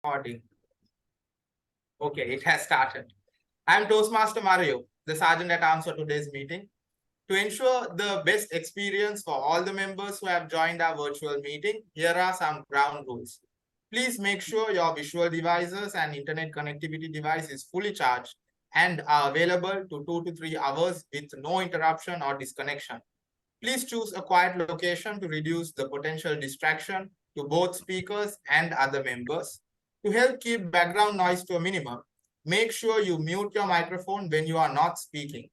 Recording. Okay, it has started. I'm Toastmaster Mario, the Sergeant at Arms for today's meeting. To ensure the best experience for all the members who have joined our virtual meeting, here are some ground rules. Please make sure your visual devices and internet connectivity device is fully charged and are available to 2 to 3 hours with no interruption or disconnection. Please choose a quiet location to reduce the potential distraction to both speakers and other members. To help keep background noise to a minimum, make sure you mute your microphone when you are not speaking.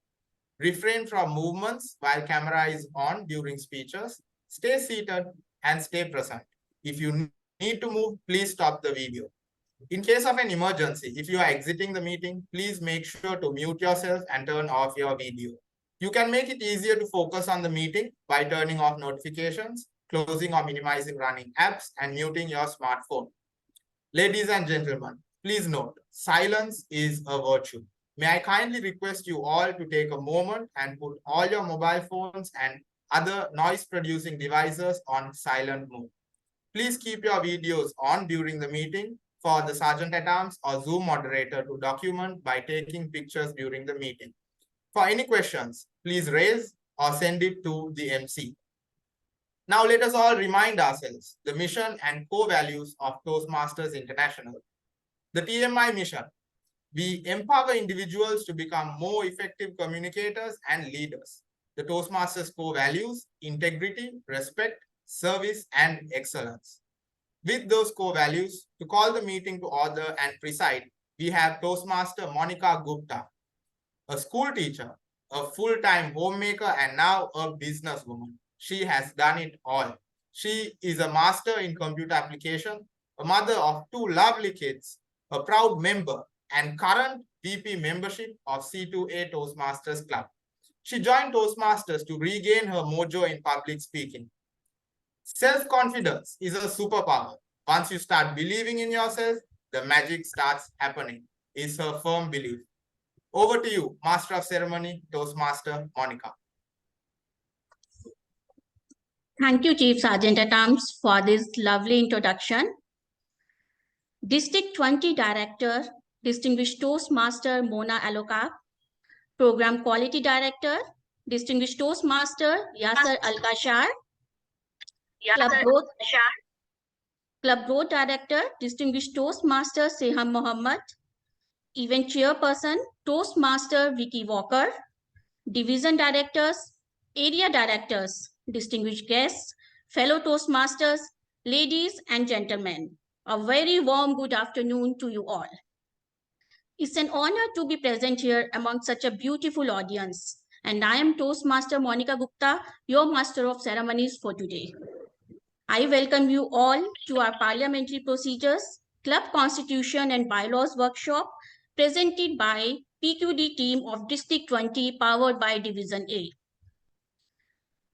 Refrain from movements while camera is on during speeches. Stay seated and stay present. If you need to move, please stop the video. In case of an emergency, if you are exiting the meeting, please make sure to mute yourself and turn off your video. You can make it easier to focus on the meeting by turning off notifications, closing or minimizing running apps, and muting your smartphone. Ladies and gentlemen, please note, silence is a virtue. May I kindly request you all to take a moment and put all your mobile phones and other noise-producing devices on silent mode. Please keep your videos on during the meeting for the Sergeant at Arms or Zoom moderator to document by taking pictures during the meeting. For any questions, please raise or send it to the MC. Now let us all remind ourselves the mission and core values of Toastmasters International. The TMI mission: we empower individuals to become more effective communicators and leaders. The Toastmasters core values: integrity, respect, service, and excellence. With those core values, to call the meeting to order and preside, we have Toastmaster Monica Gupta, a school teacher, a full-time homemaker, and now a businesswoman. She has done it all. She is a master in computer application, a mother of 2 lovely kids, a proud member and current VP membership of C2A Toastmasters Club. She joined Toastmasters to regain her mojo in public speaking. Self-confidence is a superpower. Once you start believing in yourself, the magic starts happening, is her firm belief. Over to you, Master of Ceremony, Toastmaster Monica. Thank you, Chief Sergeant at Arms, for this lovely introduction. District 20 Director, Distinguished Toastmaster Mona Aloka, Program Quality Director, Distinguished Toastmaster Yasser Alkashar, Club Board Director, Distinguished Toastmaster Seham Mohammed, Event Chairperson, Toastmaster Vicky Walker, Division Directors, Area Directors, distinguished guests, fellow Toastmasters, ladies and gentlemen, a very warm good afternoon to you all. It's an honor to be present here among such a beautiful audience, and I am Toastmaster Monica Gupta, your Master of Ceremonies for today. I welcome you all to our Parliamentary Procedures, Club Constitution and Bylaws workshop presented by PQD team of District 20 powered by Division A.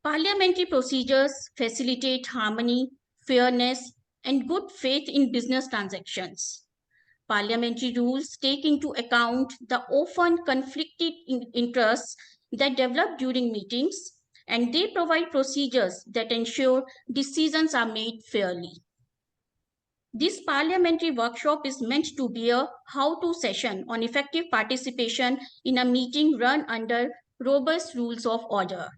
Parliamentary procedures facilitate harmony, fairness, and good faith in business transactions. Parliamentary rules take into account the often conflicted interests that develop during meetings, and they provide procedures that ensure decisions are made fairly. This parliamentary workshop is meant to be a how-to session on effective participation in a meeting run under robust rules of order.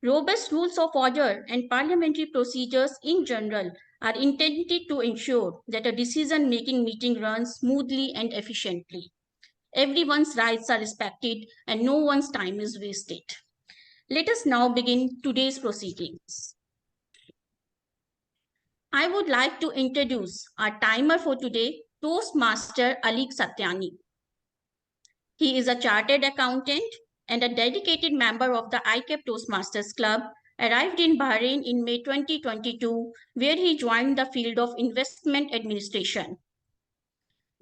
Robust rules of order and parliamentary procedures in general are intended to ensure that a decision-making meeting runs smoothly and efficiently. Everyone's rights are respected and no one's time is wasted. Let us now begin today's proceedings. I would like to introduce our timer for today, Toastmaster Alik Satyani. He is a chartered accountant and a dedicated member of the ICAP Toastmasters Club, arrived in Bahrain in May 2022, where he joined the field of investment administration.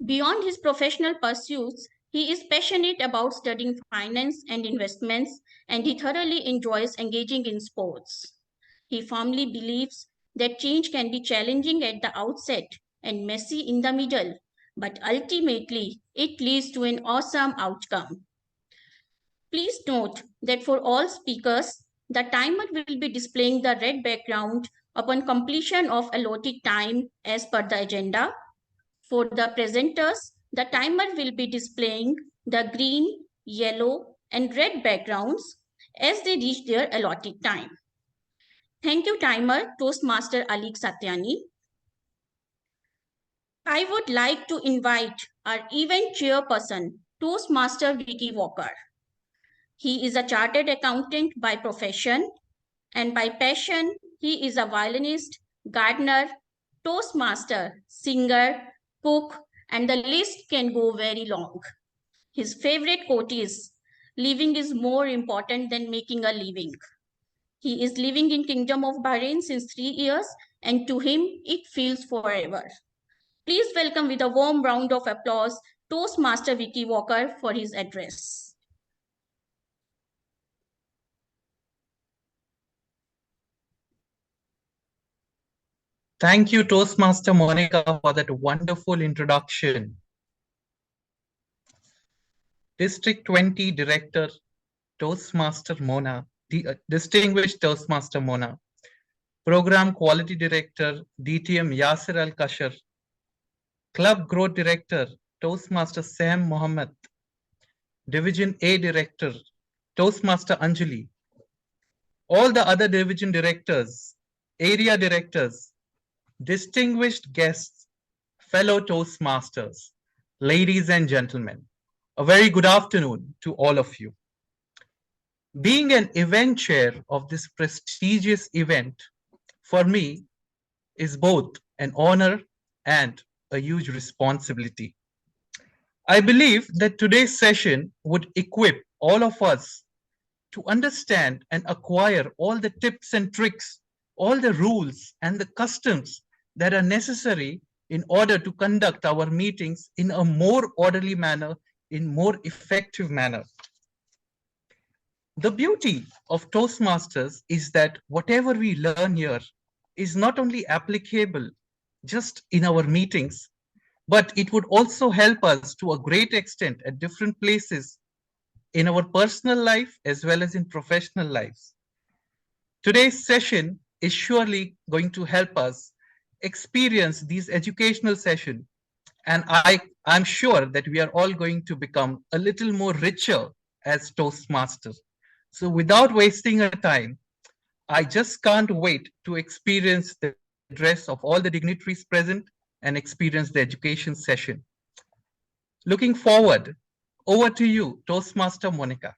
Beyond his professional pursuits, he is passionate about studying finance and investments, and he thoroughly enjoys engaging in sports. He firmly believes that change can be challenging at the outset and messy in the middle, but ultimately it leads to an awesome outcome. Please note that for all speakers, the timer will be displaying the red background upon completion of allotted time as per the agenda. For the presenters, the timer will be displaying the green, yellow, and red backgrounds as they reach their allotted time. Thank you, timer, Toastmaster Alik Satyani. I would like to invite our event chairperson, Toastmaster Vicky Walker. He is a chartered accountant by profession, and by passion, he is a violinist, gardener, Toastmaster, singer, cook, and the list can go very long. His favorite quote is, "Living is more important than making a living." He is living in Kingdom of Bahrain since 3 years, and to him, it feels forever. Please welcome with a warm round of applause Toastmaster Vicky Walker for his address. Thank you, Toastmaster Monica, for that wonderful introduction. District 20 Director, Toastmaster Mona, Distinguished Toastmaster Mona, Program Quality Director, DTM Yasir Al-Kashar, Club Growth Director, Toastmaster Sam Mohammed, Division A Director, Toastmaster Anjali, all the other division directors, area directors, distinguished guests, fellow Toastmasters, ladies and gentlemen, a very good afternoon to all of you. Being an event chair of this prestigious event, for me, is both an honor and a huge responsibility. I believe that today's session would equip all of us to understand and acquire all the tips and tricks, all the rules and the customs that are necessary in order to conduct our meetings in a more orderly manner, in more effective manner. The beauty of Toastmasters is that whatever we learn here is not only applicable just in our meetings, but it would also help us to a great extent at different places in our personal life as well as in professional lives. Today's session is surely going to help us experience these educational sessions, and I'm sure that we are all going to become a little more richer as Toastmasters. So without wasting our time, I just can't wait to experience the address of all the dignitaries present and experience the education session. Looking forward, over to you, Toastmaster Monica.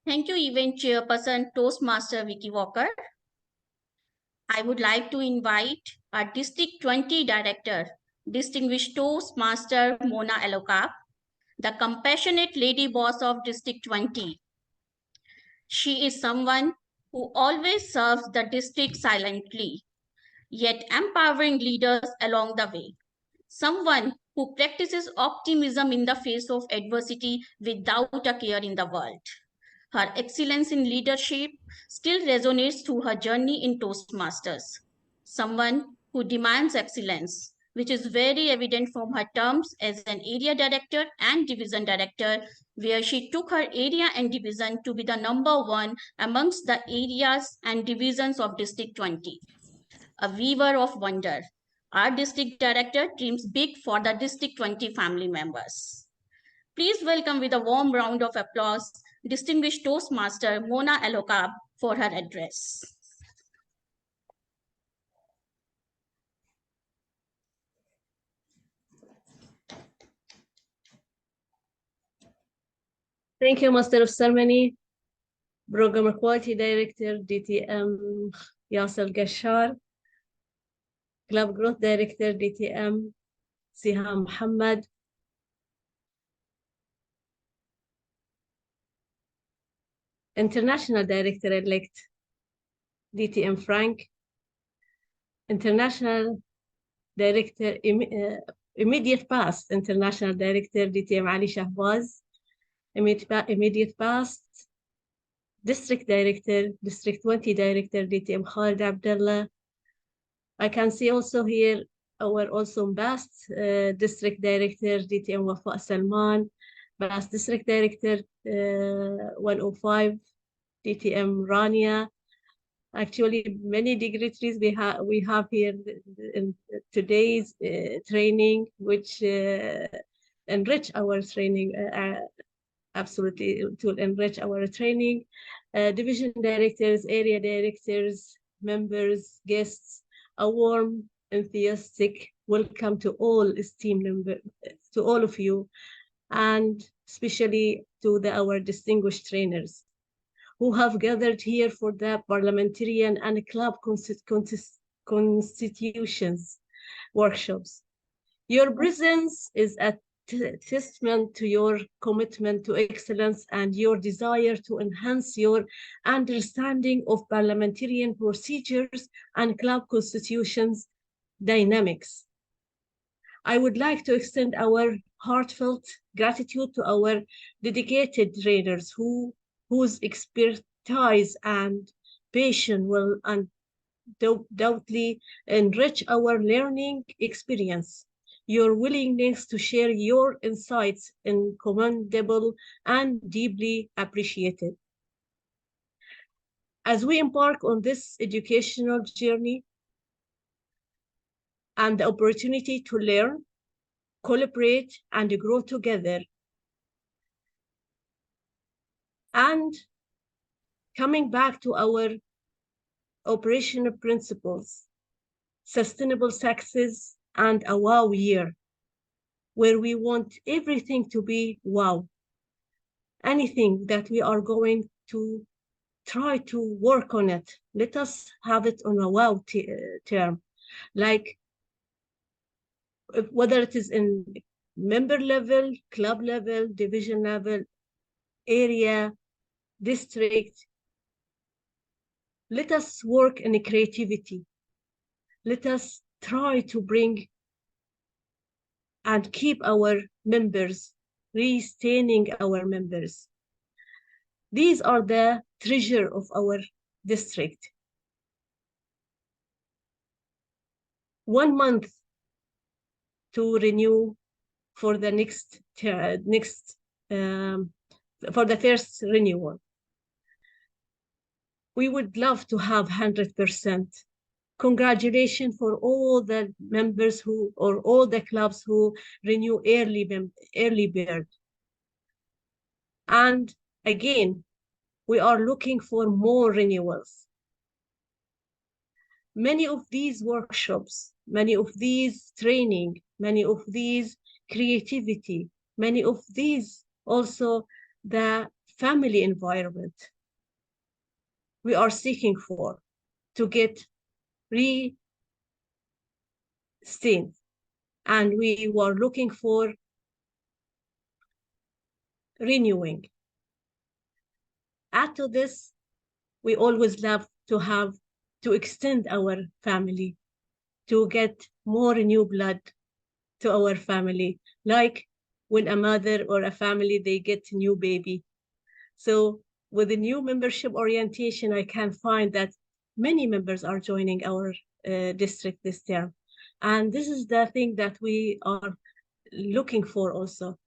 Thank you, event chairperson Toastmaster Vicky Walker. I would like to invite our District 20 Director, Distinguished Toastmaster Mona Alokap, the compassionate lady boss of District 20. She is someone who always serves the district silently, yet empowering leaders along the way. Someone who practices optimism in the face of adversity without a care in the world. Her excellence in leadership still resonates through her journey in Toastmasters. Someone who demands excellence, which is very evident from her terms as an area director and division director, where she took her area and division to be the #1 amongst the areas and divisions of District 20. A weaver of wonder, our district director dreams big for the District 20 family members. Please welcome with a warm round of applause Distinguished Toastmaster Mona Alokab for her address. Thank you, Master of Ceremony, Program Quality Director, DTM Yasir Gashar, Club Growth Director, DTM Siham Muhammad, International Director-elect, DTM Frank, International Director, Immediate Past, International Director, DTM Ali Shahbaz, Immediate Past, District Director, District 20 Director, DTM Khalid Abdullah. I can see also here our also past District Director, DTM Wafa Salman, past District Director 105, DTM Rania, Actually, many dignitaries we have here in today's training, which enrich our training, absolutely to enrich our training. Division directors, area directors, members, guests, a warm, enthusiastic welcome to all esteemed members, to all of you, and especially to our distinguished trainers who have gathered here for the parliamentarian and club constitutions workshops. Your presence is a testament to your commitment to excellence and your desire to enhance your understanding of parliamentarian procedures and club constitutions dynamics. I would like to extend our heartfelt gratitude to our dedicated trainers whose expertise and passion will undoubtedly enrich our learning experience. Your willingness to share your insights is commendable and deeply appreciated. As we embark on this educational journey and the opportunity to learn, collaborate, and grow together, and coming back to our operational principles, sustainable success, and a wow year, where we want everything to be wow. Anything that we are going to try to work on it, let us have it on a wow term, like whether it is in member level, club level, division level, area, district. Let us work in creativity. Let us try to bring and keep our members, retaining our members. These are the treasure of our district. 1 month to renew for the for the first renewal. We would love to have 100%. Congratulations for all the members or all the clubs who renew early bird. And again, we are looking for more renewals. Many of these workshops, many of these training, many of these creativity, many of these also the family environment we are seeking for to get restained, and we were looking for renewing. Add to this, we always love to extend our family, to get more new blood to our family, like when a mother or a family, they get a new baby. So with the new membership orientation, I can find that many members are joining our district this term. And this is the thing that we are looking for also.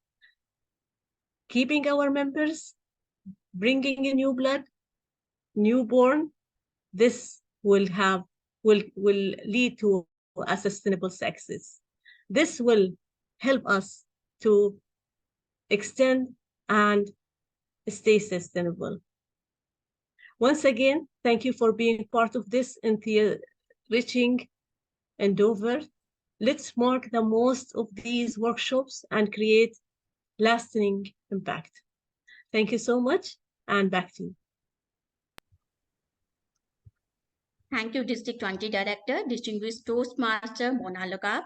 Keeping our members, bringing in new blood, newborn, this will lead to a sustainable success. This will help us to extend and stay sustainable. Once again, thank you for being part of this enriching endeavor. Let's mark the most of these workshops and create lasting impact. Thank you so much, and back to you. Thank you, District 20 Director, Distinguished Toastmaster Mona Lagab.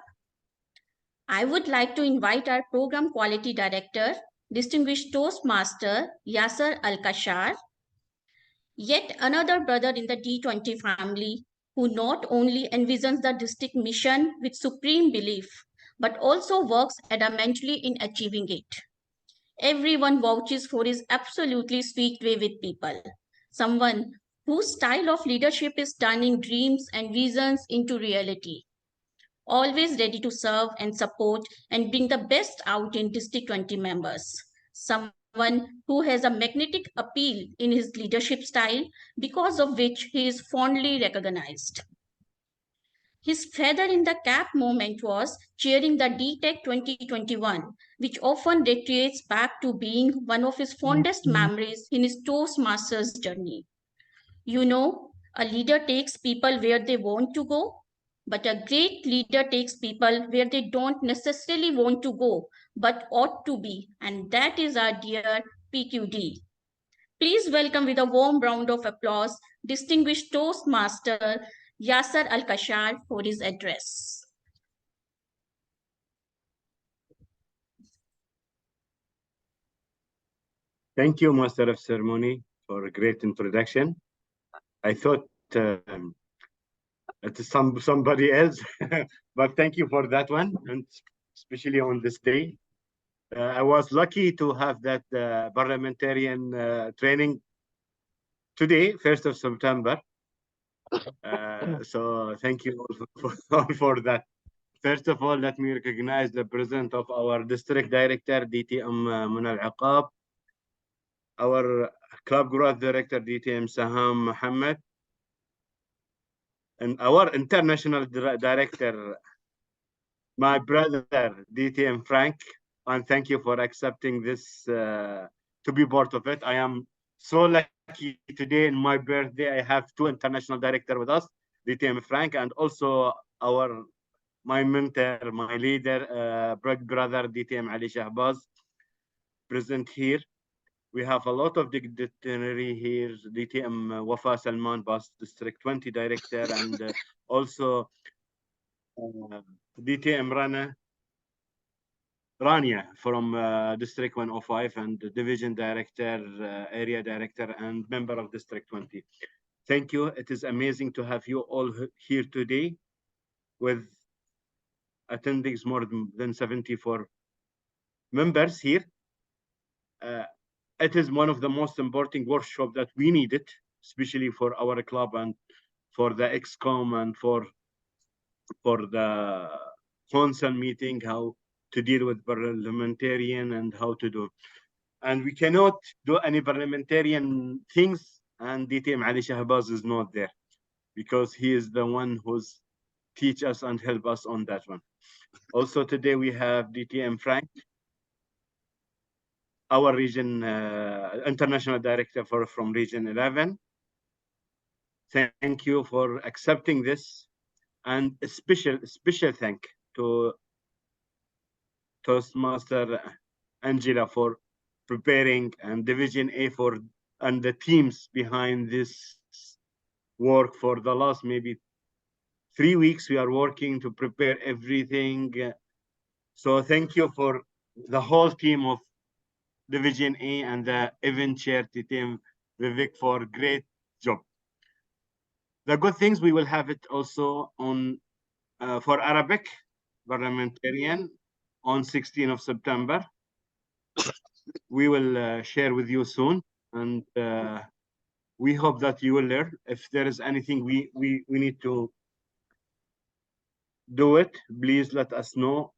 I would like to invite our Program Quality Director, Distinguished Toastmaster Yasser Al-Kashar, yet another brother in the D20 family who not only envisions the district mission with supreme belief, but also works adamantly in achieving it. Everyone vouches for his absolutely sweet way with people, someone whose style of leadership is turning dreams and visions into reality. Always ready to serve and support and bring the best out in District 20 members. Someone someone who has a magnetic appeal in his leadership style, because of which he is fondly recognized. His feather in the cap moment was chairing the DTech 2021, which often retraces back to being one of his fondest memories in his Toastmasters journey. You know, a leader takes people where they want to go, but a great leader takes people where they don't necessarily want to go, but ought to be, and that is our dear PQD. Please welcome with a warm round of applause distinguished Toastmaster Yasser Al-Kashar for his address. Thank you, Master of Ceremony, for a great introduction. I thought it is somebody else, but thank you for that one, and especially on this day. I was lucky to have that parliamentarian training today, 1st of September. So thank you all for that. First of all, let me recognize the presence of our District Director, DTM Muna Al-Aqab, our Club Growth Director, DTM Saham Mohammed, and our International Director, my brother, DTM Frank. And thank you for accepting this to be part of it. I am so lucky today in my birthday. I have two international directors with us, DTM Frank, and also my mentor, my leader, brother, DTM Ali Shahbaz, present here. We have a lot of dignitary here, DTM Wafa Salman, Bas District 20 Director, and also DTM Rania from District 105 and Division Director, Area Director, and member of District 20. Thank you. It is amazing to have you all here today with attendings more than 74 members here. It is one of the most important workshops that we needed, especially for our club and for the ExCom and for the council meeting, how to deal with parliamentarian and how to do. And we cannot do any parliamentarian things and DTM Ali Shahbaz is not there, because he is the one who's teach us and help us on that one. Also today we have DTM Frank, our region international director from region 11. Thank you for accepting this, and a special thank to Toastmaster Angela for preparing, and Division A and the teams behind this work for the last maybe 3 weeks. We are working to prepare everything. So thank you for the whole team of Division A and the event chair team, Vivek, for great job. The good things, we will have it also on for Arabic parliamentarian on 16th of September. We will share with you soon, and we hope that you will learn. If there is anything we need to do it, please let us know,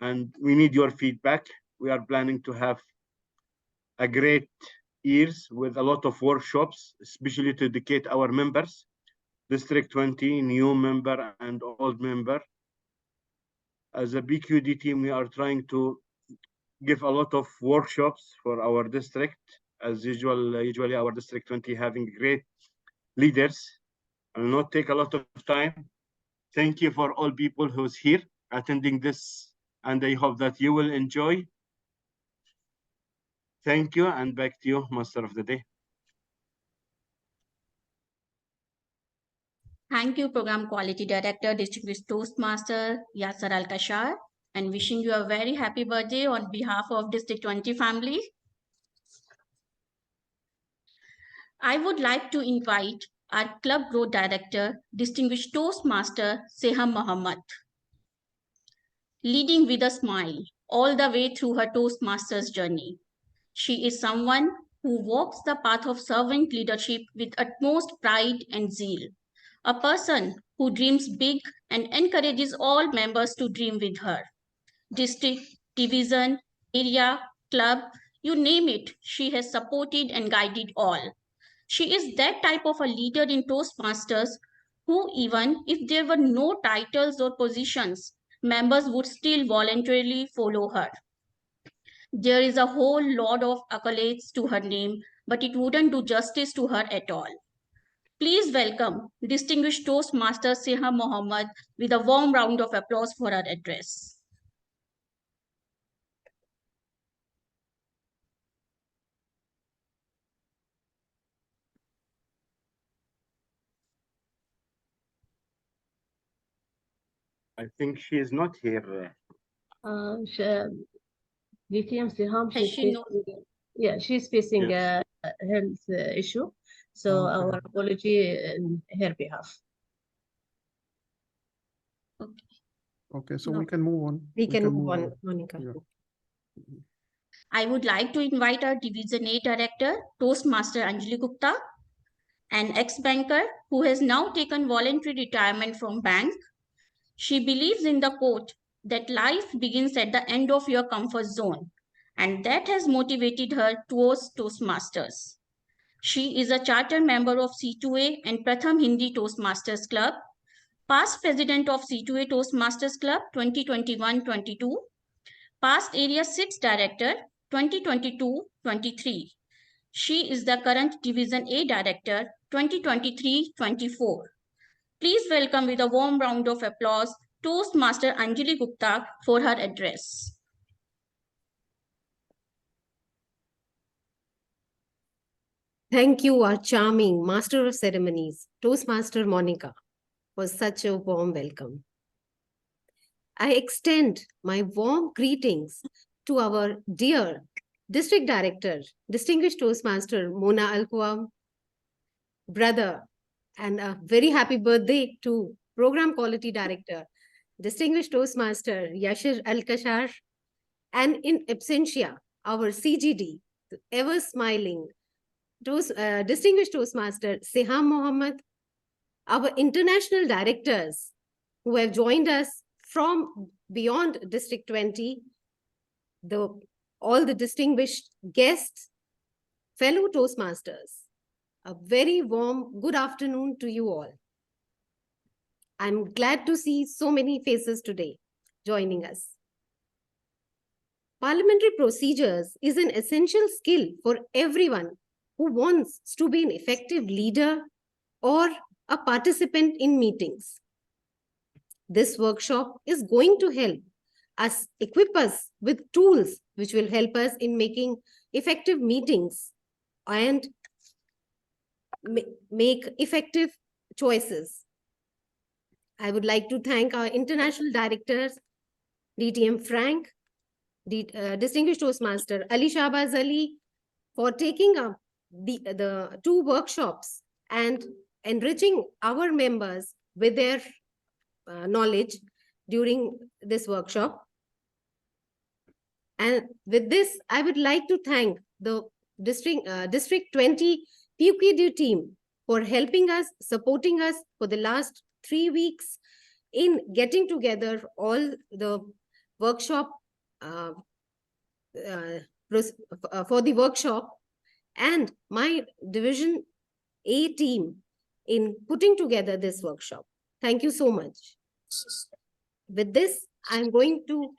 and we need your feedback. We are planning to have a great years with a lot of workshops, especially to educate our members, District 20, new member and old member. As a PQD team, we are trying to give a lot of workshops for our district. As usual, usually our District 20 having great leaders. I will not take a lot of time. Thank you for all people who's here attending this, and I hope that you will enjoy. Thank you, and back to you, Master of the Day. Thank you, Program Quality Director, Distinguished Toastmaster Yasser Al-Kashar, and wishing you a very happy birthday on behalf of District 20 family. I would like to invite our Club Growth Director, Distinguished Toastmaster Seham Mohammed, leading with a smile all the way through her Toastmasters journey. She is someone who walks the path of servant leadership with utmost pride and zeal, a person who dreams big and encourages all members to dream with her. District, division, area, club, You name it, she has supported and guided all. She is that type of a leader in Toastmasters who, even if there were no titles or positions, members would still voluntarily follow her. There is a whole lot of accolades to her name, but it wouldn't do justice to her at all. Please welcome distinguished Toastmaster Seha Mohammed with a warm round of applause for her address. I think she is not here. DTM Siham, Has she's she no- facing, yeah, she's facing Yes. a health issue. So Okay. our apology in her behalf. Okay, so No. we can move on. We can move on, Monica. Yeah. I would like to invite our Division A Director, Toastmaster Anjali Gupta, an ex-banker who has now taken voluntary retirement from bank. She believes in the quote that life begins at the end of your comfort zone, and that has motivated her towards Toastmasters. She is a charter member of C2A and Pratham Hindi Toastmasters Club, past president of C2A Toastmasters Club 2021-22, past Area 6 Director 2022-23. She is the current Division A Director 2023-24. Please welcome with a warm round of applause Toastmaster Anjali Gupta for her address. Thank you, our charming Master of Ceremonies, Toastmaster Monica, for such a warm welcome. I extend my warm greetings to our dear District Director, Distinguished Toastmaster Mona Alquam, brother, and a very happy birthday to Program Quality Director, Distinguished Toastmaster Yashir Al-Kashar, and in absentia, our CGD, the ever smiling Distinguished Toastmaster Seham Mohammed, our international directors who have joined us from beyond District 20, all the distinguished guests, fellow Toastmasters, a very warm good afternoon to you all. I'm glad to see so many faces today joining us. Parliamentary procedures is an essential skill for everyone who wants to be an effective leader or a participant in meetings. This workshop is going to help us equip us with tools which will help us in making effective meetings and make effective choices. I would like to thank our international directors, DTM Frank, Distinguished Toastmaster Ali Shahbaz Ali, for taking up the two workshops and enriching our members with their knowledge during this workshop. And with this, I would like to thank the District 20 PQD team for helping us, supporting us for the last 3 weeks in getting together all the workshop for the workshop, and my Division A team in putting together this workshop. Thank you so much. With this, I'm going to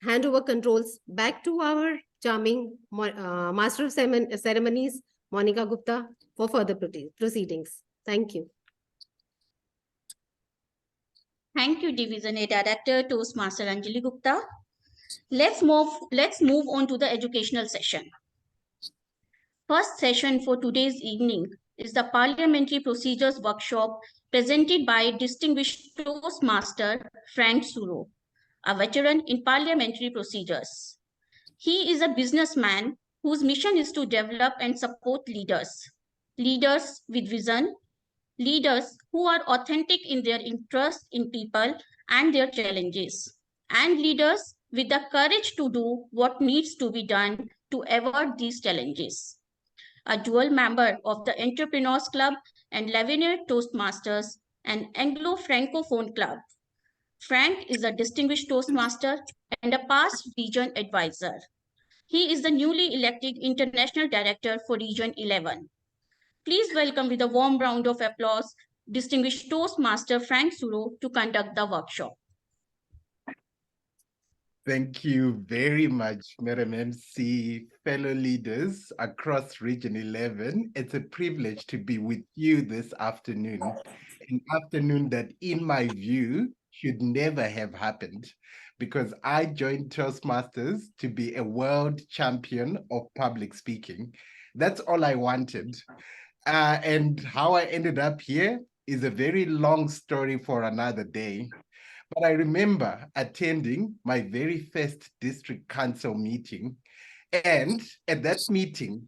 hand over controls back to our charming Master of Ceremonies, Monica Gupta, for further proceedings. Thank you. Thank you, Division A Director Toastmaster Anjali Gupta. Let's move on to the educational session. First session for today's evening is the Parliamentary Procedures Workshop presented by distinguished Toastmaster Frank Suro, a veteran in parliamentary procedures. He is a businessman whose mission is to develop and support leaders with vision, leaders who are authentic in their interest in people and their challenges, and leaders with the courage to do what needs to be done to avert these challenges. A dual member of the Entrepreneurs Club and Lavinia Toastmasters and Anglo-Francophone Club, Frank is a distinguished Toastmaster and a past region advisor. He is the newly elected International Director for Region 11. Please welcome with a warm round of applause distinguished Toastmaster Frank Suro to conduct the workshop. Thank you very much, Madam MC, fellow leaders across Region 11. It's a privilege to be with you this afternoon, an afternoon that, in my view, should never have happened, because I joined Toastmasters to be a world champion of public speaking. That's all I wanted. And how I ended up here is a very long story for another day. But I remember attending my very first district council meeting. And at that meeting,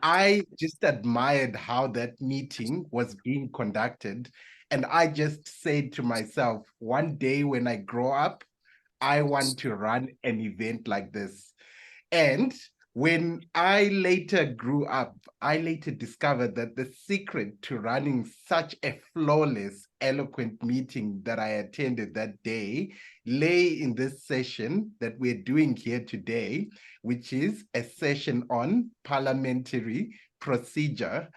I just admired how that meeting was being conducted. And I just said to myself, one day when I grow up, I want to run an event like this. And when I later grew up, I later discovered that the secret to running such a flawless, eloquent meeting that I attended that day lay in this session that we're doing here today, which is a session on parliamentary procedure.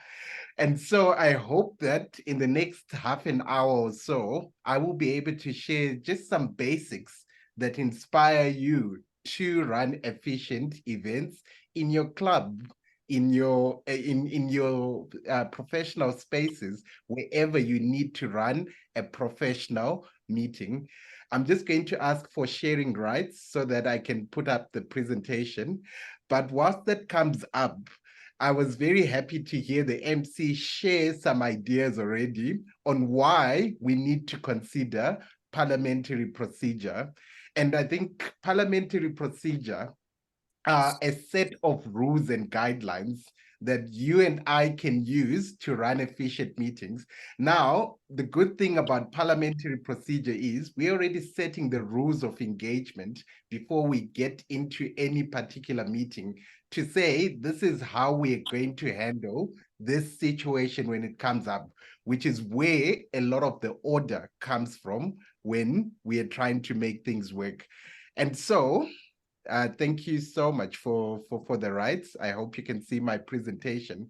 And so I hope that in the next half an hour or so, I will be able to share just some basics that inspire you to run efficient events in your club, in your professional spaces, wherever you need to run a professional meeting. I'm just going to ask for sharing rights so that I can put up the presentation. But whilst that comes up, I was very happy to hear the MC share some ideas already on why we need to consider parliamentary procedure. And I think parliamentary procedure are a set of rules and guidelines that you and I can use to run efficient meetings. Now, the good thing about parliamentary procedure is we're already setting the rules of engagement before we get into any particular meeting to say, this is how we're going to handle this situation when it comes up, which is where a lot of the order comes from when we are trying to make things work. And so, thank you so much for the rights. I hope you can see my presentation.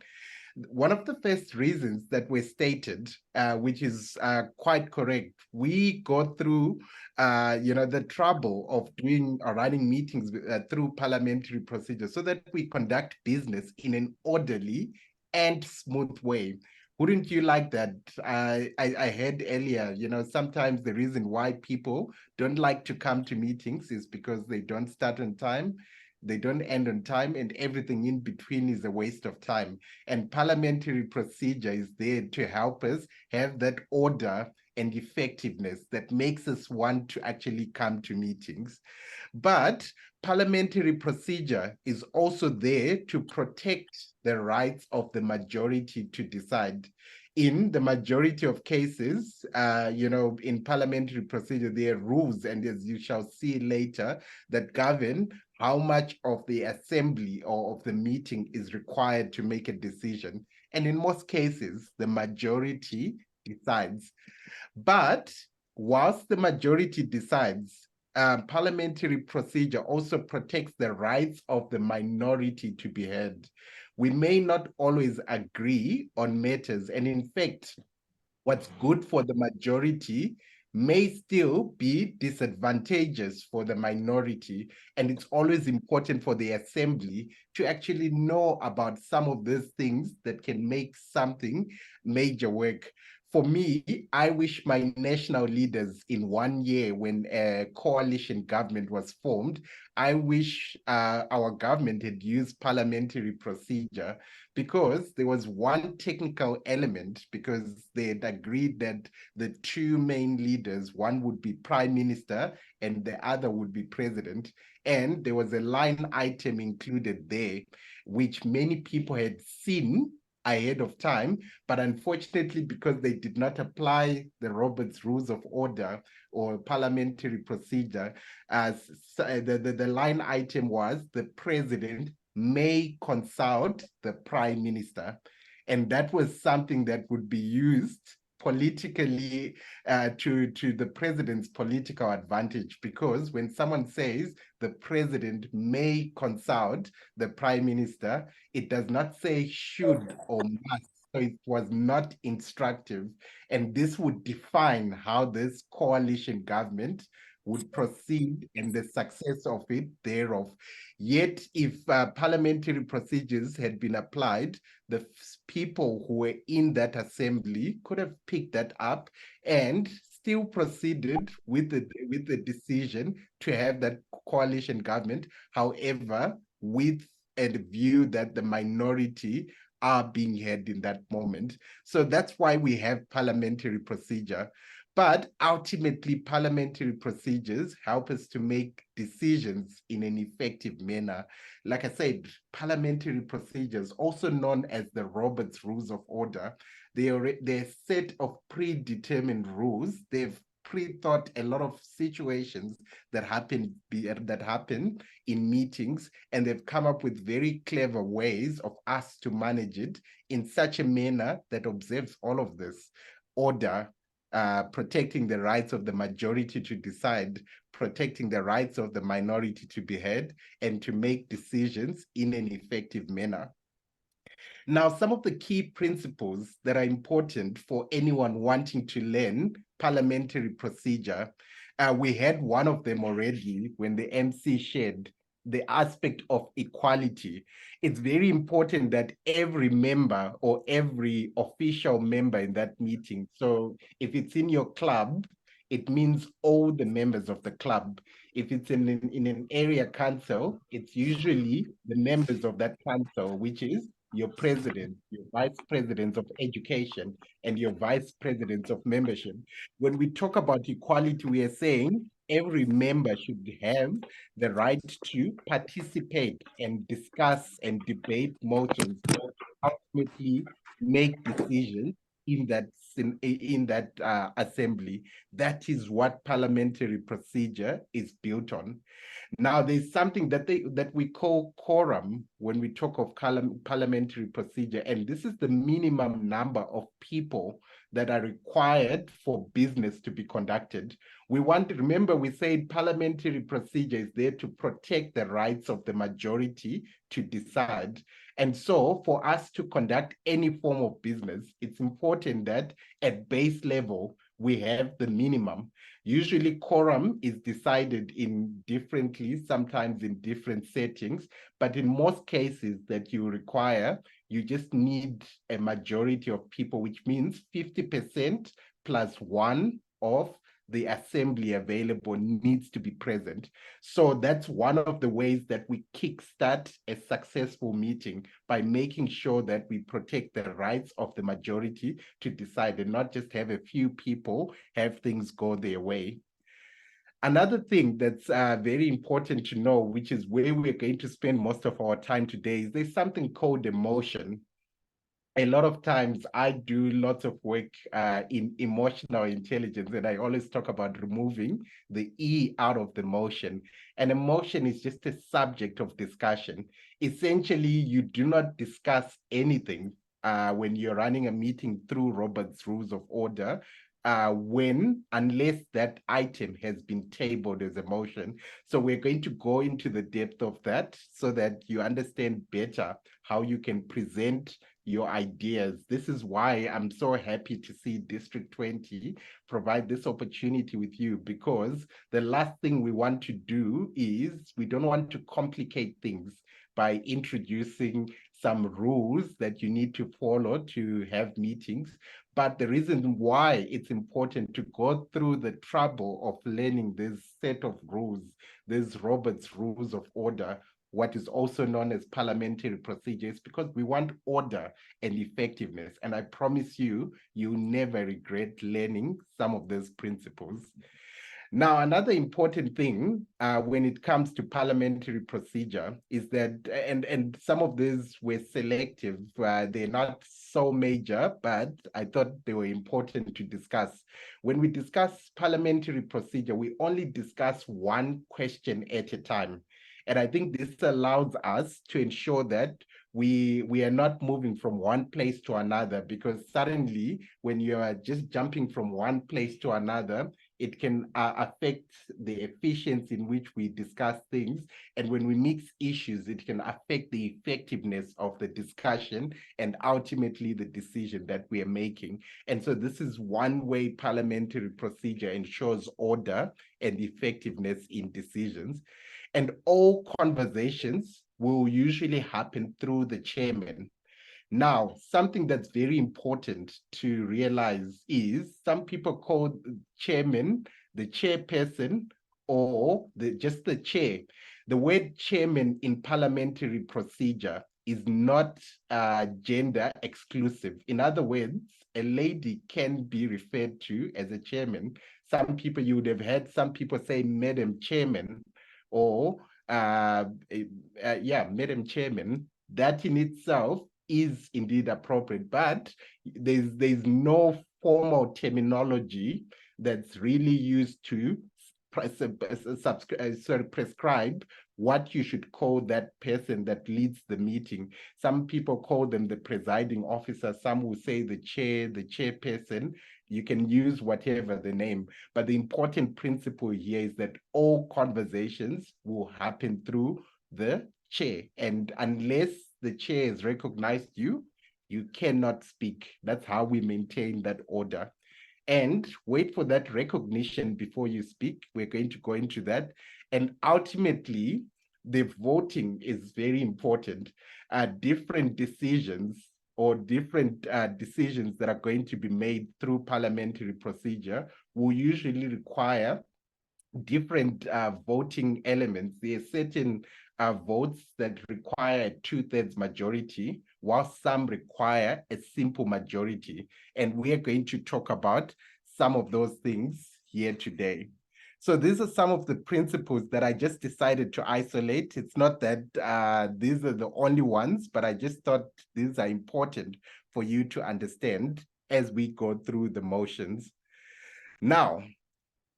One of the first reasons that were stated, which is quite correct, we go through, the trouble of doing or running meetings through parliamentary procedure so that we conduct business in an orderly and smooth way. Wouldn't you like that? I heard earlier, sometimes the reason why people don't like to come to meetings is because they don't start on time, they don't end on time, and everything in between is a waste of time. And parliamentary procedure is there to help us have that order and effectiveness that makes us want to actually come to meetings. But parliamentary procedure is also there to protect the rights of the majority to decide. In the majority of cases, in parliamentary procedure, there are rules, and as you shall see later, that govern how much of the assembly or of the meeting is required to make a decision. And in most cases, the majority decides. But whilst the majority decides, parliamentary procedure also protects the rights of the minority to be heard. We may not always agree on matters, and in fact, what's good for the majority may still be disadvantageous for the minority. And it's always important for the assembly to actually know about some of these things that can make something major work. For me, I wish my national leaders in 1 year, when a coalition government was formed, I wish our government had used parliamentary procedure, because there was one technical element, because they had agreed that the two main leaders, one would be prime minister and the other would be president. And there was a line item included there, which many people had seen ahead of time, but unfortunately, because they did not apply the Roberts Rules of Order or parliamentary procedure, as the line item was the president may consult the prime minister. And that was something that would be used politically to the president's political advantage, because when someone says the president may consult the prime minister, it does not say should or must. So it was not instructive, and this would define how this coalition government would proceed and the success of it thereof. Yet, if parliamentary procedures had been applied, the people who were in that assembly could have picked that up and still proceeded with the decision to have that coalition government. However, with a view that the minority are being heard in that moment. So that's why we have parliamentary procedure. But ultimately, parliamentary procedures help us to make decisions in an effective manner. Like I said, parliamentary procedures, also known as the Roberts Rules of Order, they're a set of predetermined rules. They've pre-thought a lot of situations that happen in meetings, and they've come up with very clever ways of us to manage it in such a manner that observes all of this order, protecting the rights of the majority to decide, protecting the rights of the minority to be heard, and to make decisions in an effective manner. Now, some of the key principles that are important for anyone wanting to learn parliamentary procedure, we had one of them already when the MC shared the aspect of equality. It's very important that every member or every official member in that meeting, so if it's in your club, it means all the members of the club. If it's in an area council, it's usually the members of that council, which is your president, your vice presidents of education, and your vice presidents of membership. When we talk about equality, we are saying every member should have the right to participate and discuss and debate motions, ultimately make decisions in that assembly. That is what parliamentary procedure is built on. Now, there's something that we call quorum when we talk of parliamentary procedure, and this is the minimum number of people that are required for business to be conducted. We want to remember, we said parliamentary procedure is there to protect the rights of the majority to decide. And so for us to conduct any form of business, it's important that at base level, we have the minimum. Usually quorum is decided differently, sometimes in different settings, but in most cases that you require, you just need a majority of people, which means 50% plus one of the assembly available needs to be present. So that's one of the ways that we kickstart a successful meeting, by making sure that we protect the rights of the majority to decide and not just have a few people have things go their way. Another thing that's very important to know, which is where we're going to spend most of our time today, is there's something called emotion. A lot of times I do lots of work in emotional intelligence, and I always talk about removing the E out of the motion. And emotion is just a subject of discussion. Essentially, you do not discuss anything when you're running a meeting through Robert's Rules of Order, unless that item has been tabled as a motion. So we're going to go into the depth of that so that you understand better how you can present your ideas. This is why I'm so happy to see District 20 provide this opportunity with you, because the last thing we want to do is we don't want to complicate things by introducing some rules that you need to follow to have meetings. But the reason why it's important to go through the trouble of learning this set of rules, these Robert's Rules of Order, what is also known as parliamentary procedures, because we want order and effectiveness. And I promise you, you'll never regret learning some of these principles. Now, another important thing when it comes to parliamentary procedure is that, and some of these were selective, they're not so major, but I thought they were important to discuss. When we discuss parliamentary procedure, we only discuss one question at a time. And I think this allows us to ensure that we are not moving from one place to another, because suddenly when you are just jumping from one place to another, it can affect the efficiency in which we discuss things. And when we mix issues, it can affect the effectiveness of the discussion and ultimately the decision that we are making. And so this is one way parliamentary procedure ensures order and effectiveness in decisions. And all conversations will usually happen through the chairman. Now, something that's very important to realize is some people call the chairman the chairperson or just the chair. The word chairman in parliamentary procedure is not gender exclusive. In other words, a lady can be referred to as a chairman. Some people, you would have heard some people say Madam Chairman, or Madam Chairman. That in itself is indeed appropriate, but there's no formal terminology that's really used to prescribe what you should call that person that leads the meeting. Some people call them the presiding officer, some will say the chair, the chairperson. You can use whatever the name, but the important principle here is that all conversations will happen through the chair, and unless the chair has recognized you, you cannot speak. That's how we maintain that order. And wait for that recognition before you speak. We're going to go into that. And ultimately, the voting is very important. Different decisions or different decisions that are going to be made through parliamentary procedure will usually require different voting elements. There are certain votes that require a 2/3 majority, while some require a simple majority. And we are going to talk about some of those things here today. So these are some of the principles that I just decided to isolate. It's not that these are the only ones, but I just thought these are important for you to understand as we go through the motions. Now,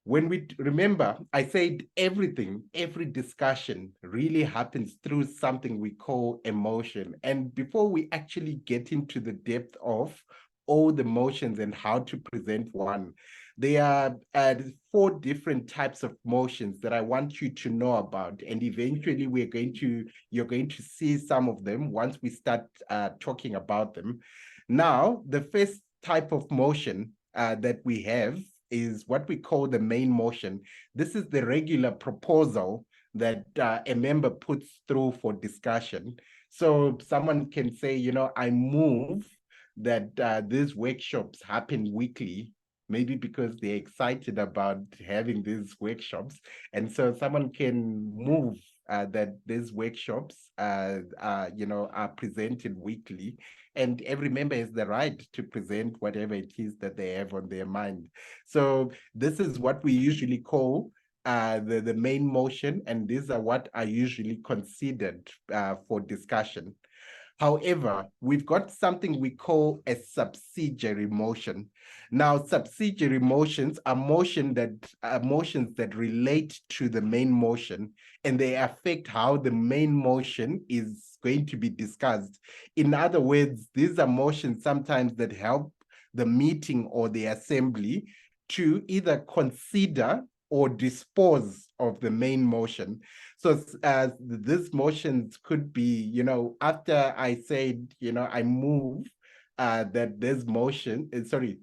when we remember, I said everything, every discussion really happens through something we call emotion. And before we actually get into the depth of all the motions and how to present one, there are 4 different types of motions that I want you to know about. And eventually you're going to see some of them once we start talking about them. Now, the first type of motion that we have is what we call the main motion. This is the regular proposal that a member puts through for discussion. So someone can say, I move that these workshops happen weekly, maybe because they're excited about having these workshops. And so someone can move that these workshops are presented weekly, and every member has the right to present whatever it is that they have on their mind. So this is what we usually call the main motion, and these are what are usually considered for discussion. However, we've got something we call a subsidiary motion. Now, subsidiary motions are motions that relate to the main motion, and they affect how the main motion is going to be discussed. In other words, these are motions sometimes that help the meeting or the assembly to either consider or dispose of the main motion. So these motions could be, after I said, I move that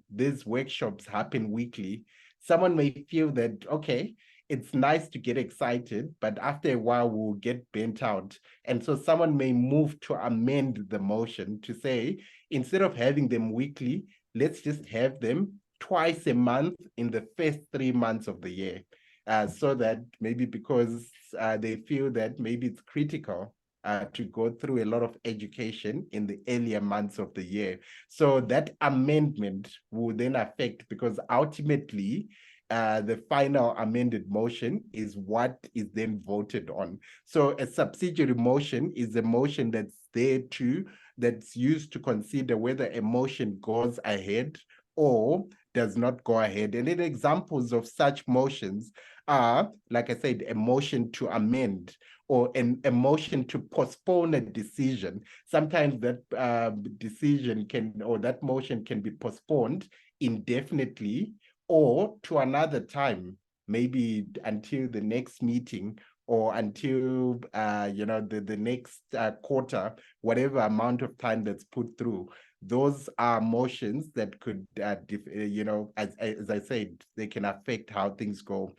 these workshops happen weekly, someone may feel that, okay, it's nice to get excited, but after a while we'll get burnt out. And so someone may move to amend the motion to say, instead of having them weekly, let's just have them twice a month in the first 3 months of the year. So that maybe because they feel that maybe it's critical to go through a lot of education in the earlier months of the year. So that amendment will then affect, because ultimately the final amended motion is what is then voted on. So a subsidiary motion is a motion that's used to consider whether a motion goes ahead or does not go ahead. And then examples of such motions are, like I said, a motion to amend or a motion to postpone a decision. Sometimes that decision can, or that motion can be postponed indefinitely or to another time, maybe until the next meeting or until the next quarter, whatever amount of time that's put through. Those are motions that could, as I said, they can affect how things go.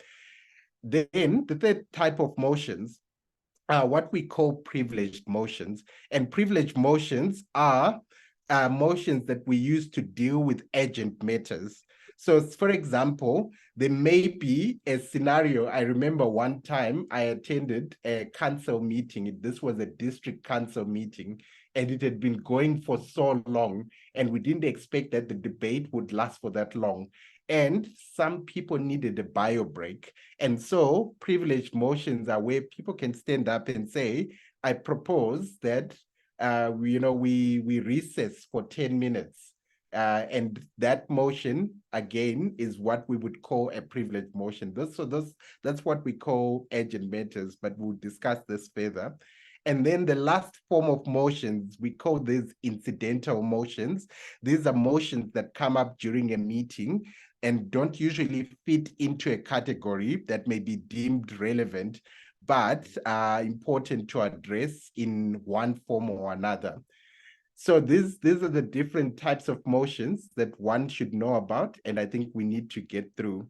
Then the third type of motions are what we call privileged motions. And privileged motions are motions that we use to deal with urgent matters. So, for example, there may be a scenario. I remember one time I attended a council meeting. This was a district council meeting, and it had been going for so long, and we didn't expect that the debate would last for that long. And some people needed a bio break. And so privileged motions are where people can stand up and say, I propose that we recess for 10 minutes. And that motion, again, is what we would call a privileged motion. That's what we call urgent matters, but we'll discuss this further. And then the last form of motions, we call these incidental motions. These are motions that come up during a meeting and don't usually fit into a category that may be deemed relevant, but are important to address in one form or another. So these are the different types of motions that one should know about, and I think we need to get through.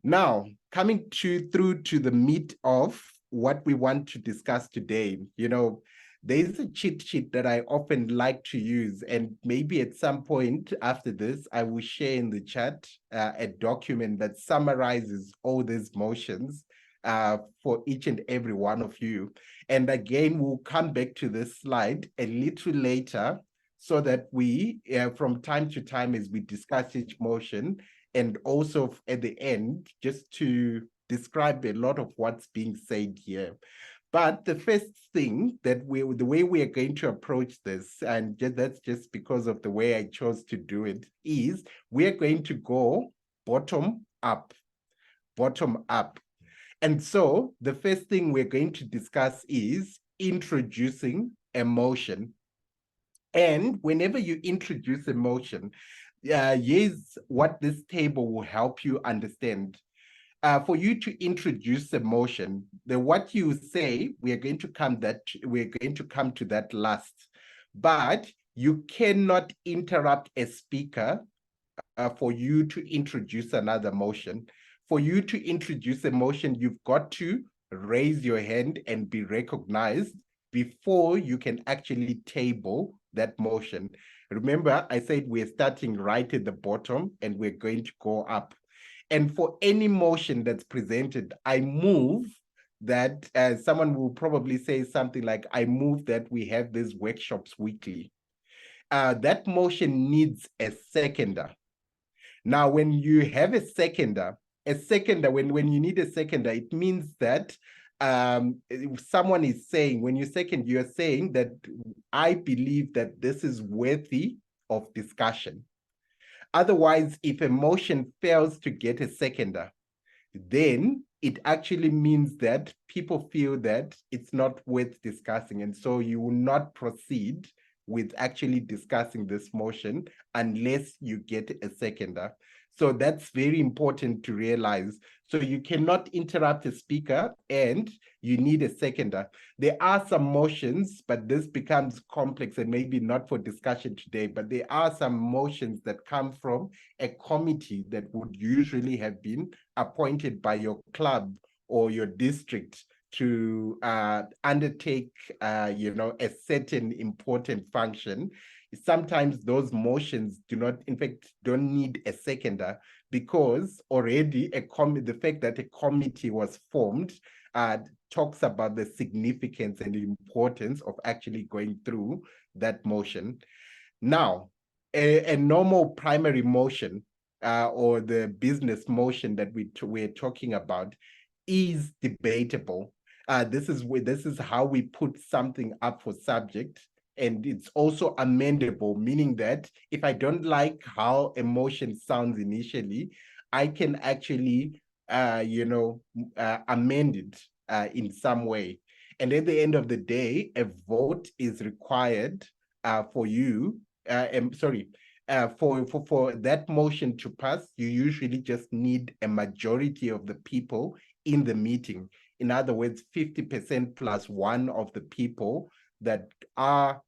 Now, coming through to the meat of what we want to discuss today, there's a cheat sheet that I often like to use, and maybe at some point after this, I will share in the chat a document that summarizes all these motions for each and every one of you. And again, we'll come back to this slide a little later so that we, from time to time, as we discuss each motion, and also at the end, just to describe a lot of what's being said here. But the first thing that the way we are going to approach this, and that's just because of the way I chose to do it, is we are going to go bottom up. And so the first thing we're going to discuss is introducing a motion. And whenever you introduce a motion, here's what this table will help you understand. For you to introduce a motion, what you say, we're going to come to that last. But you cannot interrupt a speaker for you to introduce another motion. For you to introduce a motion, you've got to raise your hand and be recognized before you can actually table that motion. Remember, I said we're starting right at the bottom and we're going to go up. And for any motion that's presented, I move that, someone will probably say something like, I move that we have these workshops weekly. That motion needs a seconder. Now, when you have a seconder, when you need a seconder, it means that someone is saying, when you second, you're saying that I believe that this is worthy of discussion. Otherwise, if a motion fails to get a seconder, then it actually means that people feel that it's not worth discussing. And so you will not proceed with actually discussing this motion unless you get a seconder. So that's very important to realize. So you cannot interrupt a speaker and you need a seconder. There are some motions, but this becomes complex and maybe not for discussion today, but there are some motions that come from a committee that would usually have been appointed by your club or your district to undertake, a certain important function. Sometimes those motions don't need a seconder because already the fact that a committee was formed talks about the significance and the importance of actually going through that motion. Now, a normal primary motion or the business motion that we're talking about is debatable. This is how we put something up for subject. And it's also amendable, meaning that if I don't like how a motion sounds initially, I can actually, amend it in some way. And at the end of the day, a vote is required for you. For that motion to pass, you usually just need a majority of the people in the meeting. In other words, 50% plus one of the people that are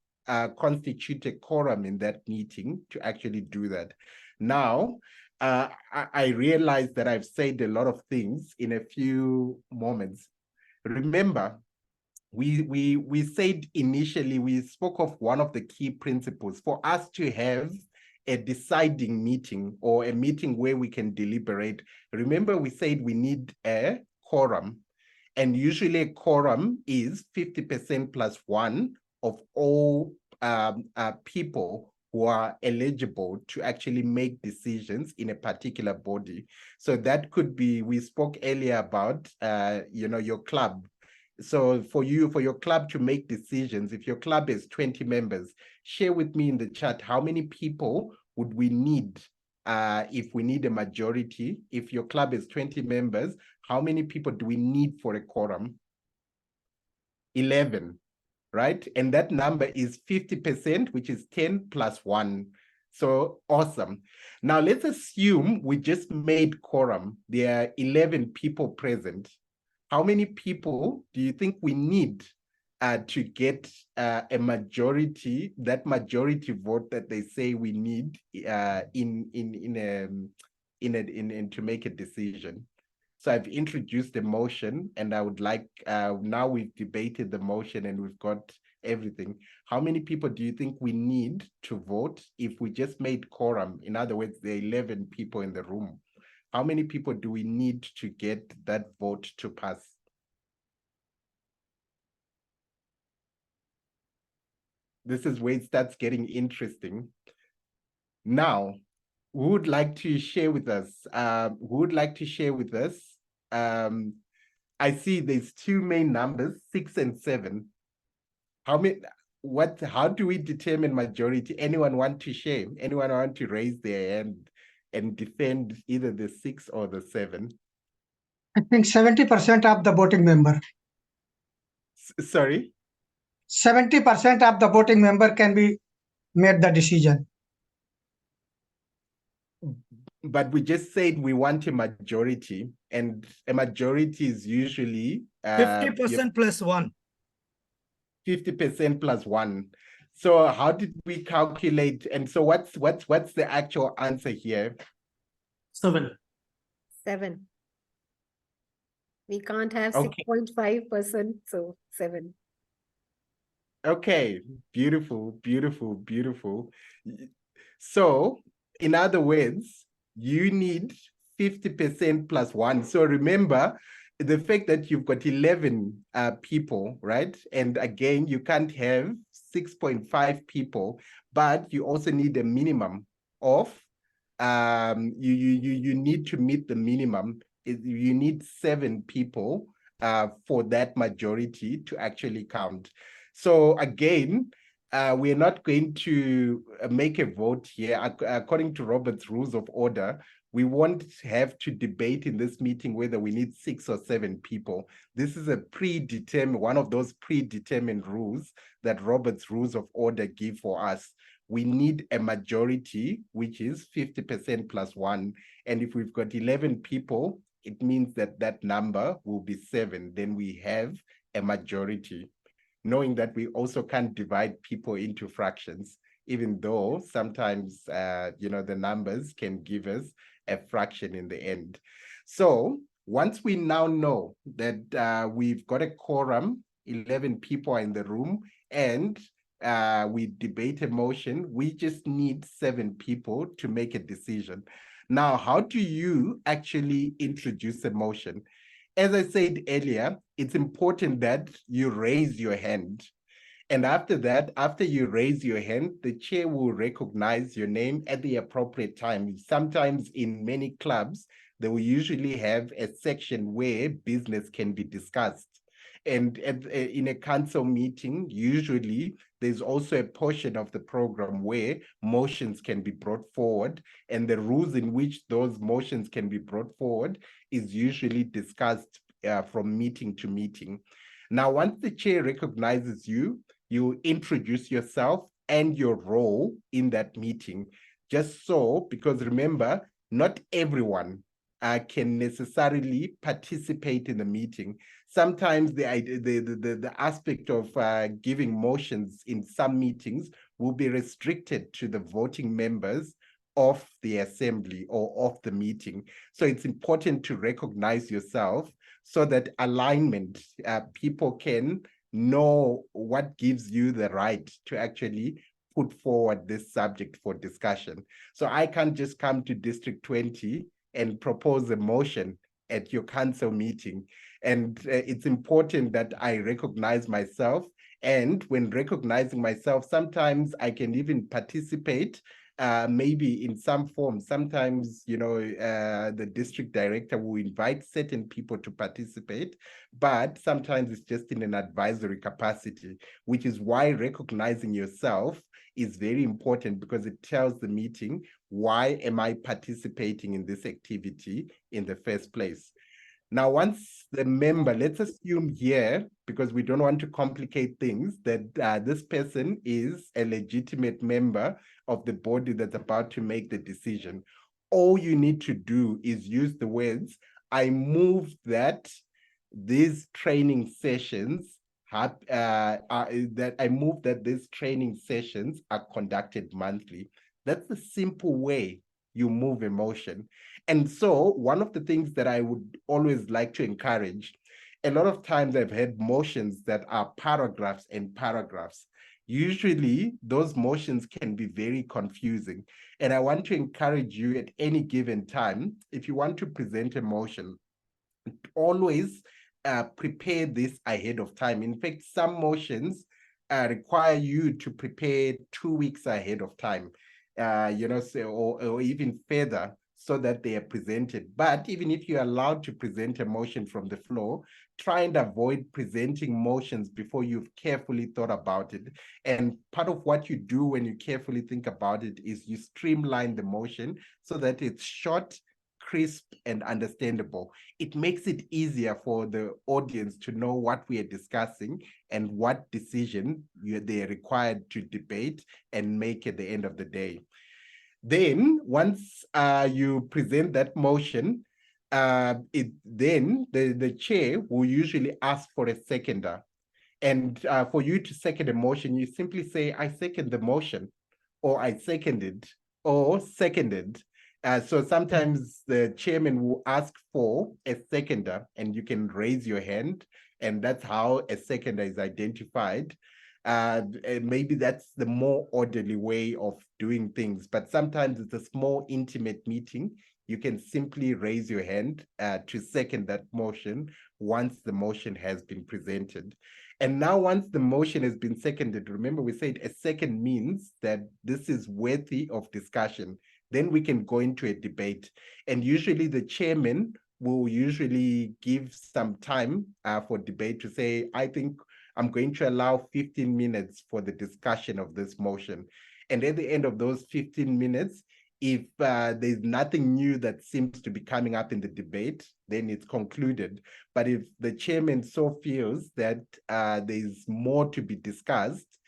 constitute a quorum in that meeting to actually do that. Now, I realize that I've said a lot of things in a few moments. Remember, we said initially, we spoke of one of the key principles for us to have a deciding meeting or a meeting where we can deliberate. Remember, we said we need a quorum, and usually a quorum is 50% plus one of all people who are eligible to actually make decisions in a particular body. So that could be, we spoke earlier about, your club. So for your club to make decisions, if your club is 20 members, share with me in the chat, how many people would we need if we need a majority? If your club is 20 members, how many people do we need for a quorum? 11, right? And that number is 50%, which is 10 plus 1. So awesome. Now let's assume we just made quorum. There are 11 people present. How many people do you think we need to get a majority, that majority vote that they say we need to make a decision? So I've introduced the motion, and I would like, now we've debated the motion and we've got everything. How many people do you think we need to vote if we just made quorum? In other words, there are 11 people in the room. How many people do we need to get that vote to pass? This is where it starts getting interesting. Now, who would like to share with us? Who would like to share with us? I see there's two main numbers, 6 and 7. How do we determine majority? Anyone want to share? Anyone want to raise their hand and defend either the 6 or the 7? I think 70% of the voting member. Sorry? 70% of the voting member can be made the decision. But we just said we want a majority, and a majority is usually 50% plus 1. 50% plus 1. So how did we calculate? And so what's the actual answer here? 7. 7. We can't have Okay. 6.5%, so 7. Okay, beautiful, beautiful, beautiful. So in other words, you need 50% plus 1. So remember the fact that you've got 11 people, right? And again, you can't have 6.5 people, but you also need a minimum of, you need to meet the minimum. You need 7 people for that majority to actually count. So again, we're not going to make a vote here. According to Robert's Rules of Order, we won't have to debate in this meeting whether we need 6 or 7 people. This is a predetermined, one of those predetermined rules that Robert's Rules of Order give for us. We need a majority, which is 50% plus 1. And if we've got 11 people, it means that that number will be 7. Then we have a majority, knowing that we also can't divide people into fractions, even though sometimes, the numbers can give us a fraction in the end. So once we now know that we've got a quorum, 11 people are in the room, and we debate a motion, we just need 7 people to make a decision. Now, how do you actually introduce a motion? As I said earlier, it's important that you raise your hand. And after that, after you raise your hand, the chair will recognize your name at the appropriate time. Sometimes in many clubs, they will usually have a section where business can be discussed. And in a council meeting, usually there's also a portion of the program where motions can be brought forward, and the rules in which those motions can be brought forward is usually discussed from meeting to meeting. Now, once the chair recognizes you, you introduce yourself and your role in that meeting. Just so, because remember, not everyone can necessarily participate in the meeting. Sometimes the aspect of giving motions in some meetings will be restricted to the voting members of the assembly or of the meeting. So it's important to recognize yourself so that alignment, people can know what gives you the right to actually put forward this subject for discussion. So I can't just come to District 20 and propose a motion at your council meeting. And it's important that I recognize myself. And when recognizing myself, sometimes I can even participate maybe in some form. Sometimes, you know, the district director will invite certain people to participate, but sometimes it's just in an advisory capacity, which is why recognizing yourself is very important, because it tells the meeting, why am I participating in this activity in the first place? Now, once the member, let's assume here, because we don't want to complicate things, that this person is a legitimate member of the body that's about to make the decision. All you need to do is use the words, I move that these training sessions these training sessions are conducted monthly. That's the simple way you move a motion. And so one of the things that I would always like to encourage, a lot of times I've had motions that are paragraphs and paragraphs. Usually those motions can be very confusing. And I want to encourage you at any given time, if you want to present a motion, always prepare this ahead of time. In fact, some motions require you to prepare 2 weeks ahead of time, you know, so, or even further, so that they are presented. But even if you're allowed to present a motion from the floor, try and avoid presenting motions before you've carefully thought about it. And part of what you do when you carefully think about it is you streamline the motion so that it's short, crisp, and understandable. It makes it easier for the audience to know what we are discussing and what decision they are required to debate and make at the end of the day. Then once you present that motion, then the chair will usually ask for a seconder. And for you to second a motion, you simply say, I second the motion, or I seconded, or seconded. So sometimes the chairman will ask for a seconder, and you can raise your hand, and that's how a seconder is identified. And maybe that's the more orderly way of doing things, but sometimes it's a small intimate meeting. You can simply raise your hand to second that motion once the motion has been presented. And now once the motion has been seconded, remember we said a second means that this is worthy of discussion. Then we can go into a debate. And usually the chairman will usually give some time for debate to say, I think I'm going to allow 15 minutes for the discussion of this motion. And at the end of those 15 minutes, if there's nothing new that seems to be coming up in the debate, then it's concluded. But if the chairman so feels that there's more to be discussed,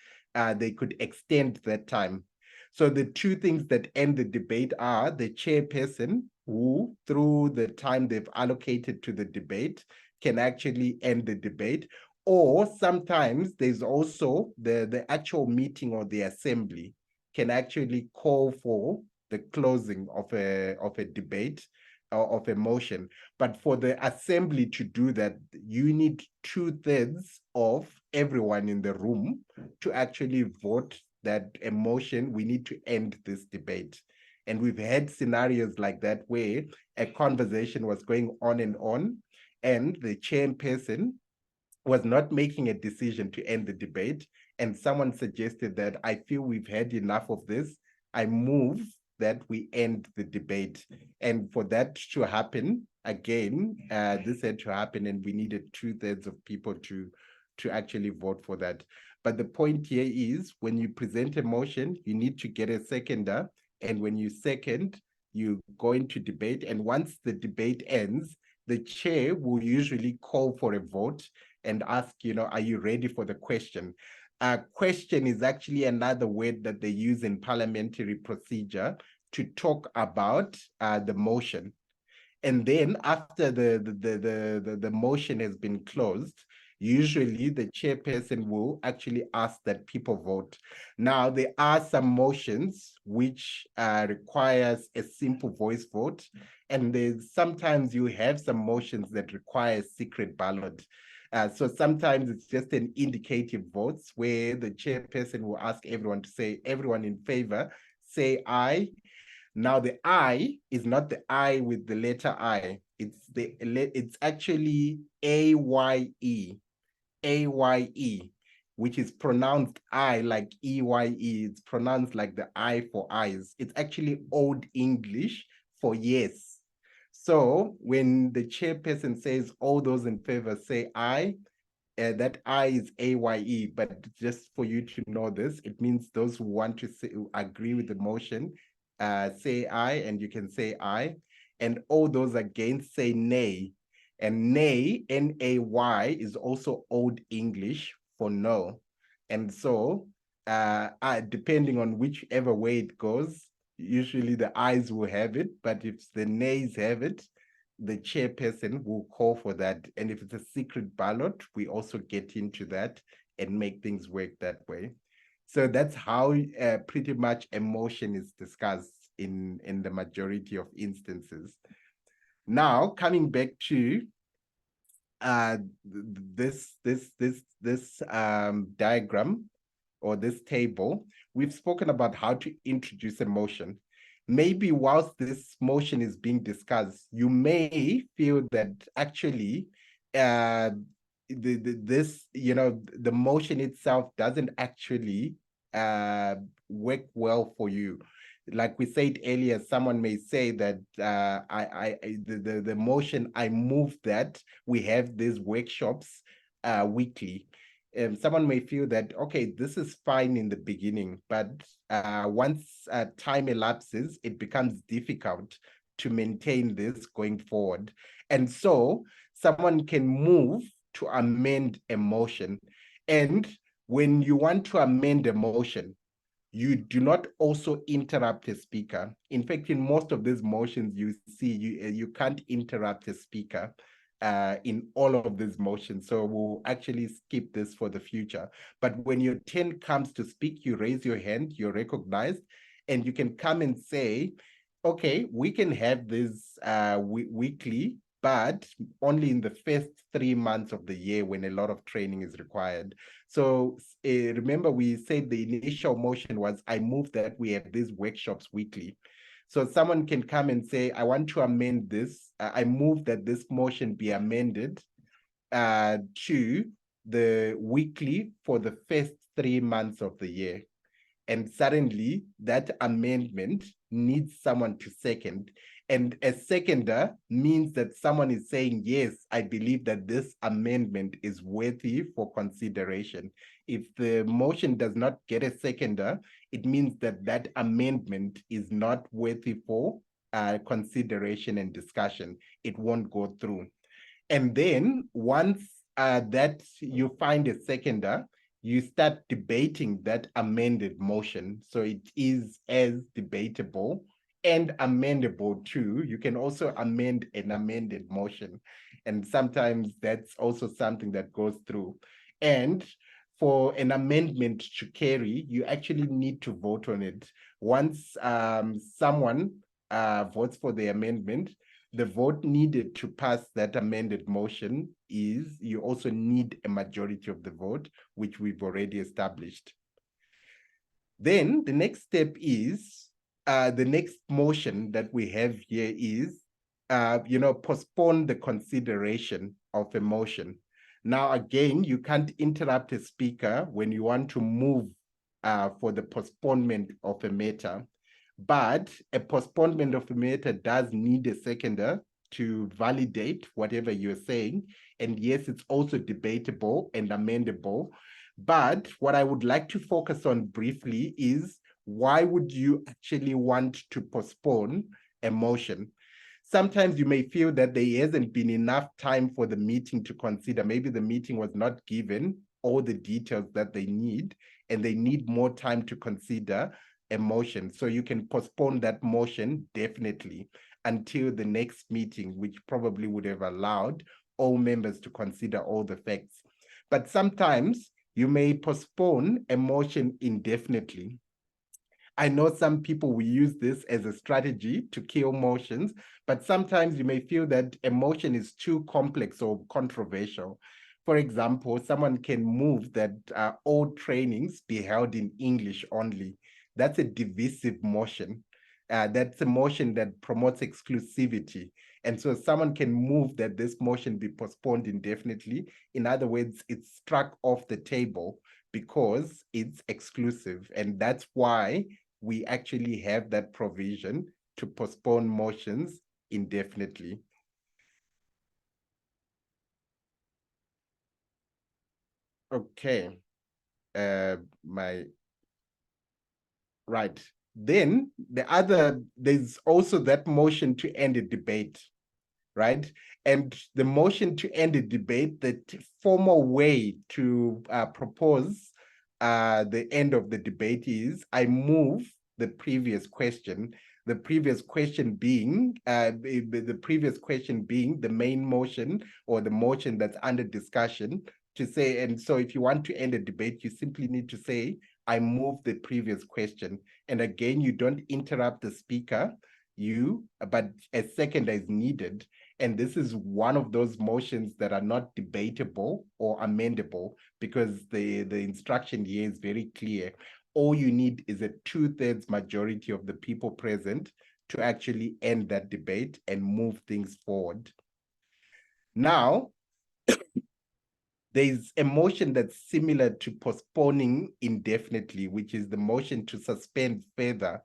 they could extend that time. So the two things that end the debate are the chairperson, who through the time they've allocated to the debate can actually end the debate, or sometimes there's also the actual meeting or the assembly can actually call for the closing of a debate or of a motion. But for the assembly to do that, you need 2/3 of everyone in the room to actually vote that a motion, we need to end this debate. And we've had scenarios like that where a conversation was going on, and the chairperson was not making a decision to end the debate, and someone suggested that, I feel we've had enough of this, I move that we end the debate. And for that to happen, again, this had to happen, and we needed 2/3 of people to actually vote for that. But the point here is, when you present a motion, you need to get a seconder, and when you second, you go into debate, and once the debate ends, the chair will usually call for a vote. and ask, are you ready for the question? Question is actually another word that they use in parliamentary procedure to talk about the motion. And then after the motion has been closed, usually the chairperson will actually ask that people vote. Now, there are some motions which requires a simple voice vote, and there's sometimes you have some motions that require secret ballot. So sometimes it's just an indicative votes where the chairperson will ask everyone to say, everyone in favor, say aye. Now the I is not the I with the letter I. It's actually AYE, AYE, which is pronounced I like EYE. It's pronounced like the I for eyes. It's actually Old English for yes. So when the chairperson says all those in favor say aye, that I is AYE, but just for you to know this, it means those who want to say, agree with the motion, say aye, and you can say aye, and all those against say nay. And nay, N-A-Y, is also Old English for no. And so, depending on whichever way it goes, usually the ayes will have it, but if the nays have it, the chairperson will call for that. And if it's a secret ballot, we also get into that and make things work that way. So that's how pretty much a motion is discussed in the majority of instances. Now, coming back to this diagram or this table, we've spoken about how to introduce a motion. Maybe whilst this motion is being discussed, you may feel that actually the motion itself doesn't actually work well for you. Like we said earlier, someone may say that the motion, I move that we have these workshops weekly. Someone may feel that, okay, this is fine in the beginning, but once time elapses, it becomes difficult to maintain this going forward. And so someone can move to amend a motion. And when you want to amend a motion, you do not also interrupt a speaker. In fact, in most of these motions, you see you can't interrupt a speaker in all of these motions. So we'll actually skip this for the future. But when your turn comes to speak, you raise your hand, you're recognized, and you can come and say, okay, we can have this weekly, but only in the first 3 months of the year when a lot of training is required. So remember, we said the initial motion was, I move that we have these workshops weekly. So someone can come and say, I want to amend this. I move that this motion be amended to the weekly for the first 3 months of the year. And suddenly that amendment needs someone to second. And a seconder means that someone is saying, yes, I believe that this amendment is worthy for consideration. If the motion does not get a seconder, it means that that amendment is not worthy for consideration and discussion. It won't go through. And then once that you find a seconder, you start debating that amended motion. So it is as debatable and amendable too. You can also amend an amended motion. And sometimes that's also something that goes through. And for an amendment to carry, you actually need to vote on it. Once someone votes for the amendment, the vote needed to pass that amended motion is you also need a majority of the vote, which we've already established. Then the next step is, the next motion that we have here is, postpone the consideration of a motion. Now, again, you can't interrupt a speaker when you want to move for the postponement of a matter. But a postponement of a matter does need a seconder to validate whatever you're saying. And yes, it's also debatable and amendable. But what I would like to focus on briefly is, why would you actually want to postpone a motion? Sometimes you may feel that there hasn't been enough time for the meeting to consider. Maybe the meeting was not given all the details that they need, and they need more time to consider a motion. So you can postpone that motion definitely until the next meeting, which probably would have allowed all members to consider all the facts. But sometimes you may postpone a motion indefinitely. I know some people will use this as a strategy to kill motions, but sometimes you may feel that a motion is too complex or controversial. For example, someone can move that all trainings be held in English only. That's a divisive motion. That's a motion that promotes exclusivity. And so someone can move that this motion be postponed indefinitely. In other words, it's struck off the table because it's exclusive. And that's why we actually have that provision to postpone motions indefinitely. Okay, right. Then there's also that motion to end a debate, right? And the motion to end a debate, the formal way to propose the end of the debate is I move the previous question. The previous question being the main motion or the motion that's under discussion to say. And so if you want to end a debate, you simply need to say, I move the previous question. And again, you don't interrupt the speaker, but a seconder is needed. And this is one of those motions that are not debatable or amendable because the instruction here is very clear. All you need is a 2/3 majority of the people present to actually end that debate and move things forward. Now, there's a motion that's similar to postponing indefinitely, which is the motion to suspend further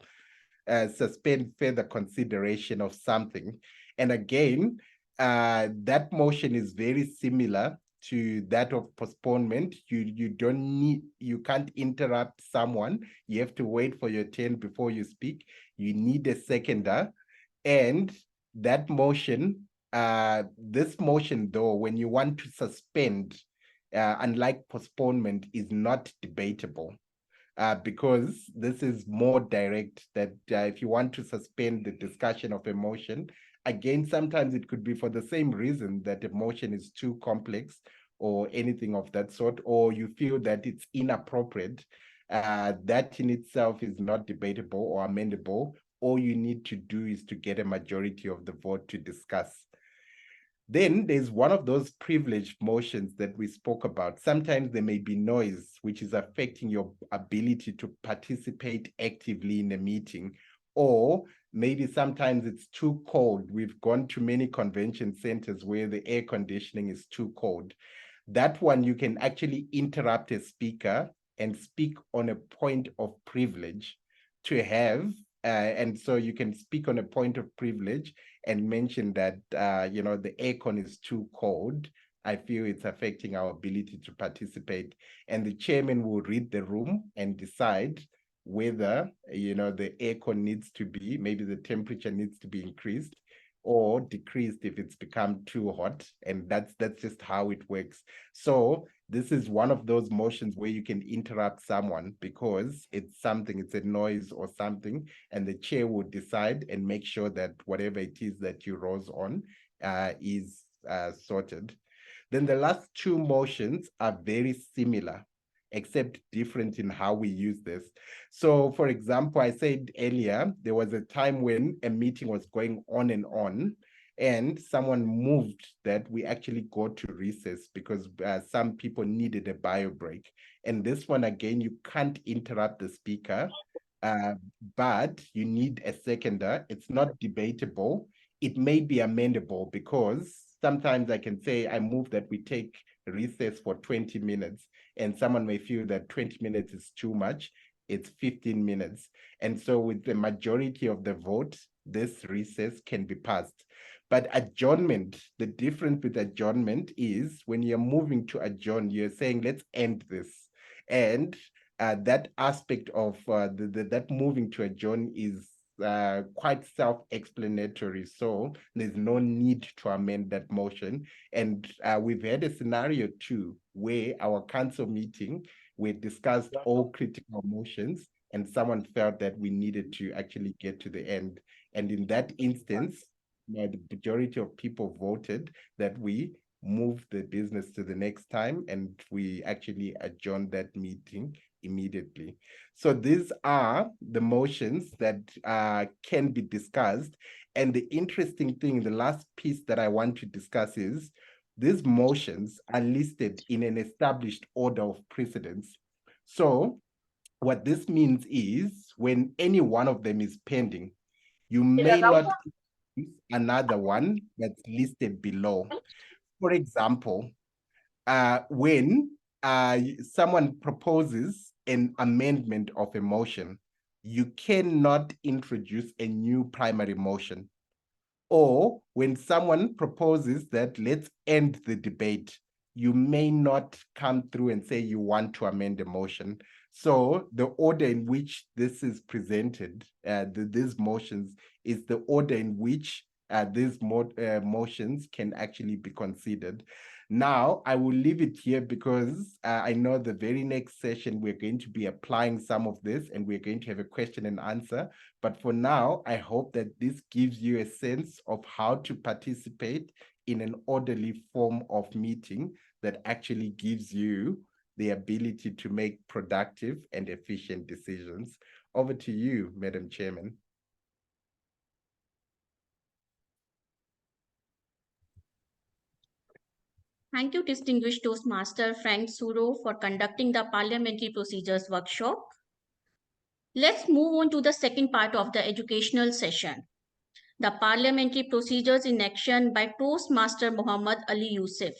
consideration of something. And again, that motion is very similar to that of postponement. You can't interrupt someone. You have to wait for your turn before you speak. You need a seconder. And that motion, this motion though, when you want to suspend, unlike postponement, is not debatable. Because this is more direct, that if you want to suspend the discussion of a motion, again, sometimes it could be for the same reason that a motion is too complex or anything of that sort, or you feel that it's inappropriate. That in itself is not debatable or amendable. All you need to do is to get a majority of the vote to discuss. Then there's one of those privileged motions that we spoke about. Sometimes there may be noise, which is affecting your ability to participate actively in a meeting. Or maybe sometimes it's too cold. We've gone to many convention centers where the air conditioning is too cold. That one, you can actually interrupt a speaker and speak on a point of privilege to have. And so you can speak on a point of privilege and mention that, the aircon is too cold. I feel it's affecting our ability to participate. And the chairman will read the room and decide whether, the aircon needs to be, maybe the temperature needs to be increased or decreased if it's become too hot. And that's just how it works. So this is one of those motions where you can interrupt someone because it's a noise or something, and the chair would decide and make sure that whatever it is that you rose on is sorted. Then the last two motions are very similar, except different in how we use this. So for example, I said earlier, there was a time when a meeting was going on and someone moved that we actually go to recess because some people needed a bio break. And this one, again, you can't interrupt the speaker, but you need a seconder. It's not debatable. It may be amendable because sometimes I can say I move that we take recess for 20 minutes and someone may feel that 20 minutes is too much. It's 15 minutes. And so with the majority of the vote, this recess can be passed. But adjournment, the difference with adjournment is when you're moving to adjourn, you're saying, let's end this. And that aspect of that moving to adjourn is quite self-explanatory, so there's no need to amend that motion. And we've had a scenario too where our council meeting, we discussed all critical motions and someone felt that we needed to actually get to the end. And in that instance, the majority of people voted that we move the business to the next time, and we actually adjourned that meeting immediately. So these are the motions that can be discussed. And the interesting thing, the last piece that I want to discuss is these motions are listed in an established order of precedence. So what this means is when any one of them is pending, you may not use another one that's listed below. For example, when someone proposes an amendment of a motion, you cannot introduce a new primary motion. Or when someone proposes that let's end the debate, you may not come through and say you want to amend a motion. So the order in which this is presented, these motions, is the order in which these motions can actually be considered. Now, I will leave it here because I know the very next session we're going to be applying some of this and we're going to have a question and answer. But for now, I hope that this gives you a sense of how to participate in an orderly form of meeting that actually gives you the ability to make productive and efficient decisions. Over to you, Madam Chairman. Thank you, distinguished Toastmaster Frank Suro, for conducting the Parliamentary Procedures workshop. Let's move on to the second part of the educational session, the Parliamentary Procedures in Action by Toastmaster Muhammad Ali Yusuf.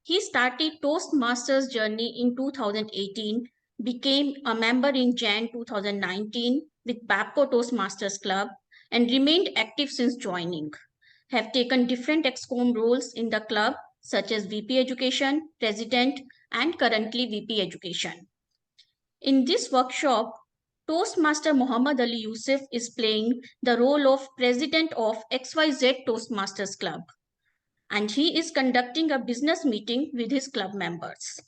He started Toastmasters journey in 2018, became a member in Jan 2019 with BAPCO Toastmasters Club, and remained active since joining. Have taken different ExCom roles in the club, such as VP Education, President, and currently VP Education. In this workshop, Toastmaster Muhammad Ali Yusuf is playing the role of President of XYZ Toastmasters Club, and he is conducting a business meeting with his club members.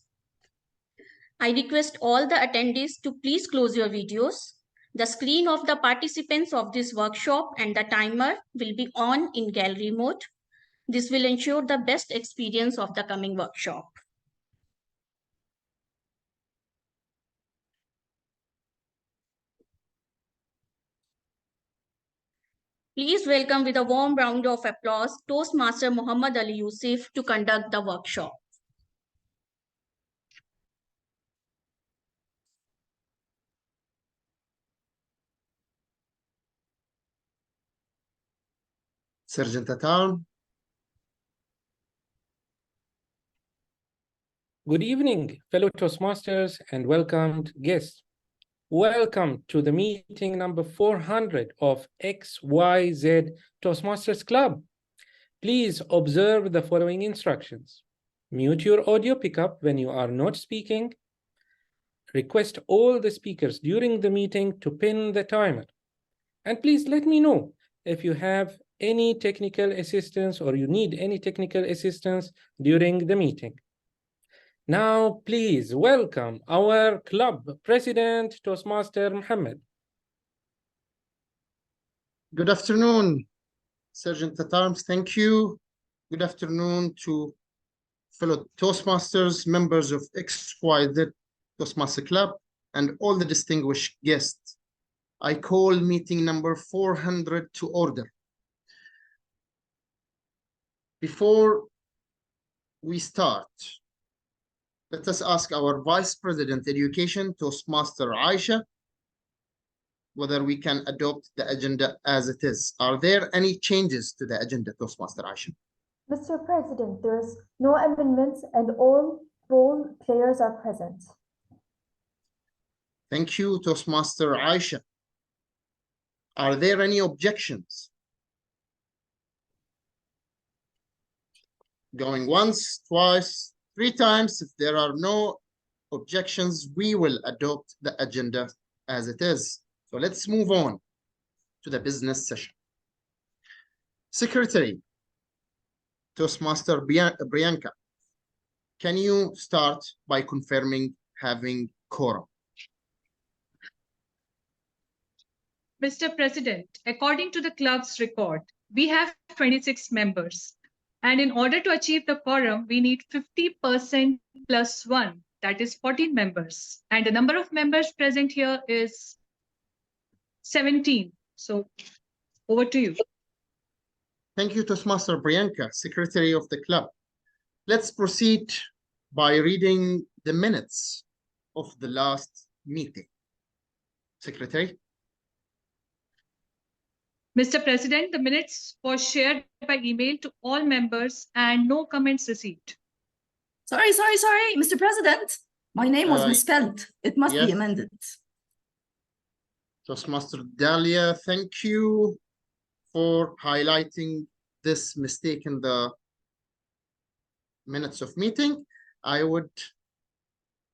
I request all the attendees to please close your videos. The screen of the participants of this workshop and the timer will be on in gallery mode. This will ensure the best experience of the coming workshop. Please welcome with a warm round of applause Toastmaster Muhammad Ali Yusuf to conduct the workshop. Sergeant at Arms. Good evening, fellow Toastmasters and welcomed guests. Welcome to the meeting number 400 of XYZ Toastmasters Club. Please observe the following instructions. Mute your audio pickup when you are not speaking. Request all the speakers during the meeting to pin the timer. And please let me know if you have any technical assistance or you need any technical assistance during the meeting. Now, please welcome our club president, Toastmaster Mohammed. Good afternoon, Sergeant at Arms. Thank you. Good afternoon to fellow Toastmasters, members of XYZ Toastmaster Club, and all the distinguished guests. I call meeting number 400 to order. Before we start, let us ask our Vice President Education, Toastmaster Aisha, whether we can adopt the agenda as it is. Are there any changes to the agenda, Toastmaster Aisha? Mr. President, there is no amendments and all role players are present. Thank you, Toastmaster Aisha. Are there any objections? Going once, twice, 3 times. If there are no objections, we will adopt the agenda as it is. So let's move on. to the business session. Secretary, Toastmaster Priyanka, can you start by confirming having quorum? Mr. President, according to the club's record, we have 26 members. And in order to achieve the quorum, we need 50% plus 1, that is 14 members. And the number of members present here is 17. So over to you. Thank you, Toastmaster Priyanka, Secretary of the club. Let's proceed by reading the minutes of the last meeting. Secretary. Mr. President, the minutes were shared by email to all members and no comments received. Sorry, Mr. President. My name was misspelled. It must be amended. Toastmaster Dalia, thank you for highlighting this mistake in the minutes of meeting. I would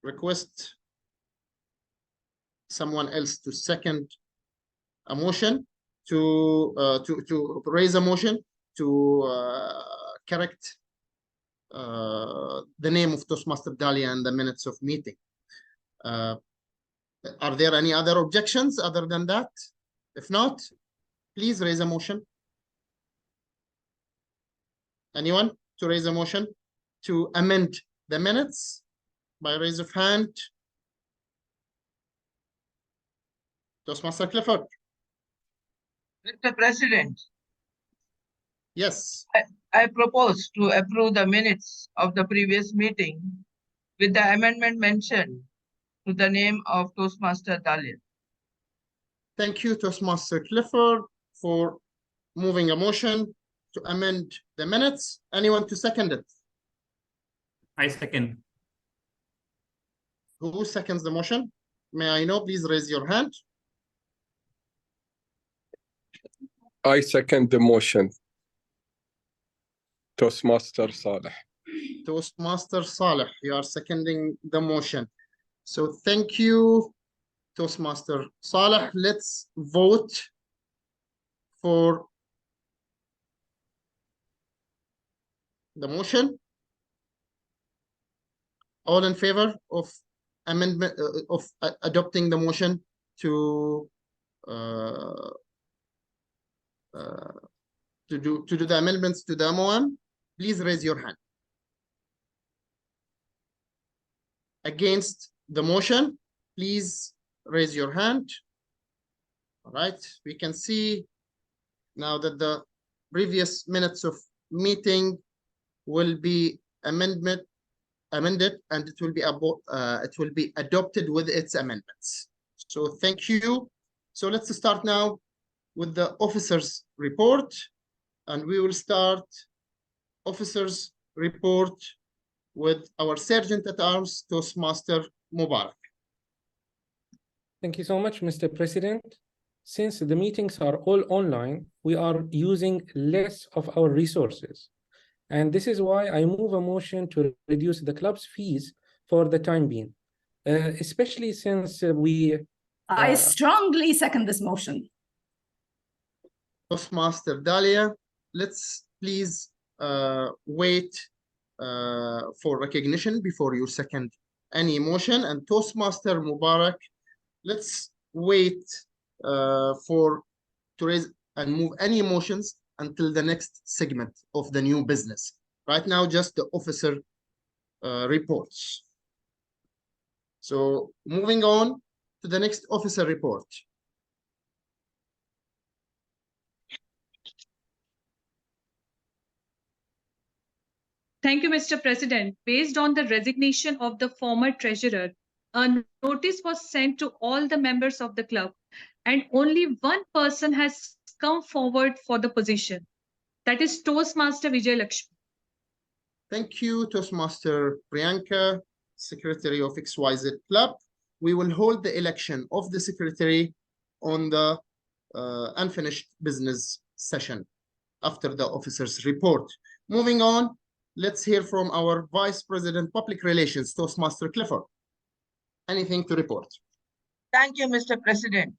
request someone else to second a motion to raise a motion to correct the name of Toastmaster Dalia in the minutes of meeting. Are there any other objections other than that? If not, please raise a motion. Anyone to raise a motion to amend the minutes by raise of hand? Toastmaster Clifford. Mr. President. Yes. I propose to approve the minutes of the previous meeting with the amendment mentioned to the name of Toastmaster Dalia. Thank you, Toastmaster Clifford, for moving a motion to amend the minutes. Anyone to second it? I second. Who seconds the motion? May I know? Please raise your hand. I second the motion. Toastmaster Saleh. Toastmaster Saleh, you are seconding the motion. So thank you, Toastmaster Saleh. Let's vote for the motion. All in favor of amendment of adopting the motion to do the amendments to the MOM, please raise your hand. Against the motion, please raise your hand. All right, we can see now that the previous minutes of meeting will be amended and it will be adopted with its amendments. So thank you. So let's start now with the officers report, and we will start officers report with our Sergeant at Arms, Toastmaster Mubarak. Thank you so much, Mr. President. Since the meetings are all online, we are using less of our resources. And this is why I move a motion to reduce the club's fees for the time being, especially since I strongly second this motion. Toastmaster Dalia, let's please wait for recognition before you second any motion. And Toastmaster Mubarak, let's wait to raise and move any motions until the next segment of the new business. Right now, just the officer reports. So moving on to the next officer report. Thank you, Mr. President. Based on the resignation of the former treasurer, a notice was sent to all the members of the club, and only one person has come forward for the position. That is Toastmaster Vijay Lakshmi. Thank you, Toastmaster Priyanka, Secretary of XYZ Club. We will hold the election of the secretary on the unfinished business session after the officer's report. Moving on, let's hear from our Vice President Public Relations, Toastmaster Clifford. Anything to report? Thank you, Mr. President.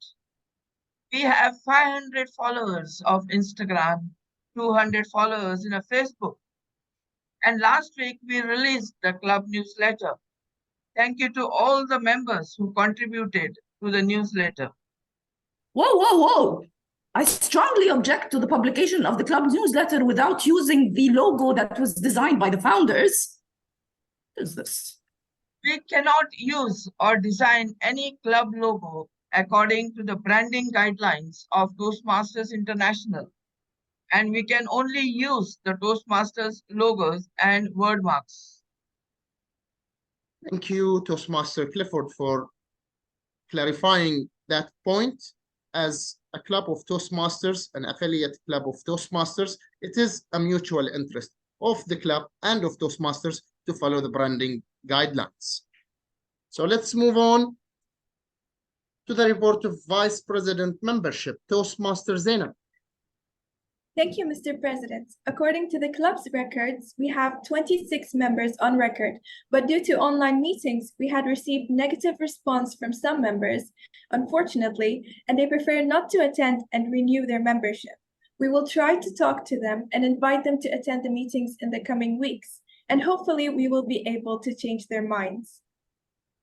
We have 500 followers of Instagram, 200 followers in a Facebook. And last week, we released the club newsletter. Thank you to all the members who contributed to the newsletter. Whoa, whoa, whoa. I strongly object to the publication of the club newsletter without using the logo that was designed by the founders. What is this? We cannot use or design any club logo according to the branding guidelines of Toastmasters International. And we can only use the Toastmasters logos and word marks. Thank you, Toastmaster Clifford, for clarifying that point. As a club of Toastmasters, an affiliate club of Toastmasters, it is a mutual interest of the club and of Toastmasters to follow the branding guidelines. So let's move on to the report of Vice President Membership, Toastmaster Zainab. Thank you, Mr. President. According to the club's records, we have 26 members on record, but due to online meetings, we had received negative response from some members, unfortunately, and they prefer not to attend and renew their membership. We will try to talk to them and invite them to attend the meetings in the coming weeks, and hopefully we will be able to change their minds.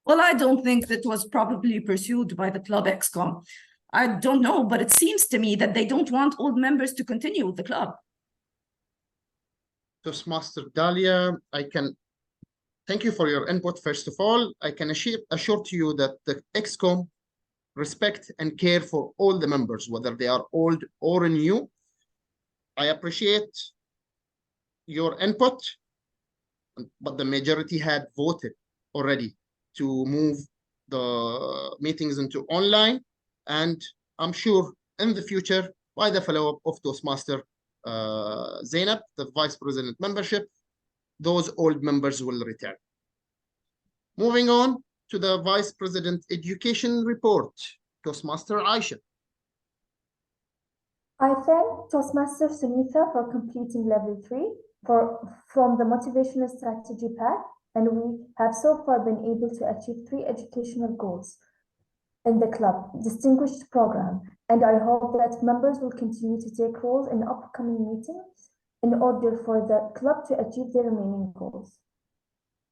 Well, I don't think that was probably pursued by the club ExCom. I don't know, but it seems to me that they don't want old members to continue with the club. Toastmaster Dalia, I can thank you for your input. First of all, I can assure to you that the ExCom respect and care for all the members, whether they are old or new. I appreciate your input, but the majority had voted already to move the meetings into online. And I'm sure in the future, by the follow-up of Toastmaster Zainab, the Vice President Membership, those old members will return. Moving on to the Vice President Education Report, Toastmaster Aisha. I thank Toastmaster Sunitha for completing level 3 from the motivational strategy pack, and we have so far been able to achieve 3 educational goals in the club distinguished program, and I hope that members will continue to take roles in upcoming meetings in order for the club to achieve their remaining goals.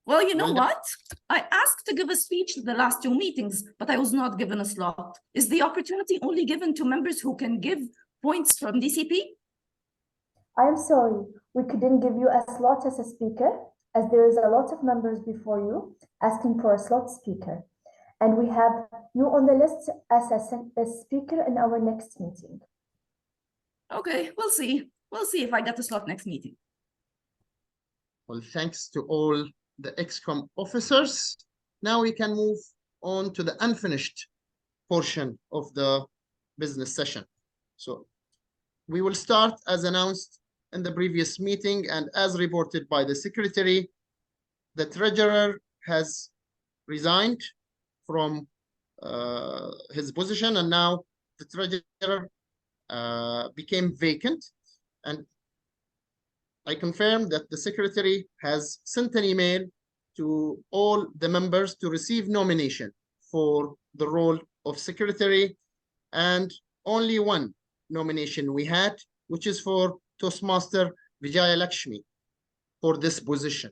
Well, you know what? I asked to give a speech at the last 2 meetings, but I was not given a slot. Is the opportunity only given to members who can give points from DCP? I am sorry, we couldn't give you a slot as a speaker, as there is a lot of members before you asking for a slot speaker. And we have you on the list as a speaker in our next meeting. Okay, we'll see. We'll see if I get the slot next meeting. Well, thanks to all the ExCom officers. Now we can move on to the unfinished portion of the business session. So we will start as announced in the previous meeting and as reported by the secretary, the treasurer has resigned from his position, and now the treasurer became vacant. And I confirm that the secretary has sent an email to all the members to receive nomination for the role of secretary, and only one nomination we had, which is for Toastmaster Vijaya Lakshmi for this position.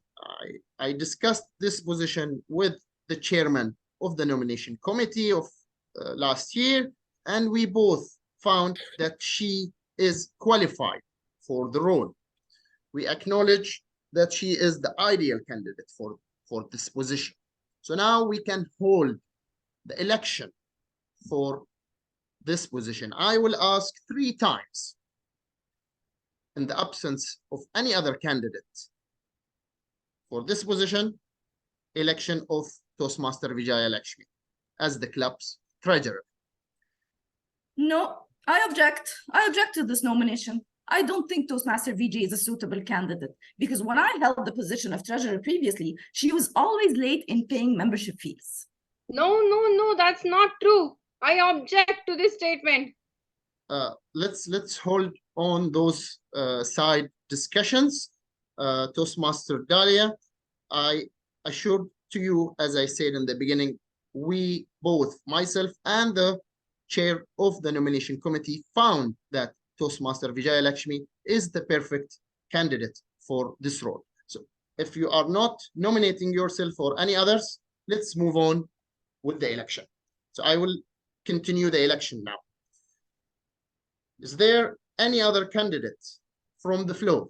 I discussed this position with the chairman of the nomination committee of last year, and we both found that she is qualified for the role. We acknowledge that she is the ideal candidate for this position. So now we can hold the election for this position. I will ask 3 times in the absence of any other candidate for this position, election of Toastmaster Vijaya Lakshmi as the club's treasurer. No, I object. I object to this nomination. I don't think Toastmaster VJ is a suitable candidate because when I held the position of treasurer previously, she was always late in paying membership fees. No, that's not true. I object to this statement. Let's hold on those side discussions. Toastmaster Dalia, I assure to you, as I said in the beginning, we both, myself and the chair of the nomination committee, found that Toastmaster Vijaya Lakshmi is the perfect candidate for this role. So if you are not nominating yourself or any others, let's move on with the election. So I will continue the election now. Is there any other candidate from the floor?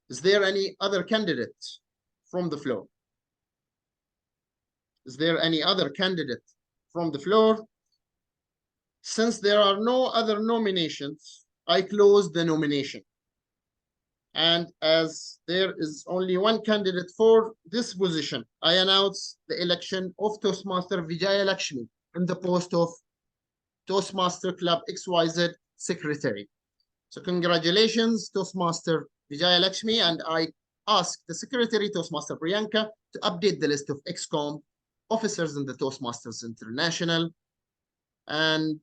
Is there any other candidate from the floor? Is there any other candidate from the floor? Since there are no other nominations, I close the nomination. And as there is only one candidate for this position, I announce the election of Toastmaster Vijaya Lakshmi in the post of Toastmaster Club XYZ Secretary. So congratulations, Toastmaster Vijaya Lakshmi, and I ask the Secretary, Toastmaster Priyanka, to update the list of ExCom officers in the Toastmasters International. And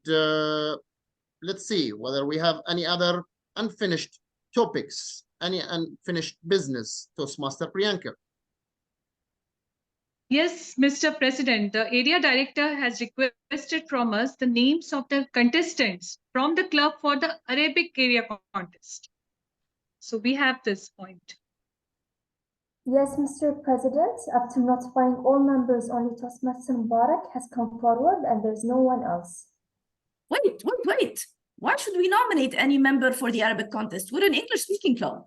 let's see whether we have any other unfinished topics, any unfinished business. Toastmaster Priyanka. Yes, Mr. President, the area director has requested from us the names of the contestants from the club for the Arabic area contest. So we have this point. Yes, Mr. President, after notifying all members, only Toastmaster Mubarak has come forward and there's no one else. Wait. Why should we nominate any member for the Arabic contest? We're an English-speaking club.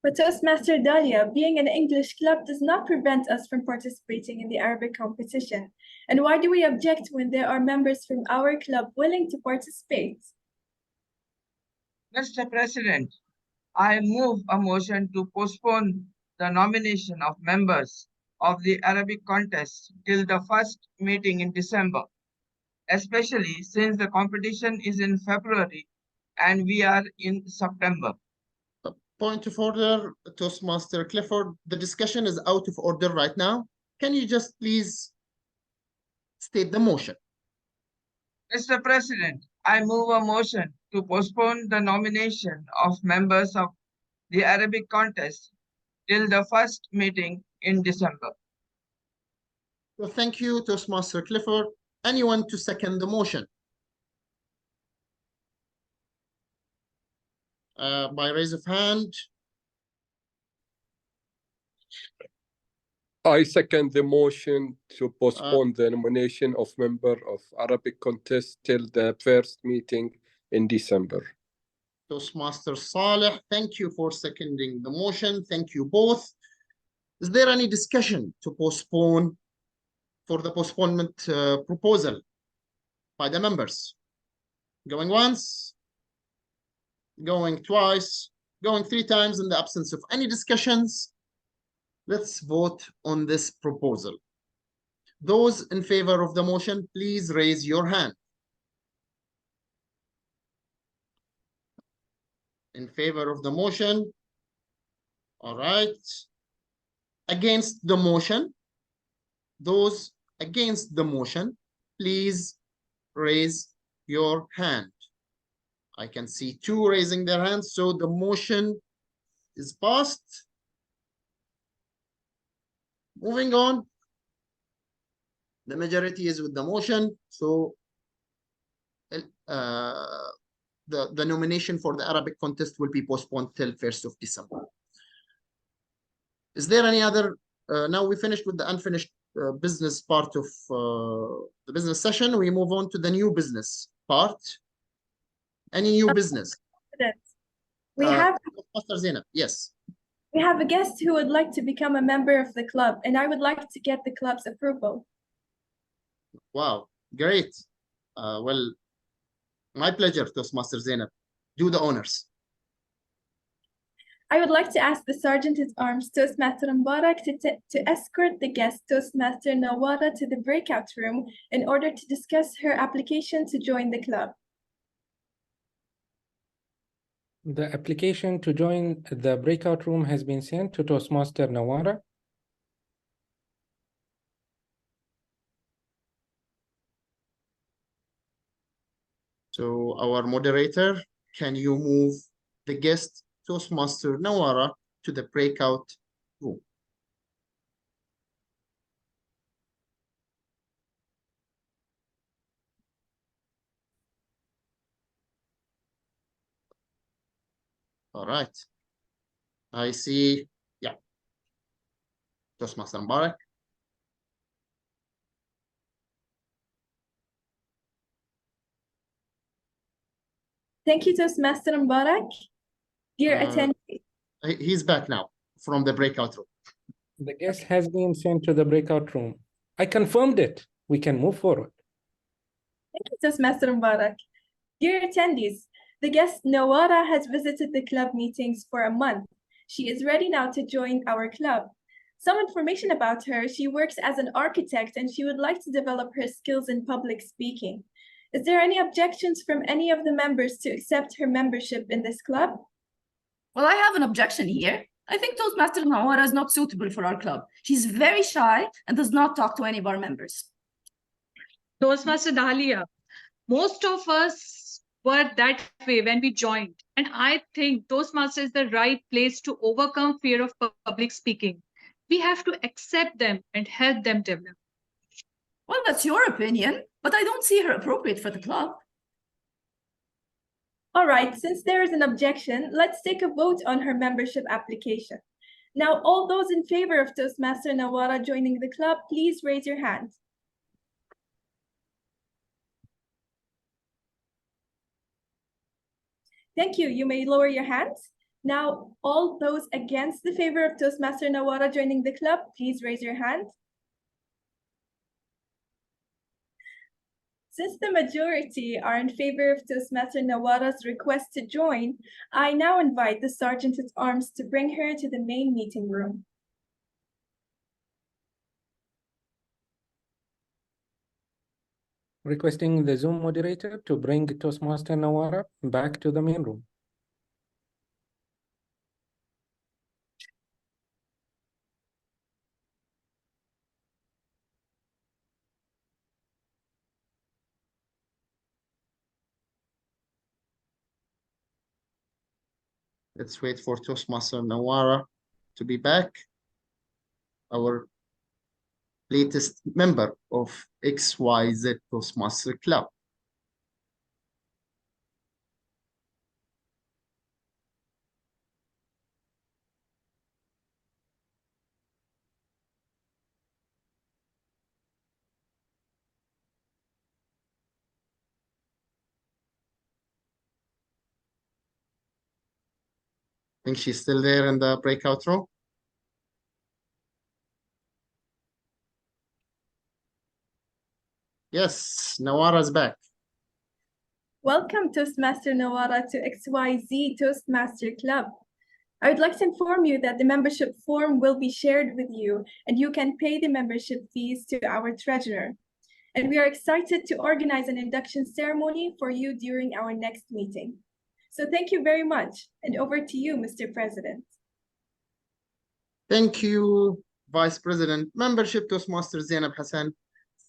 But Toastmaster Dahlia, being an English club does not prevent us from participating in the Arabic competition. And why do we object when there are members from our club willing to participate? Mr. President, I move a motion to postpone the nomination of members of the Arabic contest till the first meeting in December, especially since the competition is in February and we are in September. Point of order, Toastmaster Clifford. The discussion is out of order right now. Can you just please state the motion? Mr. President, I move a motion to postpone the nomination of members of the Arabic contest till the first meeting in December. Well, thank you, Toastmaster Clifford. Anyone to second the motion? By raise of hand. I second the motion to postpone the nomination of member of Arabic contest till the first meeting in December. Toastmaster Saleh, thank you for seconding the motion. Thank you both. Is there any discussion to postpone for the postponement proposal by the members? Going once, going twice, going three times. In the absence of any discussions, let's vote on this proposal. Those in favor of the motion, please raise your hand. In favor of the motion. All right. Against the motion. Those against the motion, please raise your hand. I can see two raising their hands, so the motion is passed. Moving on. The majority is with the motion, so the nomination for the Arabic contest will be postponed till 1st of December. Is there any other? Now we finished with the unfinished business part of the business session. We move on to the new business part. Any new business? We have Master Zainab, yes. We have a guest who would like to become a member of the club, and I would like to get the club's approval. Wow, great. Well, my pleasure, Toastmaster Zainab. Do the honors. I would like to ask the Sergeant at Arms, Toastmaster Mubarak, to escort the guest, Toastmaster Nawara, to the breakout room in order to discuss her application to join the club. The application to join the breakout room has been sent to Toastmaster Nawara. So our moderator, can you move the guest, Toastmaster Nawara, to the breakout room? All right. I see. Yeah. Toastmaster Mubarak. Thank you, Toastmaster Mubarak. Dear attendees. He's back now from the breakout room. The guest has been sent to the breakout room. I confirmed it. We can move forward. Thank you, Toastmaster Mubarak. Dear attendees, the guest Nawara has visited the club meetings for a month. She is ready now to join our club. Some information about her: she works as an architect and she would like to develop her skills in public speaking. Is there any objections from any of the members to accept her membership in this club? Well, I have an objection here. I think Toastmaster Nawara is not suitable for our club. She's very shy and does not talk to any of our members. Toastmaster Dahlia, most of us were that way when we joined. And I think Toastmaster is the right place to overcome fear of public speaking. We have to accept them and help them develop. Well, that's your opinion, but I don't see her appropriate for the club. All right, since there is an objection, let's take a vote on her membership application. Now, all those in favor of Toastmaster Nawara joining the club, please raise your hand. Thank you. You may lower your hands. Now, all those against the favor of Toastmaster Nawara joining the club, please raise your hand. Since the majority are in favor of Toastmaster Nawara's request to join, I now invite the Sergeant at Arms to bring her to the main meeting room. Requesting the Zoom moderator to bring Toastmaster Nawara back to the main room. Let's wait for Toastmaster Nawara to be back. Our latest member of XYZ Toastmaster Club. Think she's still there in the breakout room? Yes, Nawara's back. Welcome, Toastmaster Nawara, to XYZ Toastmaster Club. I would like to inform you that the membership form will be shared with you, and you can pay the membership fees to our treasurer. And we are excited to organize an induction ceremony for you during our next meeting. So thank you very much, and over to you, Mr. President. Thank you, Vice President, Membership Toastmaster Zainab Hassan,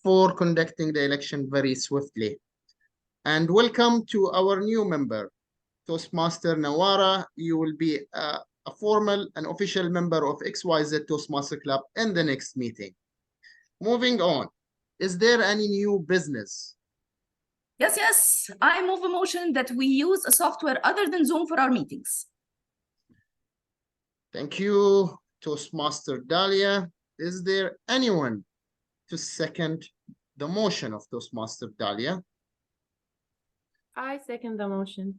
for conducting the election very swiftly. And welcome to our new member, Toastmaster Nawara. You will be a formal and official member of XYZ Toastmaster Club in the next meeting. Moving on, is there any new business? Yes. I move a motion that we use a software other than Zoom for our meetings. Thank you, Toastmaster Dahlia. Is there anyone to second the motion of Toastmaster Dahlia? I second the motion.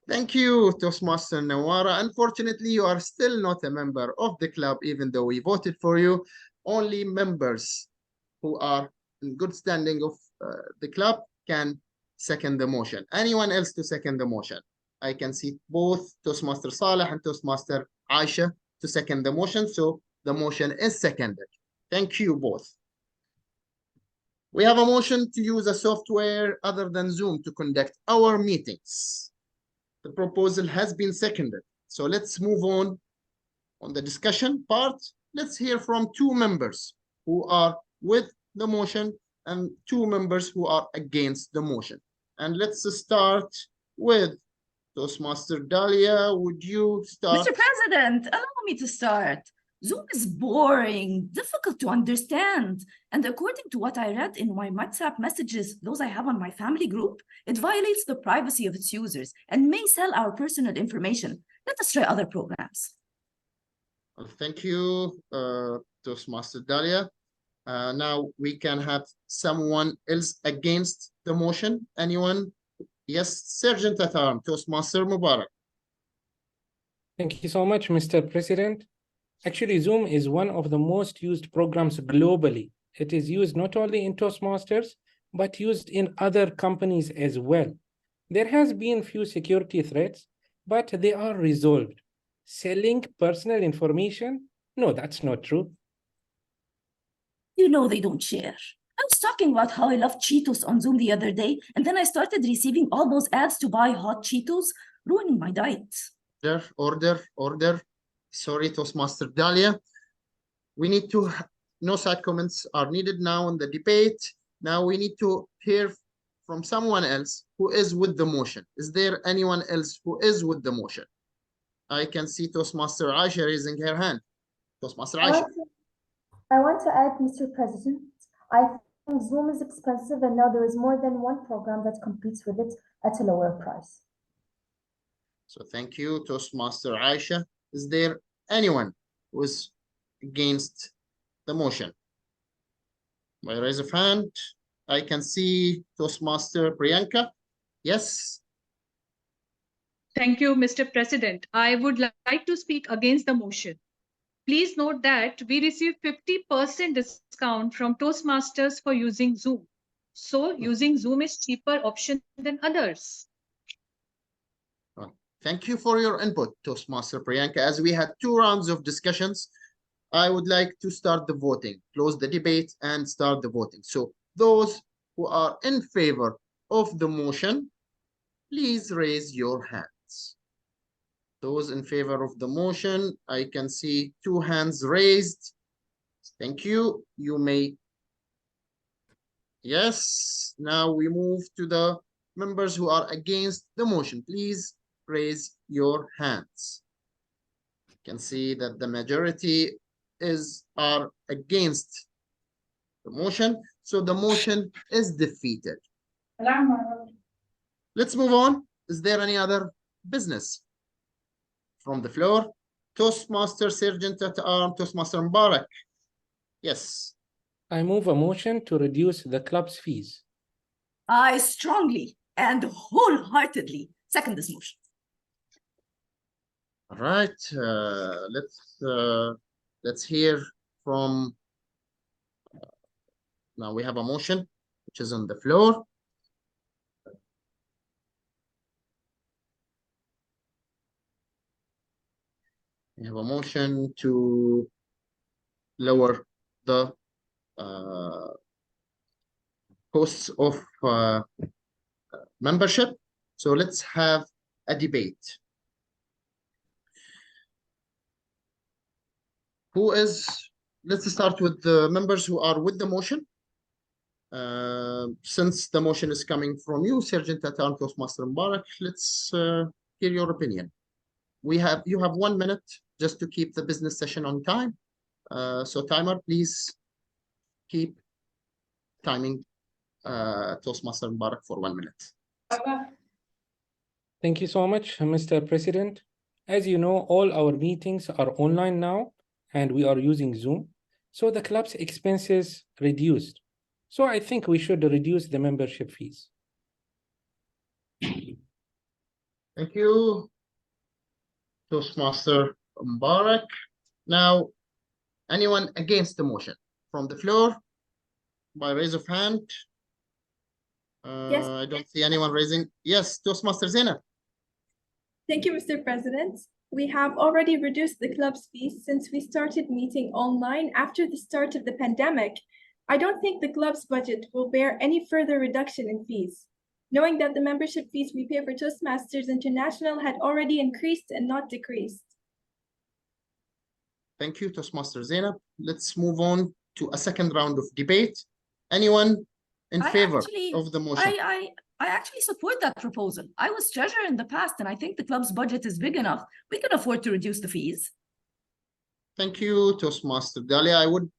Thank you, Toastmaster Nawara. Unfortunately, you are still not a member of the club, even though we voted for you. Only members who are in good standing of the club can second the motion. Anyone else to second the motion? I can see both Toastmaster Saleh and Toastmaster Aisha to second the motion, so the motion is seconded. Thank you both. We have a motion to use a software other than Zoom to conduct our meetings. The proposal has been seconded. So let's move on the discussion part. Let's hear from two members who are with the motion and two members who are against the motion. And let's start with Toastmaster Dahlia. Would you start? Mr. President, allow me to start. Zoom is boring, difficult to understand. And according to what I read in my WhatsApp messages, those I have on my family group, it violates the privacy of its users and may sell our personal information. Let us try other programs. Well, thank you, Toastmaster Dalia. Now we can have someone else against the motion. Anyone? Yes, Sergeant at Arm, Toastmaster Mubarak. Thank you so much, Mr. President. Actually, Zoom is one of the most used programs globally. It is used not only in Toastmasters, but used in other companies as well. There has been few security threats, but they are resolved. Selling personal information? No, that's not true. You know they don't share. I was talking about how I love Cheetos on Zoom the other day, and then I started receiving all those ads to buy hot Cheetos, ruining my diet. Order. Sorry, Toastmaster Dalia. We need to, no side comments are needed now in the debate. Now we need to hear from someone else who is with the motion. Is there anyone else who is with the motion? I can see Toastmaster Aisha raising her hand. Toastmaster Aisha. I want to add, Mr. President, I think Zoom is expensive and now there is more than one program that competes with it at a lower price. So thank you, Toastmaster Aisha. Is there anyone who is against the motion? By raise of hand, I can see Toastmaster Priyanka. Yes. Thank you, Mr. President. I would like to speak against the motion. Please note that we receive 50% discount from Toastmasters for using Zoom. So using Zoom is cheaper option than others. Thank you for your input, Toastmaster Priyanka. As we had 2 rounds of discussions, I would like to start the voting, close the debate and start the voting. So those who are in favor of the motion, please raise your hands. Those in favor of the motion, I can see 2 hands raised. Thank you. You may. Yes. Now we move to the members who are against the motion. Please raise your hands. You can see that the majority are against the motion. So the motion is defeated. Let's move on. Is there any other business from the floor? Toastmaster Sergeant at Arm, Toastmaster Mubarak. Yes. I move a motion to reduce the club's fees. I strongly and wholeheartedly second this motion. All right. Let's hear from. Now we have a motion which is on the floor. We have a motion to lower the costs of membership. So let's have a debate. Let's start with the members who are with the motion. Since the motion is coming from you, Sergeant at Arm, Toastmaster Mubarak, let's hear your opinion. You have 1 minute just to keep the business session on time. So timer, please keep timing Toastmaster Mubarak for 1 minute. Thank you so much, Mr. President. As you know, all our meetings are online now, and we are using Zoom. So the club's expenses reduced. So I think we should reduce the membership fees. Thank you, Toastmaster Mubarak. Now, anyone against the motion from the floor? By raise of hand. Yes. I don't see anyone raising. Yes, Toastmaster Zainab. Thank you, Mr. President. We have already reduced the club's fees since we started meeting online after the start of the pandemic. I don't think the club's budget will bear any further reduction in fees, knowing that the membership fees we pay for Toastmasters International had already increased and not decreased. Thank you, Toastmaster Zainab. Let's move on to a second round of debate. Anyone in favor of the motion? I actually support that proposal. I was treasurer in the past, and I think the club's budget is big enough. We can afford to reduce the fees. Thank you, Toastmaster Dalia. I would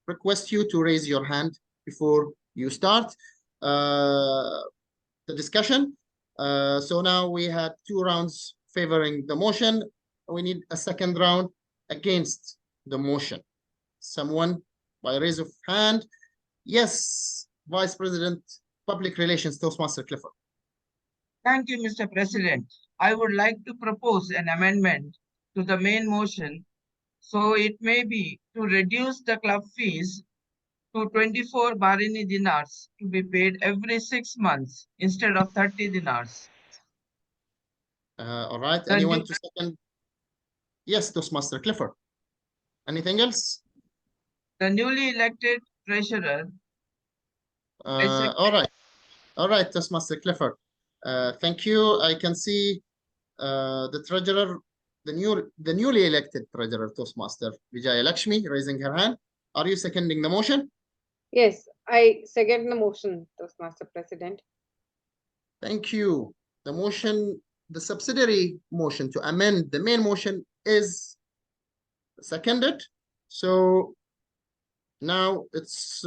request you to raise your hand before you start the discussion. So now we had 2 rounds favoring the motion. We need a second round against the motion. Someone by raise of hand. Yes, Vice President, Public Relations, Toastmaster Clifford. Thank you, Mr. President. I would like to propose an amendment to the main motion, so it may be to reduce the club fees to 24 Bahraini dinars to be paid every 6 months instead of 30 dinars. All right, anyone to second? Yes, Toastmaster Clifford. Anything else? The newly elected treasurer. All right, Toastmaster Clifford. Thank you. I can see the treasurer, the newly elected treasurer, Toastmaster Vijaya Lakshmi, raising her hand. Are you seconding the motion? Yes, I second the motion, Toastmaster President. Thank you. The motion, the subsidiary motion to amend the main motion is seconded. So now it's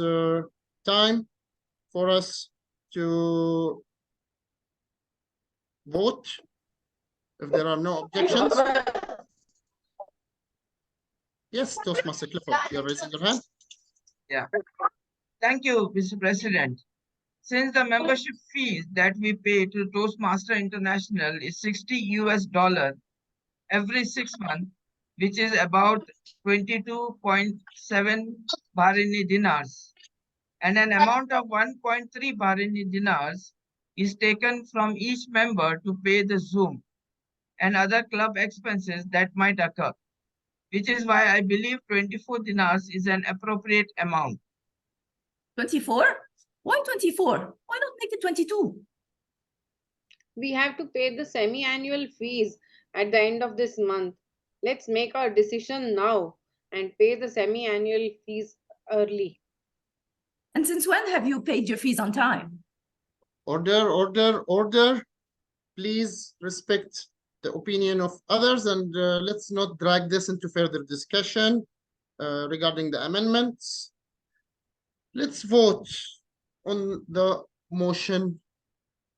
time for us to vote. If there are no objections. Yes, Toastmaster Clifford, you're raising your hand. Yeah. Thank you, Mr. President. Since the membership fees that we pay to Toastmaster International is $60 every 6 months, which is about 22.7 Bahraini dinars, and an amount of 1.3 Bahraini dinars is taken from each member to pay the Zoom and other club expenses that might occur, which is why I believe 24 dinars is an appropriate amount. 24? Why 24? Why not make it 22? We have to pay the semi-annual fees at the end of this month. Let's make our decision now and pay the semi-annual fees early. And since when have you paid your fees on time? Order, order, order. Please respect the opinion of others, and let's not drag this into further discussion regarding the amendments. Let's vote on the motion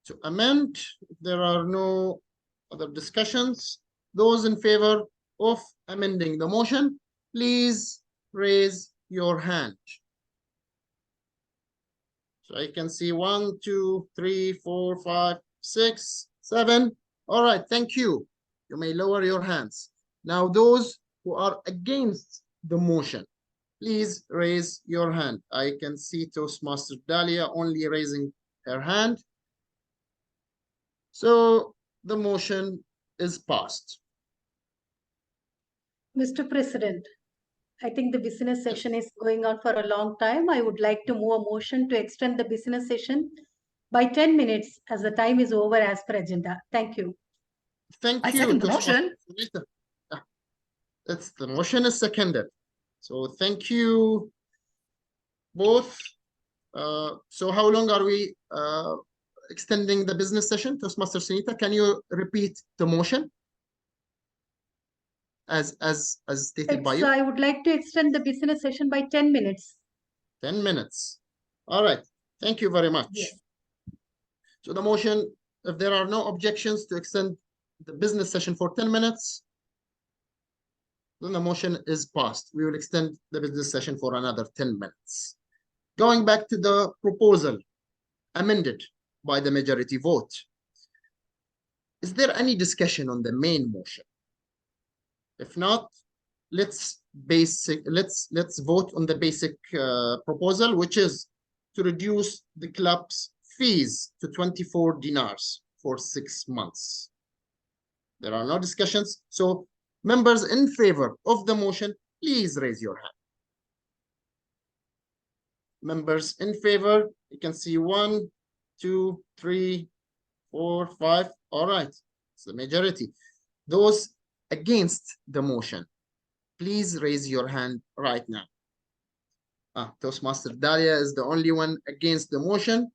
to amend. If there are no other discussions, those in favor of amending the motion, please raise your hand. So I can see 1, 2, 3, 4, 5, 6, 7. All right, thank you. You may lower your hands. Now, those who are against the motion, please raise your hand. I can see Toastmaster Dalia only raising her hand. So the motion is passed. Mr. President, I think the business session is going on for a long time. I would like to move a motion to extend the business session by 10 minutes as the time is over as per agenda. Thank you. Thank you. I second the motion. The motion is seconded. So thank you both. So how long are we extending the business session? Toastmaster Sunita, can you repeat the motion as stated by you? I would like to extend the business session by 10 minutes. 10 minutes. All right. Thank you very much. Yes. So the motion, if there are no objections to extend the business session for 10 minutes, then the motion is passed. We will extend the business session for another 10 minutes. Going back to the proposal amended by the majority vote. Is there any discussion on the main motion? If not, let's vote on the basic proposal, which is to reduce the club's fees to 24 dinars for 6 months. There are no discussions. So members in favor of the motion, please raise your hand. Members in favor, you can see 1, 2, 3, 4, 5. All right, it's the majority. Those against the motion, please raise your hand right now. Toastmaster Dalia is the only one against the motion.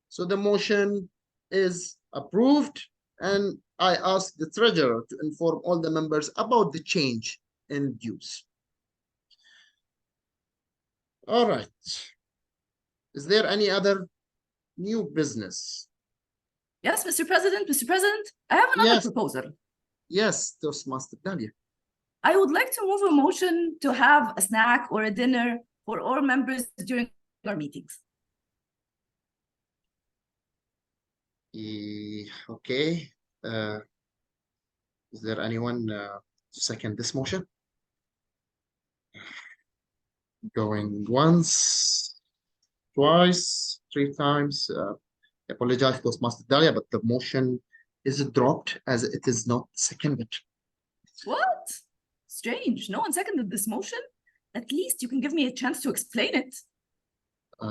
So the motion is approved, and I ask the treasurer to inform all the members about the change in dues. All right. Is there any other new business? Yes, Mr. President. Mr. President, I have another proposal. Yes, Toastmaster Dalia. I would like to move a motion to have a snack or a dinner for all members during our meetings. Okay. Is there anyone to second this motion? Going once, twice, three times. I apologize, Toastmaster Dalia, but the motion is dropped as it is not seconded. What? Strange. No one seconded this motion. At least you can give me a chance to explain it.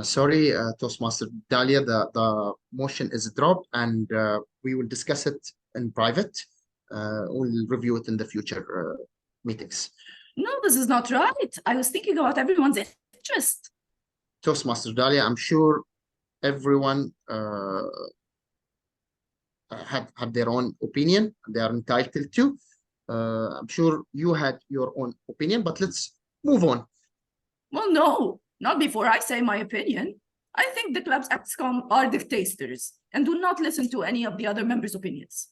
Sorry, Toastmaster Dalia, the motion is dropped and we will discuss it in private. We'll review it in the future meetings. No, this is not right. I was thinking about everyone's interest. Toastmaster Dalia, I'm sure everyone have their own opinion. They are entitled to. I'm sure you had your own opinion, but let's move on. Well, no, not before I say my opinion. I think the club's ExCom are dictators and do not listen to any of the other members' opinions.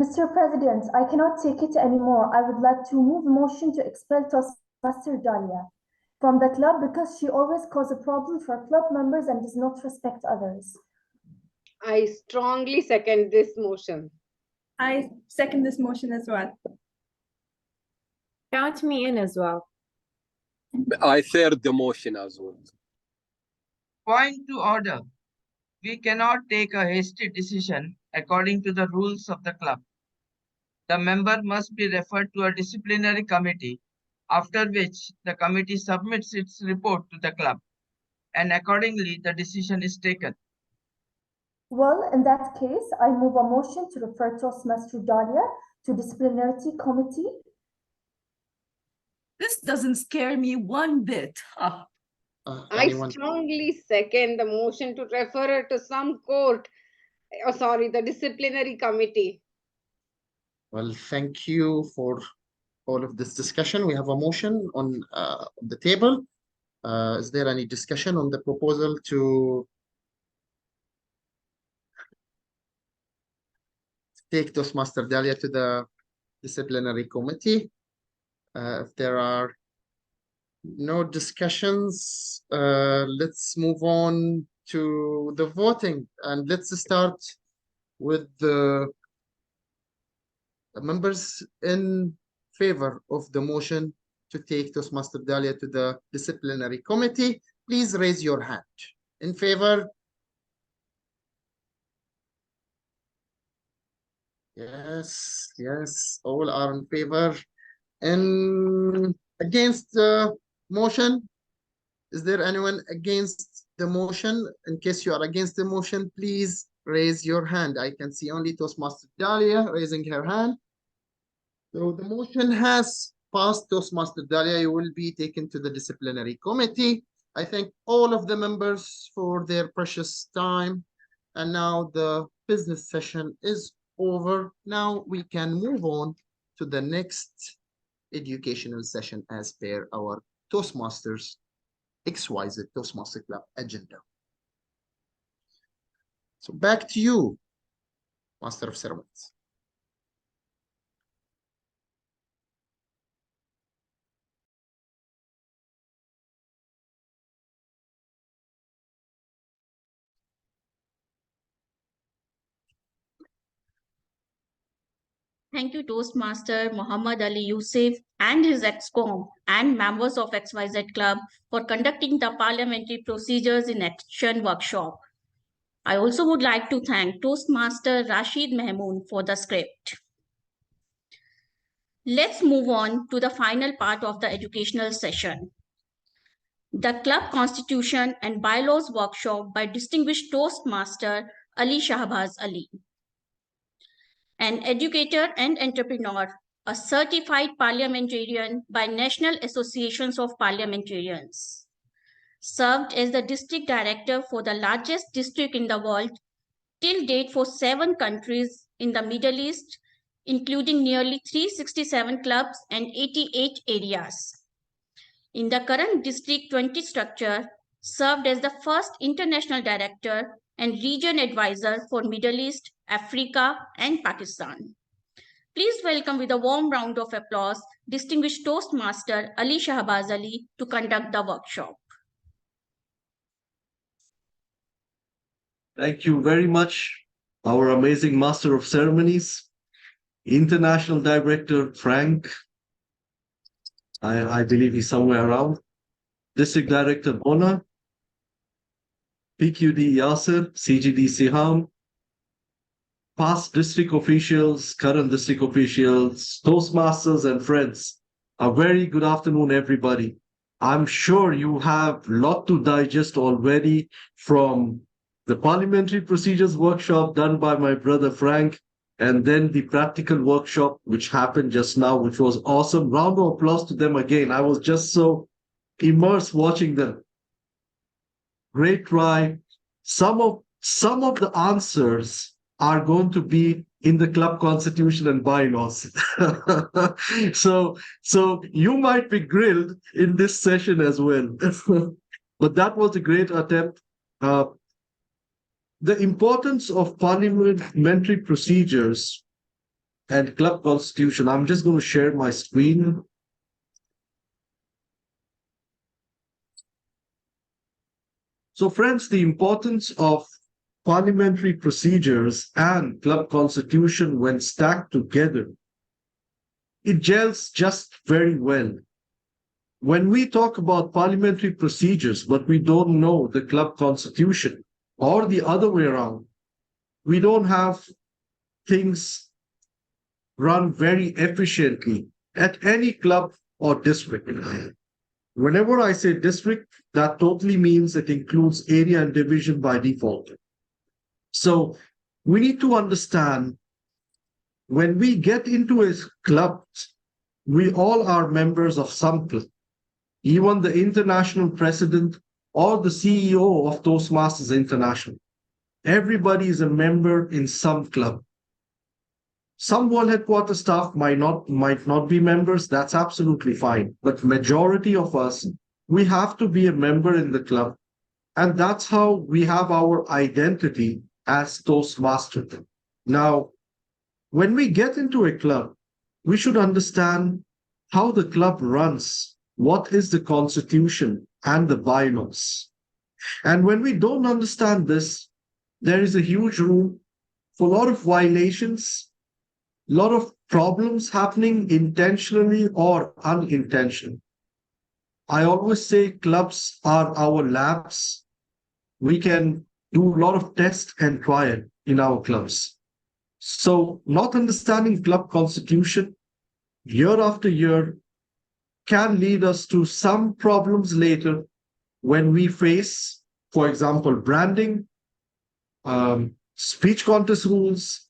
Mr. President, I cannot take it anymore. I would like to move a motion to expel Toastmaster Dalia from the club because she always causes a problem for club members and does not respect others. I strongly second this motion. I second this motion as well. Count me in as well. I third the motion as well. Point to order. We cannot take a hasty decision according to the rules of the club. The member must be referred to a disciplinary committee, after which the committee submits its report to the club, and accordingly the decision is taken. Well, in that case, I move a motion to refer Toastmaster Dalia to disciplinary committee. This doesn't scare me one bit. I strongly second the motion to refer her to some court. Oh, sorry, the disciplinary committee. Well, thank you for all of this discussion. We have a motion on the table. Is there any discussion on the proposal to take Toastmaster Dalia to the disciplinary committee? If there are no discussions, let's move on to the voting, and let's start with the members in favor of the motion to take Toastmaster Dalia to the disciplinary committee. Please raise your hand. In favor? Yes, yes, all are in favor. And against the motion? Is there anyone against the motion? In case you are against the motion, please raise your hand. I can see only Toastmaster Dalia raising her hand. So the motion has passed. Toastmaster Dalia, you will be taken to the disciplinary committee. I thank all of the members for their precious time. And now the business session is over. Now we can move on to the next educational session as per our Toastmasters XYZ Toastmaster Club agenda. So back to you, Master of Ceremonies. Thank you, Toastmaster Muhammad Ali Yusuf and his ExCom and members of XYZ Club for conducting the Parliamentary Procedures in Action workshop. I also would like to thank Toastmaster Rashid Mehmoon for the script. Let's move on to the final part of the educational session. The Club Constitution and Bylaws workshop by distinguished Toastmaster Ali Shahbaz Ali. An educator and entrepreneur, a certified parliamentarian by National Associations of Parliamentarians. Served as the district director for the largest district in the world, till date for 7 countries in the Middle East, including nearly 367 clubs and 88 areas. In the current District 20 structure, served as the first international director and region advisor for Middle East, Africa, and Pakistan. Please welcome with a warm round of applause distinguished Toastmaster Ali Shahbaz Ali to conduct the workshop. Thank you very much, our amazing Master of Ceremonies, International Director Frank. I believe he's somewhere around. District Director Mona, PQD Yasser, CGD Siham, past district officials, current district officials, Toastmasters and friends. A very good afternoon, everybody. I'm sure you have a lot to digest already from the parliamentary procedures workshop done by my brother Frank, and then the practical workshop which happened just now, which was awesome. Round of applause to them again. I was just so immersed watching them. Great try. Some of the answers are going to be in the club constitution and bylaws. so you might be grilled in this session as well. But that was a great attempt. The importance of parliamentary procedures and club constitution. I'm just going to share my screen. So friends, the importance of parliamentary procedures and club constitution when stacked together, it gels just very well. When we talk about parliamentary procedures, but we don't know the club constitution, or the other way around, we don't have things run very efficiently at any club or district. Whenever I say district, that totally means it includes area and division by default. So we need to understand when we get into a club, we all are members of some club. Even the international president or the CEO of Toastmasters International. Everybody is a member in some club. Some world headquarters staff might not be members. That's absolutely fine. But majority of us, we have to be a member in the club. And that's how we have our identity as Toastmasters. Now, when we get into a club, we should understand how the club runs, what is the constitution and the bylaws. And when we don't understand this, there is a huge room for a lot of violations, a lot of problems happening intentionally or unintentionally. I always say clubs are our labs. We can do a lot of test and trial in our clubs. So not understanding club constitution year after year can lead us to some problems later when we face, for example, branding, speech contest rules,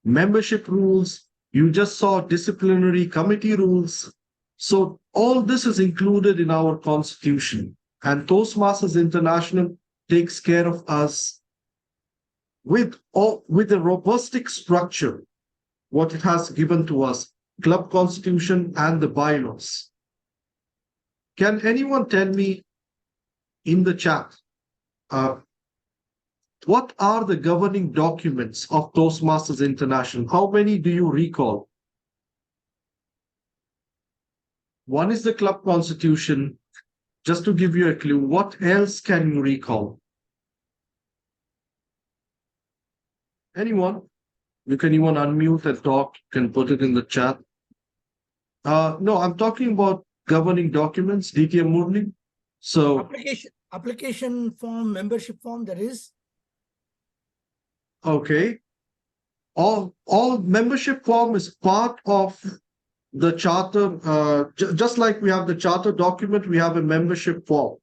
membership rules. You just saw disciplinary committee rules. So all this is included in our constitution, and Toastmasters International takes care of us with a robustic structure, what it has given to us, club constitution and the bylaws. Can anyone tell me in the chat, what are the governing documents of Toastmasters International? How many do you recall? One is the club constitution. Just to give you a clue, what else can you recall? Anyone? You can even unmute and talk, you can put it in the chat. No, I'm talking about governing documents, DTM Murli. So application form, membership form, there is. Okay. All membership form is part of the charter. Just like we have the charter document, we have a membership form.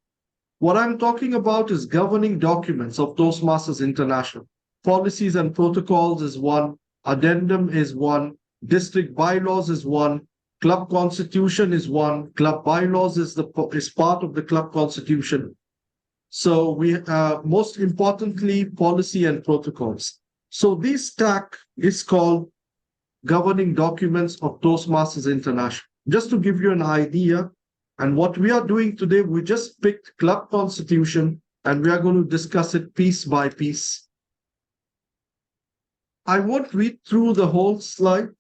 What I'm talking about is governing documents of Toastmasters International. Policies and protocols is one, addendum is one, district bylaws is one, club constitution is one, club bylaws is part of the club constitution. So we most importantly, policy and protocols. So this stack is called governing documents of Toastmasters International. Just to give you an idea, And what we are doing today, we just picked club constitution and we are going to discuss it piece by piece. I won't read through the whole slide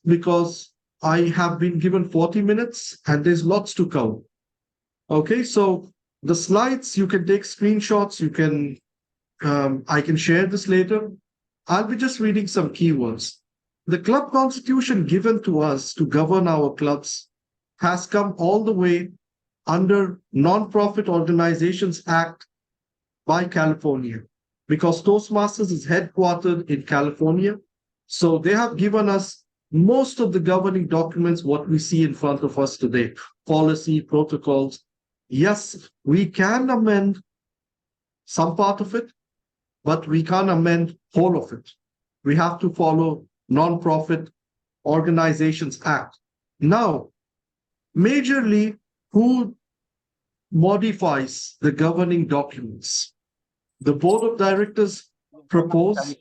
because I have been given 40 minutes and there's lots to cover. Okay, so the slides, you can take screenshots, you can, I can share this later. I'll be just reading some keywords. The club constitution given to us to govern our clubs has come all the way under Non-Profit Organizations Act by California, because Toastmasters is headquartered in California. So they have given us most of the governing documents, what we see in front of us today, policy, protocols. Yes, we can amend some part of it, but we can't amend whole of it. We have to follow Non-Profit Organizations Act. Now, majorly, who modifies the governing documents? The board of directors propose.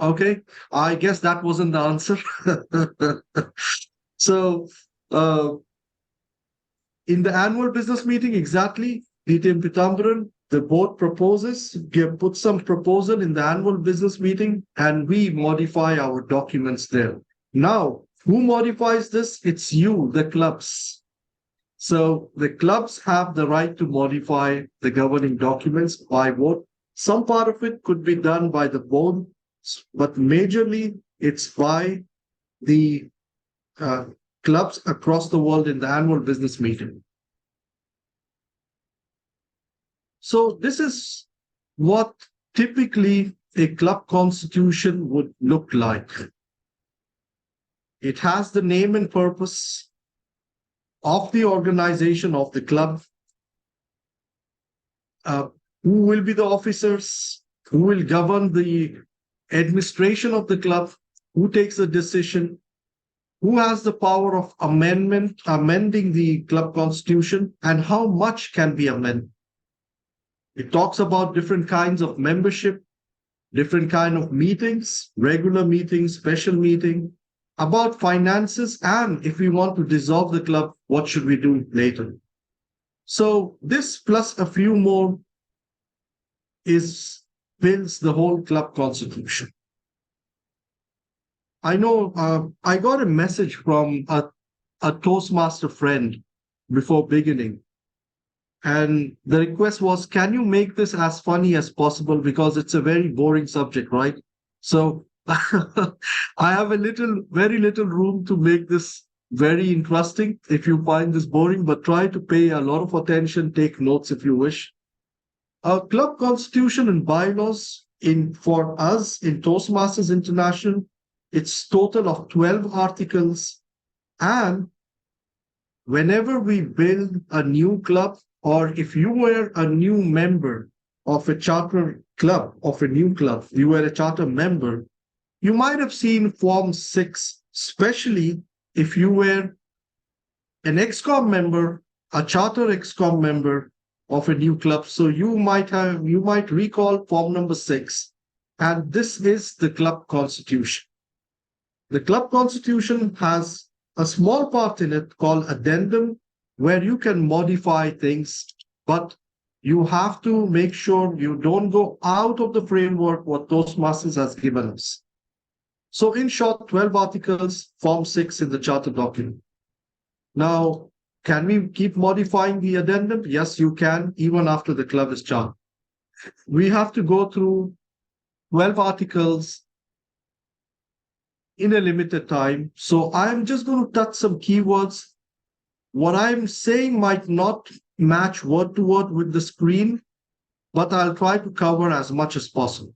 Okay, I guess that wasn't the answer. So, in the annual business meeting, exactly, DTM Pitambaran, the board proposes, put some proposal in the annual business meeting, and we modify our documents there. Now, who modifies this? It's you, the clubs. So the clubs have the right to modify the governing documents by vote. Some part of it could be done by the board, but majorly it's by the clubs across the world in the annual business meeting. So this is what typically a club constitution would look like. It has the name and purpose of the organization of the club, who will be the officers, who will govern the administration of the club, who takes the decision, who has the power of amending the club constitution, and how much can be amended. It talks about different kinds of membership, different kind of meetings, regular meetings, special meeting, about finances, and if we want to dissolve the club, what should we do later? So this plus a few more builds the whole club constitution. I know I got a message from a Toastmaster friend before beginning. And the request was, can you make this as funny as possible? Because it's a very boring subject, right? So I have very little room to make this very interesting if you find this boring, but try to pay a lot of attention, take notes if you wish. Our club constitution and bylaws for us in Toastmasters International, it's total of 12 articles. And whenever we build a new club, or if you were a new member of a charter club, of a new club, you were a charter member, you might have seen Form 6, especially if you were an ExCom member, a charter ExCom member of a new club. So you might recall Form number 6, and this is the club constitution. The club constitution has a small part in it called addendum, where you can modify things, but you have to make sure you don't go out of the framework what Toastmasters has given us. So in short, 12 articles, Form 6 in the charter document. Now, can we keep modifying the addendum? Yes, you can, even after the club is chartered. We have to go through 12 articles in a limited time. So I'm just going to touch some keywords. What I'm saying might not match word to word with the screen, but I'll try to cover as much as possible.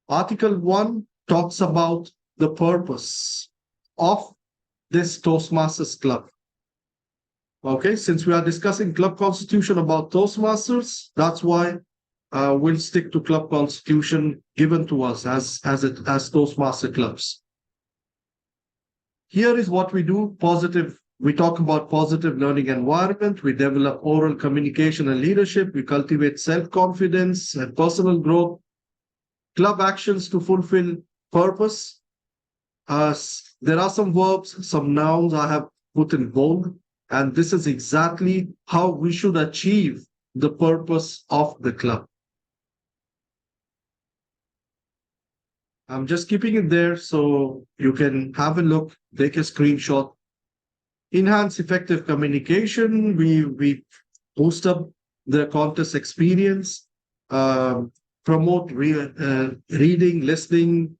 Article 1 talks about the purpose of this Toastmasters Club. Okay, since we are discussing club constitution about Toastmasters, that's why we'll stick to club constitution given to us as Toastmaster clubs. Here is what we do. We talk about positive learning environment. We develop oral communication and leadership. We cultivate self-confidence and personal growth. Club actions to fulfill purpose. There are some verbs, some nouns I have put in bold, and this is exactly how we should achieve the purpose of the club. I'm just keeping it there so you can have a look, take a screenshot. Enhance effective communication. We boost up the contest experience, promote reading, listening,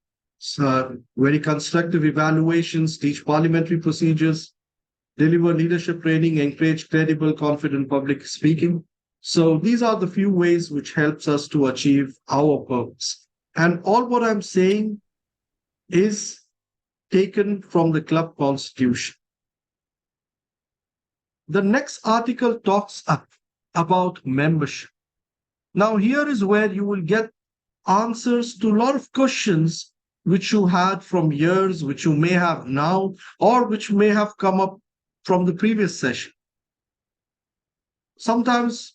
very constructive evaluations, teach parliamentary procedures, deliver leadership training, encourage credible, confident public speaking. So these are the few ways which helps us to achieve our purpose. And all what I'm saying is taken from the club constitution. The next article talks about membership. Now here is where you will get answers to a lot of questions which you had from years, which you may have now, or which may have come up from the previous session. Sometimes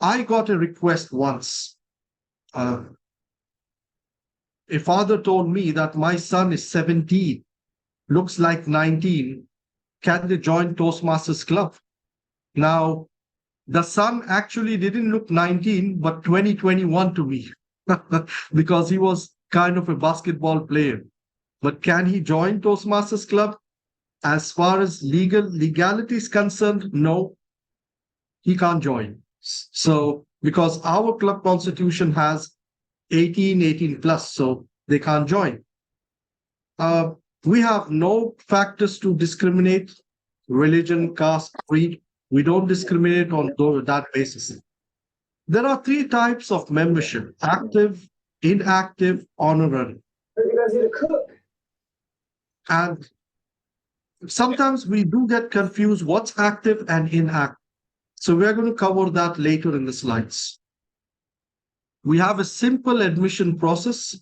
I got a request once. A father told me that my son is 17, looks like 19. Can they join Toastmasters Club? Now, the son actually didn't look 19, but 2021 to me, because he was kind of a basketball player. But can he join Toastmasters Club? As far as legality is concerned, no, he can't join. So, because our club constitution has 18 plus, so they can't join. We have no factors to discriminate, religion, caste, creed. We don't discriminate on that basis. There are 3 types of membership: active, inactive, honorary. And sometimes we do get confused what's active and inactive. So we're going to cover that later in the slides. We have a simple admission process.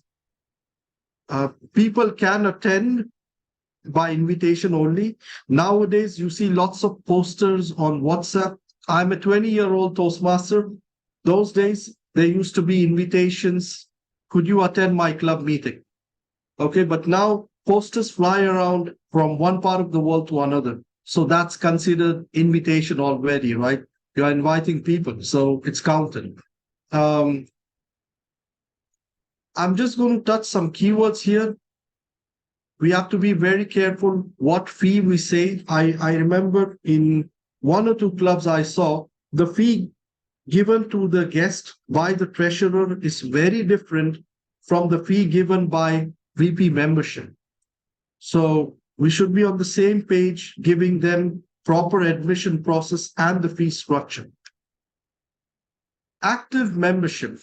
People can attend by invitation only. Nowadays, you see lots of posters on WhatsApp. I'm a 20-year-old Toastmaster. Those days, there used to be invitations. Could you attend my club meeting? Okay, but now posters fly around from one part of the world to another. So that's considered invitation already, right? You're inviting people, so it's counted. I'm just going to touch some keywords here. We have to be very careful what fee we say. I remember in 1 or 2 clubs I saw, the fee given to the guest by the treasurer is very different from the fee given by VP membership. So we should be on the same page, giving them proper admission process and the fee structure. Active membership.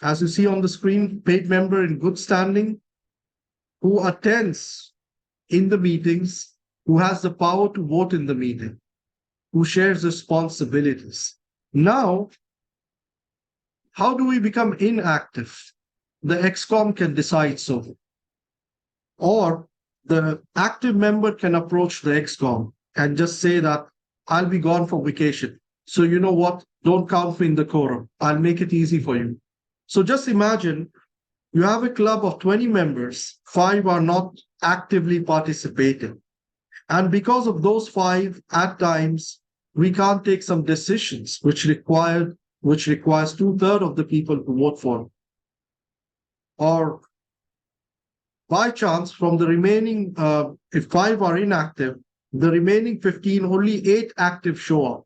As you see on the screen, paid member in good standing, who attends in the meetings, who has the power to vote in the meeting, who shares responsibilities. Now, how do we become inactive? The ExCom can decide so. Or the active member can approach the ExCom and just say that I'll be gone for vacation. So you know what? Don't count me in the quorum. I'll make it easy for you. So just imagine you have a club of 20 members, 5 are not actively participating. And because of those 5, at times, we can't take some decisions which requires 2/3 of the people to vote for. Or by chance, from the remaining, if 5 are inactive, the remaining 15, only 8 active show up.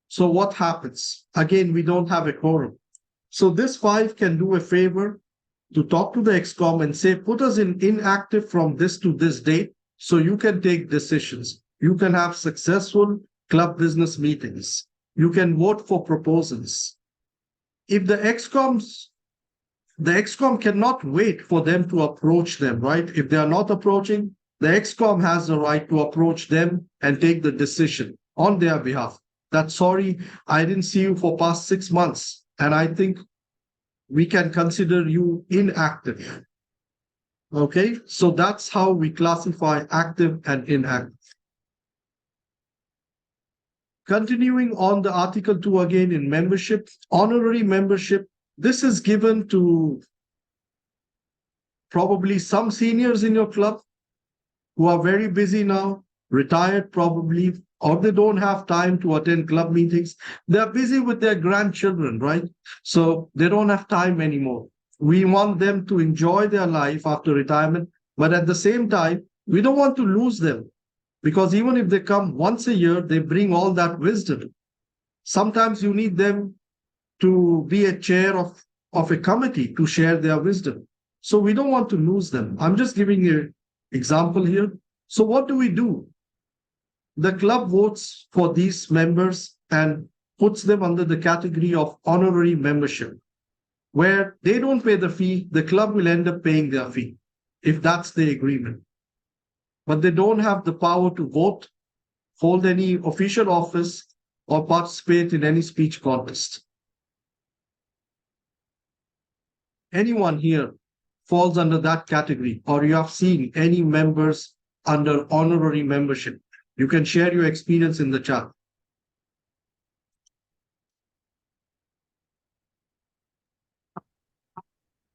So what happens? Again, we don't have a quorum. So this 5 can do a favor to talk to the ExCom and say, put us in inactive from this to this date so you can take decisions. You can have successful club business meetings. You can vote for proposals. If the ExCom cannot wait for them to approach them, right? If they are not approaching, the ExCom has the right to approach them and take the decision on their behalf. That, sorry, I didn't see you for past 6 months, and I think we can consider you inactive. Okay, so that's how we classify active and inactive. Continuing on the Article 2 again in membership, honorary membership, this is given to probably some seniors in your club who are very busy now, retired probably, or they don't have time to attend club meetings. They're busy with their grandchildren, right? So they don't have time anymore. We want them to enjoy their life after retirement, but at the same time, we don't want to lose them, because even if they come once a year, they bring all that wisdom. Sometimes you need them to be a chair of a committee to share their wisdom. So we don't want to lose them. I'm just giving you an example here. So what do? The club votes for these members and puts them under the category of honorary membership, where they don't pay the fee, the club will end up paying their fee, if that's the agreement. But they don't have the power to vote, hold any official office, or participate in any speech contest. Anyone here falls under that category, or you have seen any members under honorary membership? You can share your experience in the chat.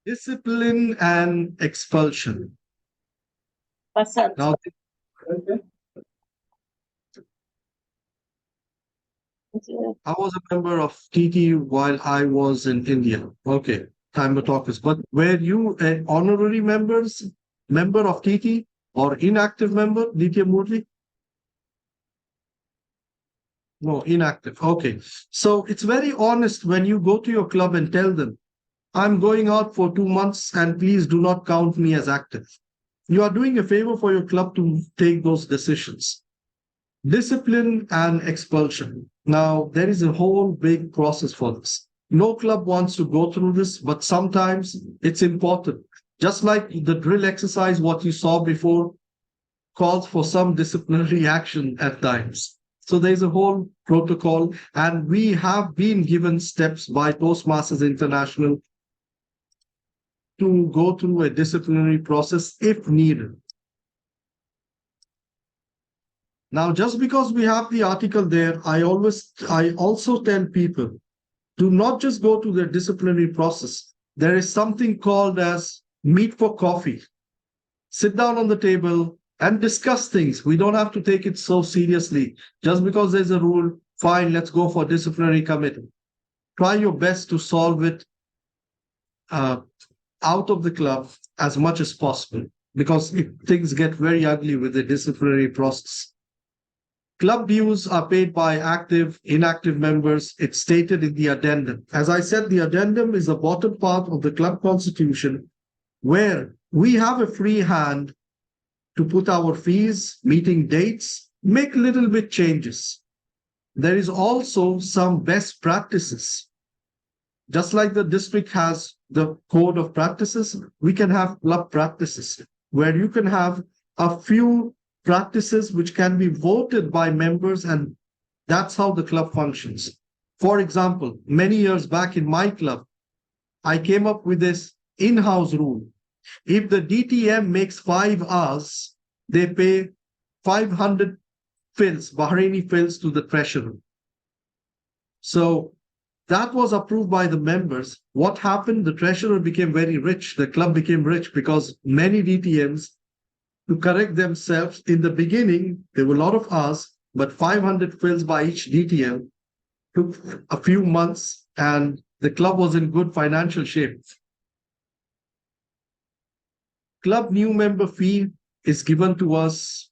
Discipline and expulsion. Now, I was a member of TT while I was in India. Okay, time at office. But were you an honorary member of TT or inactive member, DTM Murli? No, inactive. Okay. So it's very honest when you go to your club and tell them, I'm going out for 2 months and please do not count me as active. You are doing a favor for your club to take those decisions. Discipline and expulsion. Now, there is a whole big process for this. No club wants to go through this, but sometimes it's important. Just like the drill exercise, what you saw before, calls for some disciplinary action at times. So there's a whole protocol, and we have been given steps by Toastmasters International to go through a disciplinary process if needed. Now, just because we have the article there, I also tell people, do not just go to the disciplinary process. There is something called as meet for coffee. Sit down on the table and discuss things. We don't have to take it so seriously. Just because there's a rule, fine, let's go for disciplinary committee. Try your best to solve it out of the club as much as possible, because things get very ugly with the disciplinary process. Club dues are paid by active, inactive members. It's stated in the addendum. As I said, the addendum is the bottom part of the club constitution, where we have a free hand to put our fees, meeting dates, make little bit changes. There is also some best practices. Just like the district has the code of practices, we can have club practices, where you can have a few practices which can be voted by members, and that's how the club functions. For example, many years back in my club, I came up with this in-house rule. If the DTM makes 5 hours, they pay 500 fils, Bahraini fils, to the treasurer. So that was approved by the members. What happened? The treasurer became very rich. The club became rich because many DTMs, to correct themselves, in the beginning, there were a lot of hours, but 500 fils by each DTM took a few months, and the club was in good financial shape. Club new member fee is given to us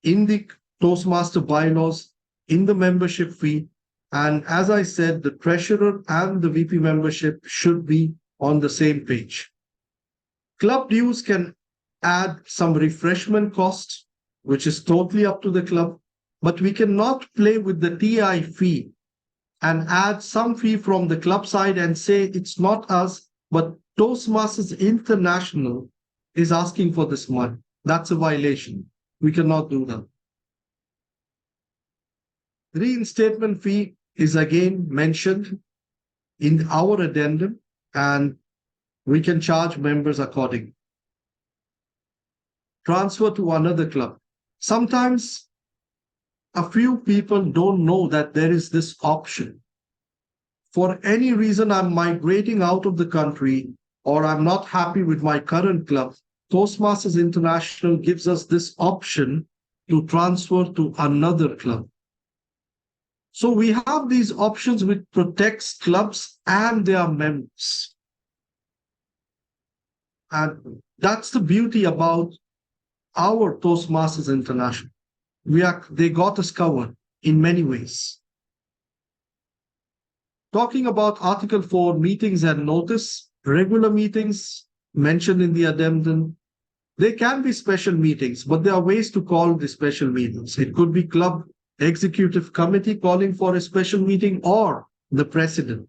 in the Toastmaster bylaws, in the membership fee. And as I said, the treasurer and the VP membership should be on the same page. Club dues can add some refreshment costs, which is totally up to the club, but we cannot play with the TI fee and add some fee from the club side and say it's not us, but Toastmasters International is asking for this money. That's a violation. We cannot do that. The reinstatement fee is again mentioned in our addendum, and we can charge members accordingly. Transfer to another club. Sometimes a few people don't know that there is this option. For any reason, I'm migrating out of the country, or I'm not happy with my current club, Toastmasters International gives us this option to transfer to another club. So we have these options which protects clubs and their members. And that's the beauty about our Toastmasters International. They got us covered in many ways. Talking about Article 4, meetings and notice, regular meetings mentioned in the addendum, they can be special meetings, but there are ways to call the special meetings. It could be club executive committee calling for a special meeting or the president.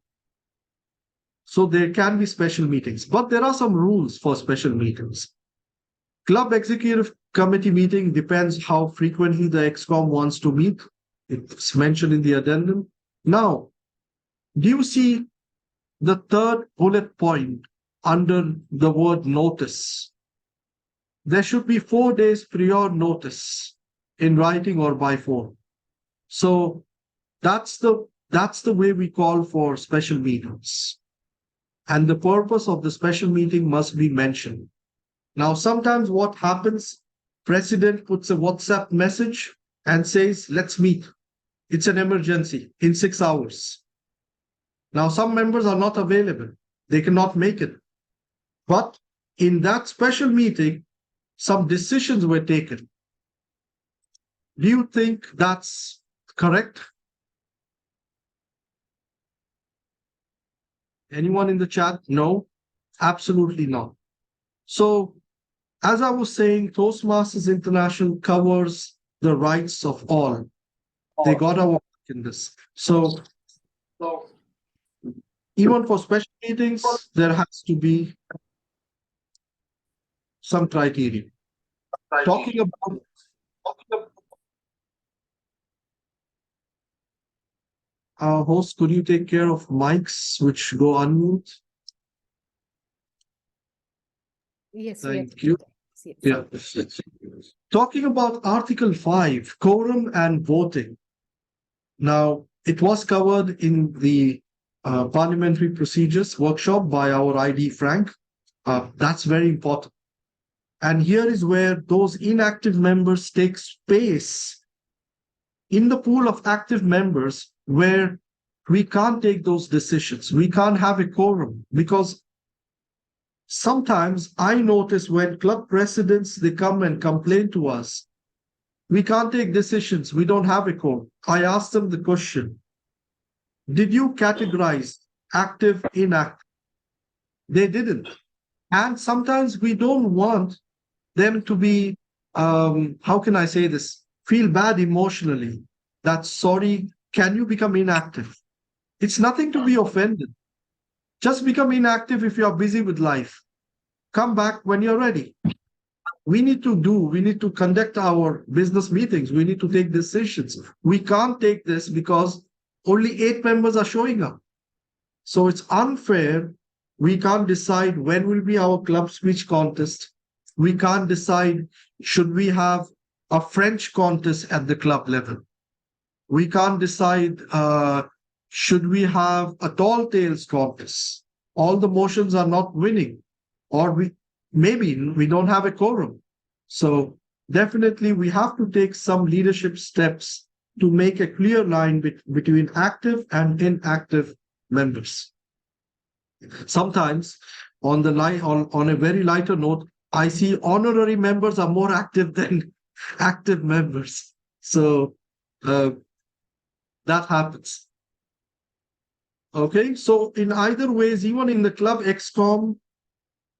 So there can be special meetings, but there are some rules for special meetings. Club executive committee meeting depends how frequently the ExCom wants to meet. It's mentioned in the addendum. Now, do you see the third bullet point under the word notice? There should be 4 days prior notice in writing or by phone. So that's the way we call for special meetings. And the purpose of the special meeting must be mentioned. Now, sometimes what happens, president puts a WhatsApp message and says, let's meet. It's an emergency in 6 hours. Now, some members are not available. They cannot make it. But in that special meeting, some decisions were taken. Do you think that's correct? Anyone in the chat? No, absolutely not. So, as I was saying, Toastmasters International covers the rights of all. They got our work in this. So even for special meetings, there has to be some criteria. Talking about our host, could you take care of mics which go unmute? Yes. Thank you. Yes. Yeah. Talking about Article 5, quorum and voting. Now, it was covered in the Parliamentary Procedures workshop by our ID Frank. That's very important. And here is where those inactive members take space in the pool of active members where we can't take those decisions. We can't have a quorum because sometimes I notice when club presidents, they come and complain to us, we can't take decisions. We don't have a quorum. I ask them the question, did you categorize active, inactive? They didn't. And sometimes we don't want them to be, how can I say this, feel bad emotionally. That, sorry, can you become inactive? It's nothing to be offended. Just become inactive if you are busy with life. Come back when you're ready. We need to conduct our business meetings. We need to take decisions. We can't take this because only 8 members are showing up. So it's unfair. We can't decide when will be our club speech contest. We can't decide, should we have a French contest at the club level? We can't decide, should we have a tall tales contest? All the motions are not winning, or maybe we don't have a quorum. So definitely we have to take some leadership steps to make a clear line between active and inactive members. Sometimes on a very lighter note, I see honorary members are more active than active members. So that happens. Okay, so in either ways, even in the club ExCom,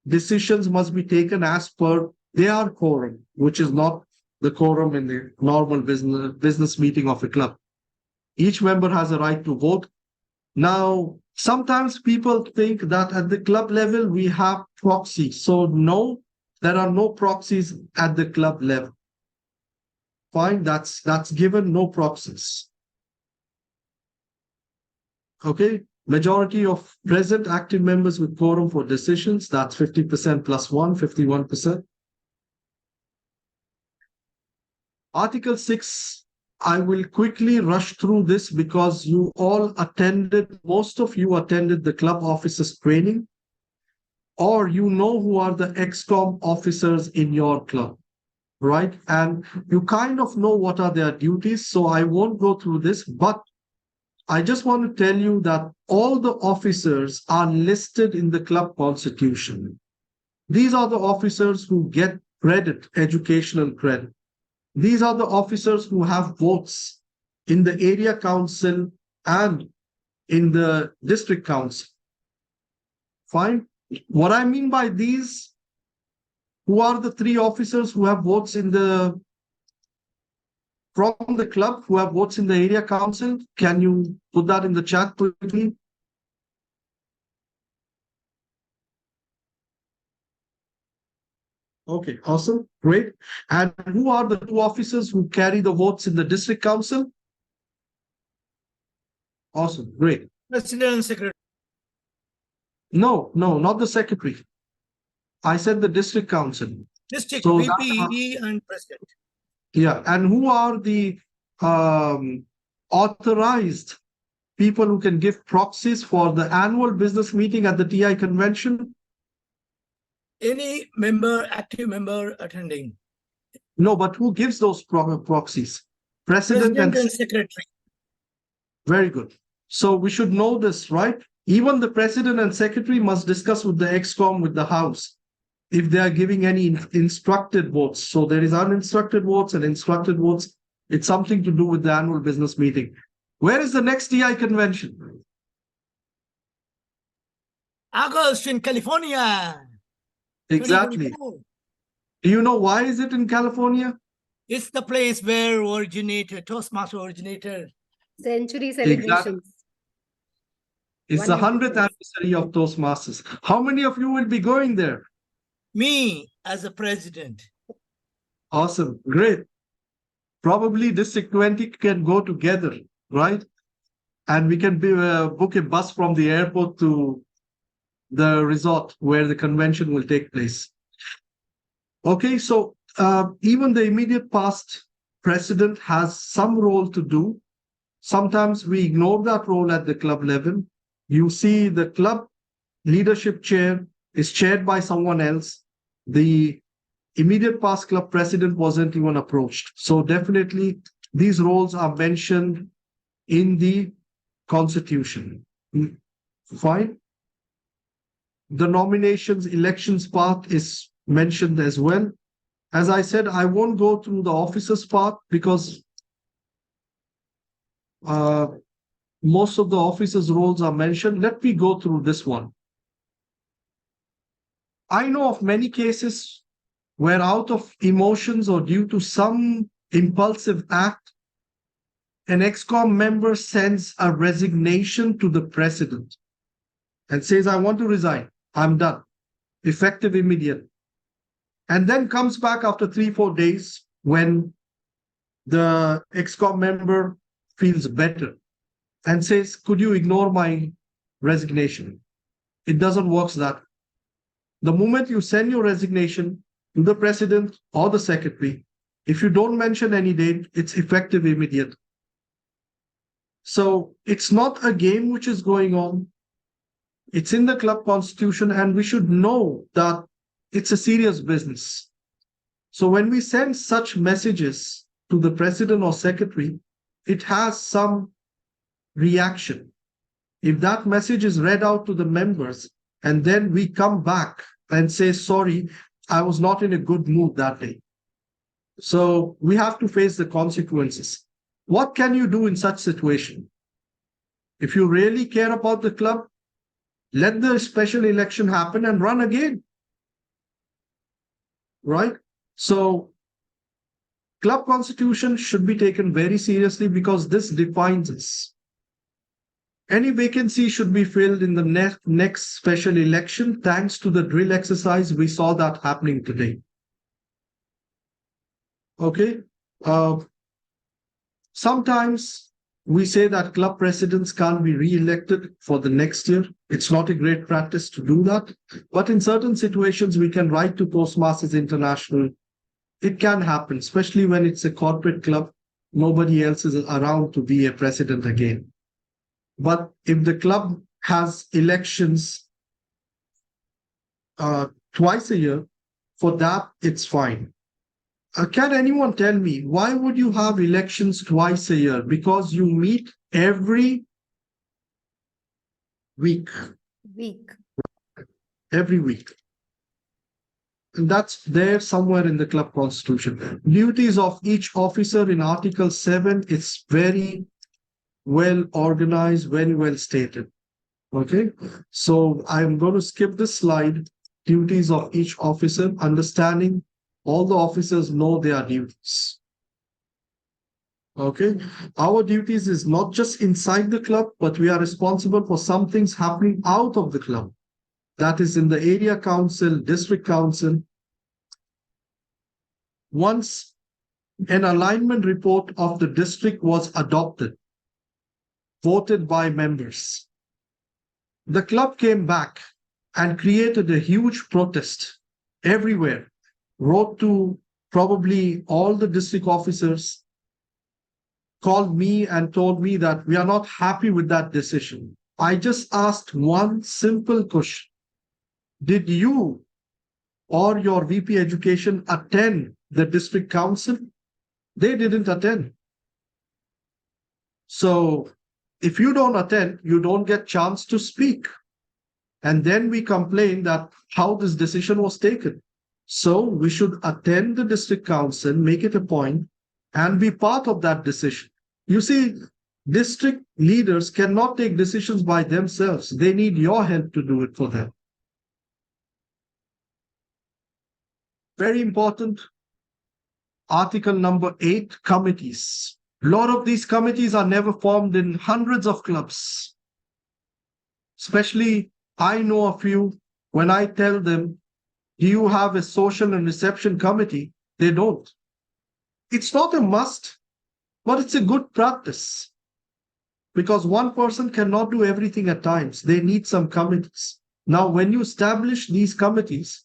decisions must be taken as per their quorum, which is not the quorum in the normal business meeting of a club. Each member has a right to vote. Now, sometimes people think that at the club level, we have proxies. So no, there are no proxies at the club level. Fine, that's given, no proxies. Okay, majority of present active members with quorum for decisions, that's 50% plus 1, 51%. Article 6, I will quickly rush through this because you all attended, most of you attended the club officers training. or you know who are the ExCom officers in your club, right? And you kind of know what are their duties. So I won't go through this, but I just want to tell you that all the officers are listed in the club constitution. These are the officers who get credit, educational credit. These are the officers who have votes in the area council and in the district council. Fine. What I mean by these, who are the 3 officers who have votes in the from the club, who have votes in the area council? Can you put that in the chat quickly? Okay, awesome, great. And who are the 2 officers who carry the votes in the district council? Awesome, great. President and Secretary. No, not the secretary. I said the district council. District, So VP, ED, and President. Yeah, and who are the authorized people who can give proxies for the annual business meeting at the TI convention? Any member, active member attending. No, but who gives those proxies? President and Secretary. Very good. So we should know this, right? Even the president and secretary must discuss with the ExCom, with the House, if they are giving any instructed votes. So there is uninstructed votes and instructed votes. It's something to do with the annual business meeting. Where is the next TI convention? August in California. Exactly. 2024. Do you know why is it in California? It's the place where Toastmaster originated. Century celebrations. Exactly. It's the 100th anniversary of Toastmasters. How many of you will be going there? Me as a president. Awesome, great. Probably District 20 can go together, right? And we can book a bus from the airport to the resort where the convention will take place. Okay, so even the immediate past president has some role to do. Sometimes we ignore that role at the club level. You see the club leadership chair is chaired by someone else. The immediate past club president wasn't even approached. So definitely these roles are mentioned in the constitution. Fine. The nominations, elections part is mentioned as well. As I said, I won't go through the officers part because most of the officers' roles are mentioned. Let me go through this one. I know of many cases where out of emotions or due to some impulsive act, an ExCom member sends a resignation to the president and says, I want to resign. I'm done. Effective immediate. And then comes back after 3-4 days when the ExCom member feels better and says, could you ignore my resignation? It doesn't work that way. The moment you send your resignation to the president or the secretary, if you don't mention any date, it's effective immediate. So it's not a game which is going on. It's in the club constitution, and we should know that it's a serious business. So when we send such messages to the president or secretary, it has some reaction. If that message is read out to the members, and then we come back and say, sorry, I was not in a good mood that day. So we have to face the consequences. What can you do in such situation? If you really care about the club, let the special election happen and run again. Right? So club constitution should be taken very seriously because this defines us. Any vacancy should be filled in the next special election. Thanks to the drill exercise, we saw that happening today. Okay. Sometimes we say that club presidents can't be re-elected for the next year. It's not a great practice to do that. But in certain situations, we can write to Toastmasters International. It can happen, especially when it's a corporate club. Nobody else is around to be a president again. But if the club has elections twice a year, for that, it's fine. Can anyone tell me why would you have elections twice a year? Because you meet every week. Every week. And that's there somewhere in the club constitution. Duties of each officer in Article 7, it's very well organized, very well stated. Okay, so I'm going to skip this slide. Duties of each officer, understanding all the officers know their duties. Okay, our duties is not just inside the club, but we are responsible for some things happening out of the club. That is in the area council, district council. Once an alignment report of the district was adopted, voted by members, the club came back and created a huge protest everywhere, wrote to probably all the district officers, called me and told me that we are not happy with that decision. I just asked one simple question. Did you or your VP Education attend the district council? They didn't attend. So if you don't attend, you don't get chance to speak. And then we complain that how this decision was taken. So we should attend the district council, make it a point, and be part of that decision. You see, district leaders cannot take decisions by themselves. They need your help to do it for them. Very important. Article number 8, committees. A lot of these committees are never formed in hundreds of clubs. Especially, I know a few, when I tell them, do you have a social and reception committee? They don't. It's not a must, but it's a good practice. Because one person cannot do everything at times. They need some committees. Now, when you establish these committees,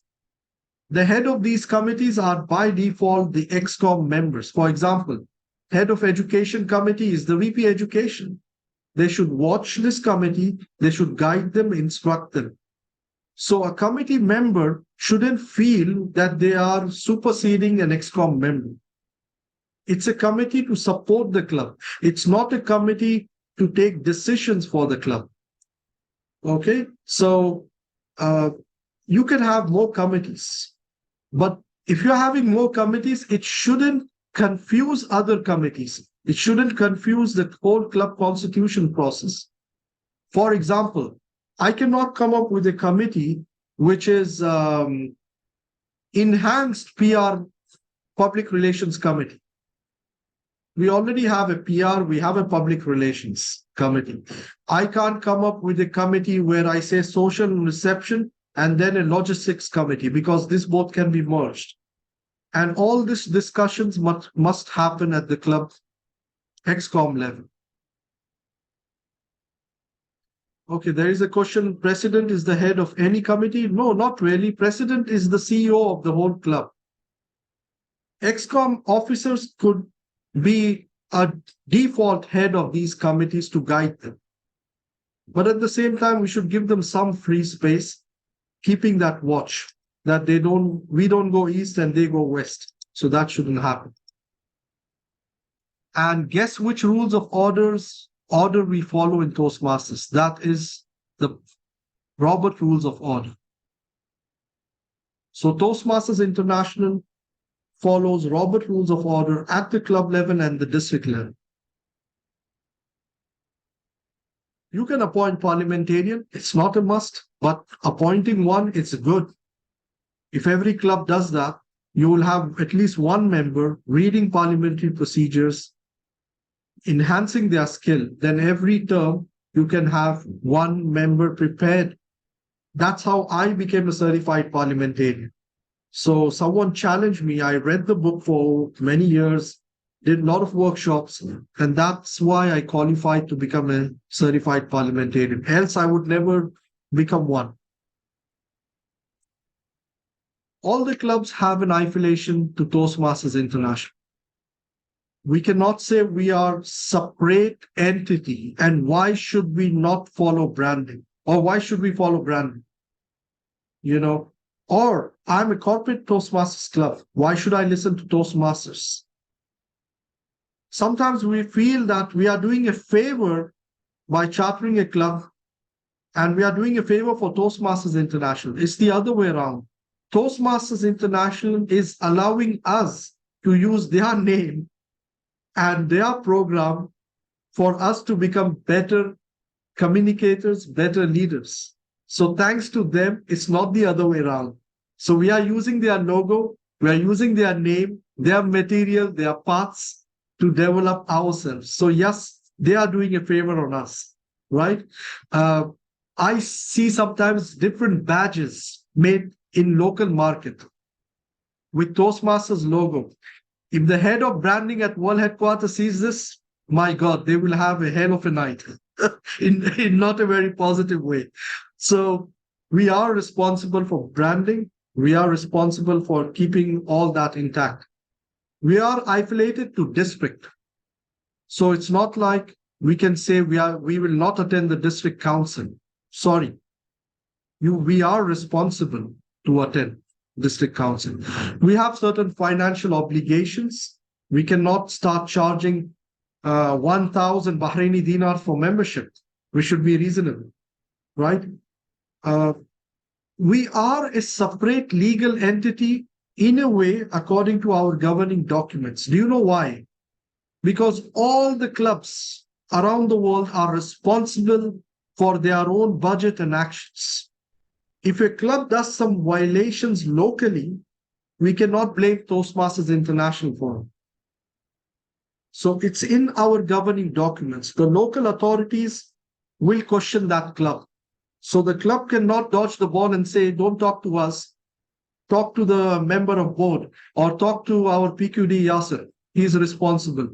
the head of these committees are by default the ExCom members. For example, head of education committee is the VP Education. They should watch this committee. They should guide them, instruct them. So a committee member shouldn't feel that they are superseding an ExCom member. It's a committee to support the club. It's not a committee to take decisions for the club. Okay, so you can have more committees. But if you're having more committees, it shouldn't confuse other committees. It shouldn't confuse the whole club constitution process. For example, I cannot come up with a committee which is enhanced PR public relations committee. We already have a PR, we have a public relations committee. I can't come up with a committee where I say social reception and then a logistics committee, because this both can be merged. And all these discussions must happen at the club ExCom level. Okay, there is a question, president is the head of any committee? No, not really. President is the CEO of the whole club. ExCom officers could be a default head of these committees to guide them. But at the same time, we should give them some free space, keeping that watch that we don't go east and they go west. So that shouldn't happen. And guess which rules of order we follow in Toastmasters? That is the Robert Rules of Order. So Toastmasters International follows Robert Rules of Order at the club level and the district level. You can appoint parliamentarian. It's not a must, but appointing one, it's good. If every club does that, you will have at least one member reading parliamentary procedures, enhancing their skill. Then every term, you can have one member prepared. That's how I became a certified parliamentarian. So someone challenged me. I read the book for many years, did a lot of workshops, and that's why I qualified to become a certified parliamentarian. Else I would never become one. All the clubs have an affiliation to Toastmasters International. We cannot say we are separate entity, and why should we not follow branding? Or why should we follow branding? You know, Or I'm a corporate Toastmasters club. Why should I listen to Toastmasters? Sometimes we feel that we are doing a favor by chartering a club, and we are doing a favor for Toastmasters International. It's the other way around. Toastmasters International is allowing us to use their name and their program for us to become better communicators, better leaders. So thanks to them, it's not the other way around. So we are using their logo, we are using their name, their material, their paths to develop ourselves. So yes, they are doing a favor on us, right? I see sometimes different badges made in local market with Toastmasters logo. If the head of branding at World Headquarters sees this, my God, they will have a hell of a night in not a very positive way. So we are responsible for branding. We are responsible for keeping all that intact. We are affiliated to district. So it's not like we can say we will not attend the district council. Sorry. We are responsible to attend district council. We have certain financial obligations. We cannot start charging 1,000 Bahraini dinar for membership. We should be reasonable, right? We are a separate legal entity in a way according to our governing documents. Do you know why? Because all the clubs around the world are responsible for their own budget and actions. If a club does some violations locally, we cannot blame Toastmasters International for it. So it's in our governing documents. The local authorities will question that club. So the club cannot dodge the ball and say, don't talk to us, talk to the member of board, or talk to our PQD Yasser. He's responsible.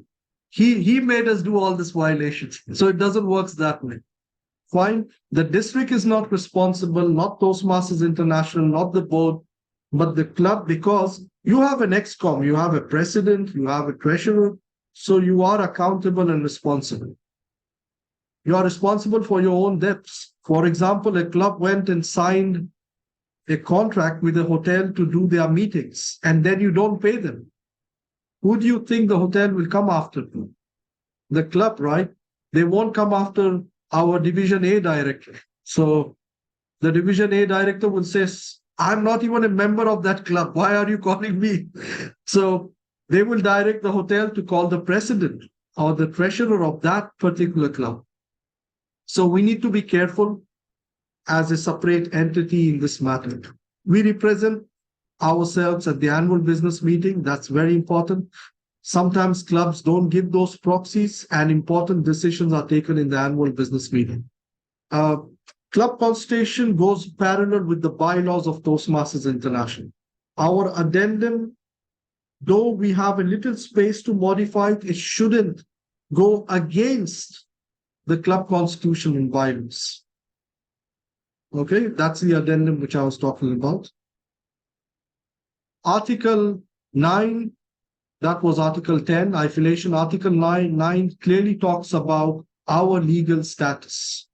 He made us do all these violations. So it doesn't work that way. Fine. The district is not responsible, not Toastmasters International, not the board, but the club, because you have an ExCom, you have a president, you have a treasurer, so you are accountable and responsible. You are responsible for your own debts. For example, a club went and signed a contract with a hotel to do their meetings, and then you don't pay them. Who do you think the hotel will come after? The club, right? They won't come after our Division A director. So the Division A director will say, I'm not even a member of that club. Why are you calling me? So they will direct the hotel to call the president or the treasurer of that particular club. So we need to be careful as a separate entity in this matter. We represent ourselves at the annual business meeting. That's very important. Sometimes clubs don't give those proxies, and important decisions are taken in the annual business meeting. Club constitution goes parallel with the bylaws of Toastmasters International. Our addendum, though we have a little space to modify it, it shouldn't go against the club constitution and bylaws. Okay, that's the addendum which I was talking about. Article 9, that was Article 10, affiliation. Article 9 clearly talks about our legal status.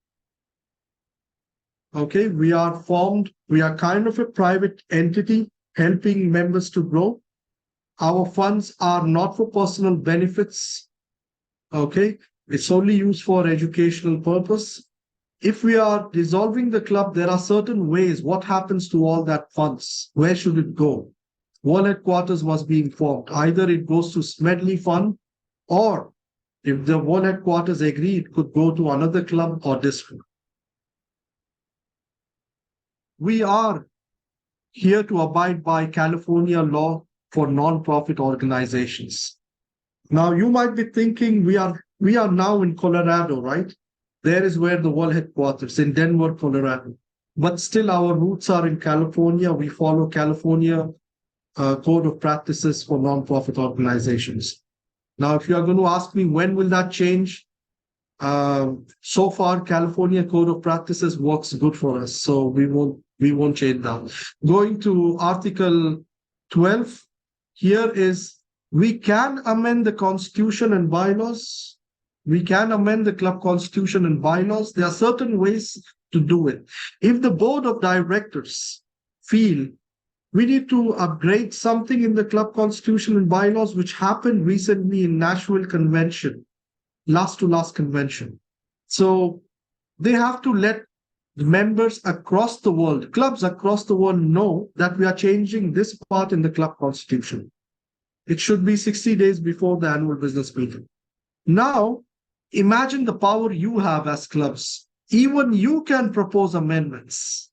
Okay, we are kind of a private entity helping members to grow. Our funds are not for personal benefits. Okay, it's only used for educational purpose. If we are dissolving the club, there are certain ways. What happens to all that funds? Where should it go? World Headquarters was being formed. Either it goes to Smedley Fund, or if the World Headquarters agree, it could go to another club or district. We are here to abide by California law for non-profit organizations. Now, you might be thinking we are now in Colorado, right? There is where the World Headquarters, in Denver, Colorado. But still our roots are in California. We follow California Code of Practices for non-profit organizations. Now, if you are going to ask me when will that change, so far California Code of Practices works good for us, so we won't change that. Going to Article 12, here is we can amend the Constitution and bylaws. We can amend the club constitution and bylaws. There are certain ways to do it. If the board of directors feel We need to upgrade something in the club constitution and bylaws, which happened recently in Nashville Convention, last to last convention. So they have to let members across the world, clubs across the world, know that we are changing this part in the club constitution. It should be 60 days before the annual business meeting. Now, imagine the power you have as clubs. Even you can propose amendments.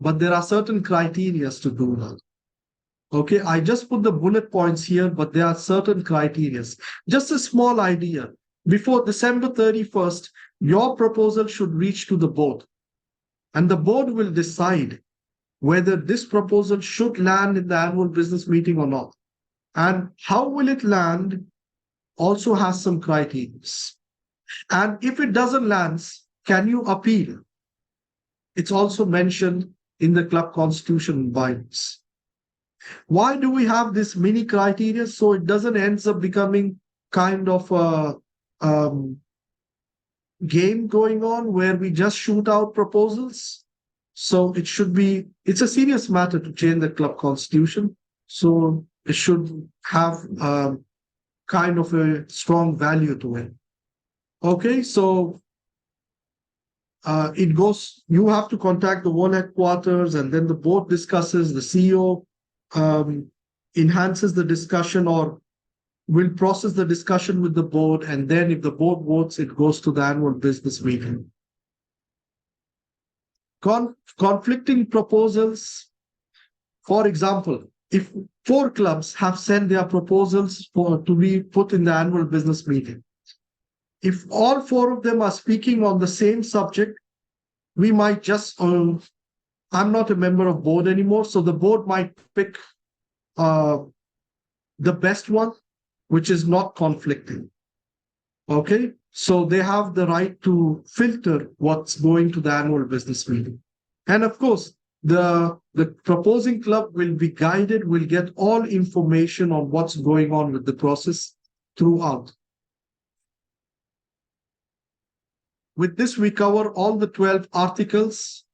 But there are certain criteria to do that. Okay, I just put the bullet points here, but there are certain criteria. Just a small idea. Before December 31st, your proposal should reach to the board. And the board will decide whether this proposal should land in the annual business meeting or not. And how will it land also has some criteria. And if it doesn't land, can you appeal? It's also mentioned in the club constitution bylaws. Why do we have this mini criteria? So it doesn't end up becoming kind of a game going on where we just shoot out proposals. So it should be, it's a serious matter to change the club constitution. So it should have kind of a strong value to it. Okay, so it goes, you have to contact the world headquarters, and then the board discusses, the CEO enhances the discussion or will process the discussion with the board, and then if the board votes, it goes to the annual business meeting. Conflicting proposals. For example, if 4 clubs have sent their proposals to be put in the annual business meeting, if all 4 of them are speaking on the same subject, we might just, I'm not a member of board anymore, so the board might pick the best one, which is not conflicting. Okay, so they have the right to filter what's going to the annual business meeting. And of course, the proposing club will be guided, will get all information on what's going on with the process throughout. With this, we cover all the 12 articles.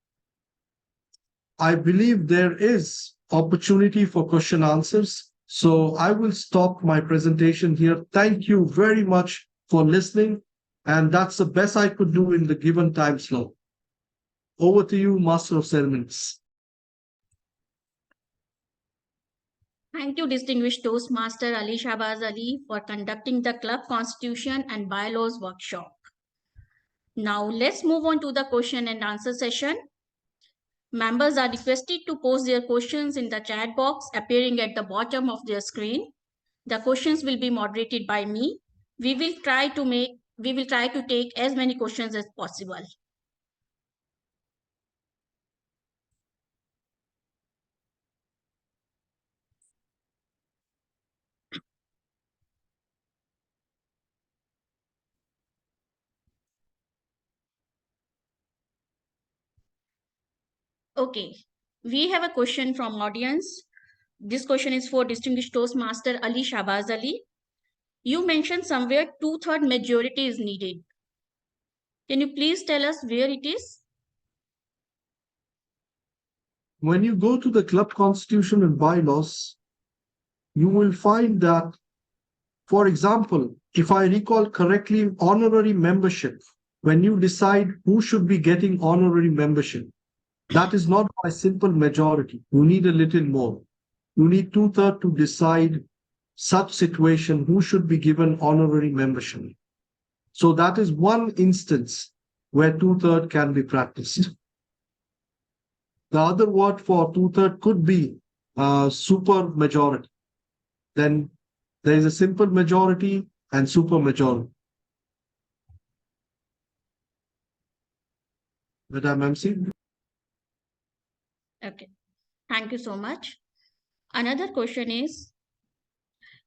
I believe there is opportunity for question answers. So I will stop my presentation here. Thank you very much for listening. And that's the best I could do in the given time slot. Over to you, Master of Ceremonies. Thank you, distinguished Toastmaster Ali Shahbaz Ali, for conducting the Club Constitution and Bylaws workshop. Now let's move on to the question and answer session. Members are requested to post their questions in the chat box appearing at the bottom of their screen. The questions will be moderated by me. We will try to take as many questions as possible. Okay, we have a question from audience. This question is for distinguished Toastmaster Ali Shahbaz Ali. You mentioned somewhere 2/3 majority is needed. Can you please tell us where it is? When you go to the club constitution and bylaws, you will find that, for example, if I recall correctly, honorary membership, when you decide who should be getting honorary membership, that is not by simple majority. You need a little more. You need 2/3 to decide such situation who should be given honorary membership. So that is one instance where 2/3 can be practiced. The other word for 2/3 could be super majority. Then there is a simple majority and super majority. Madam MC? Okay, thank you so much. Another question is,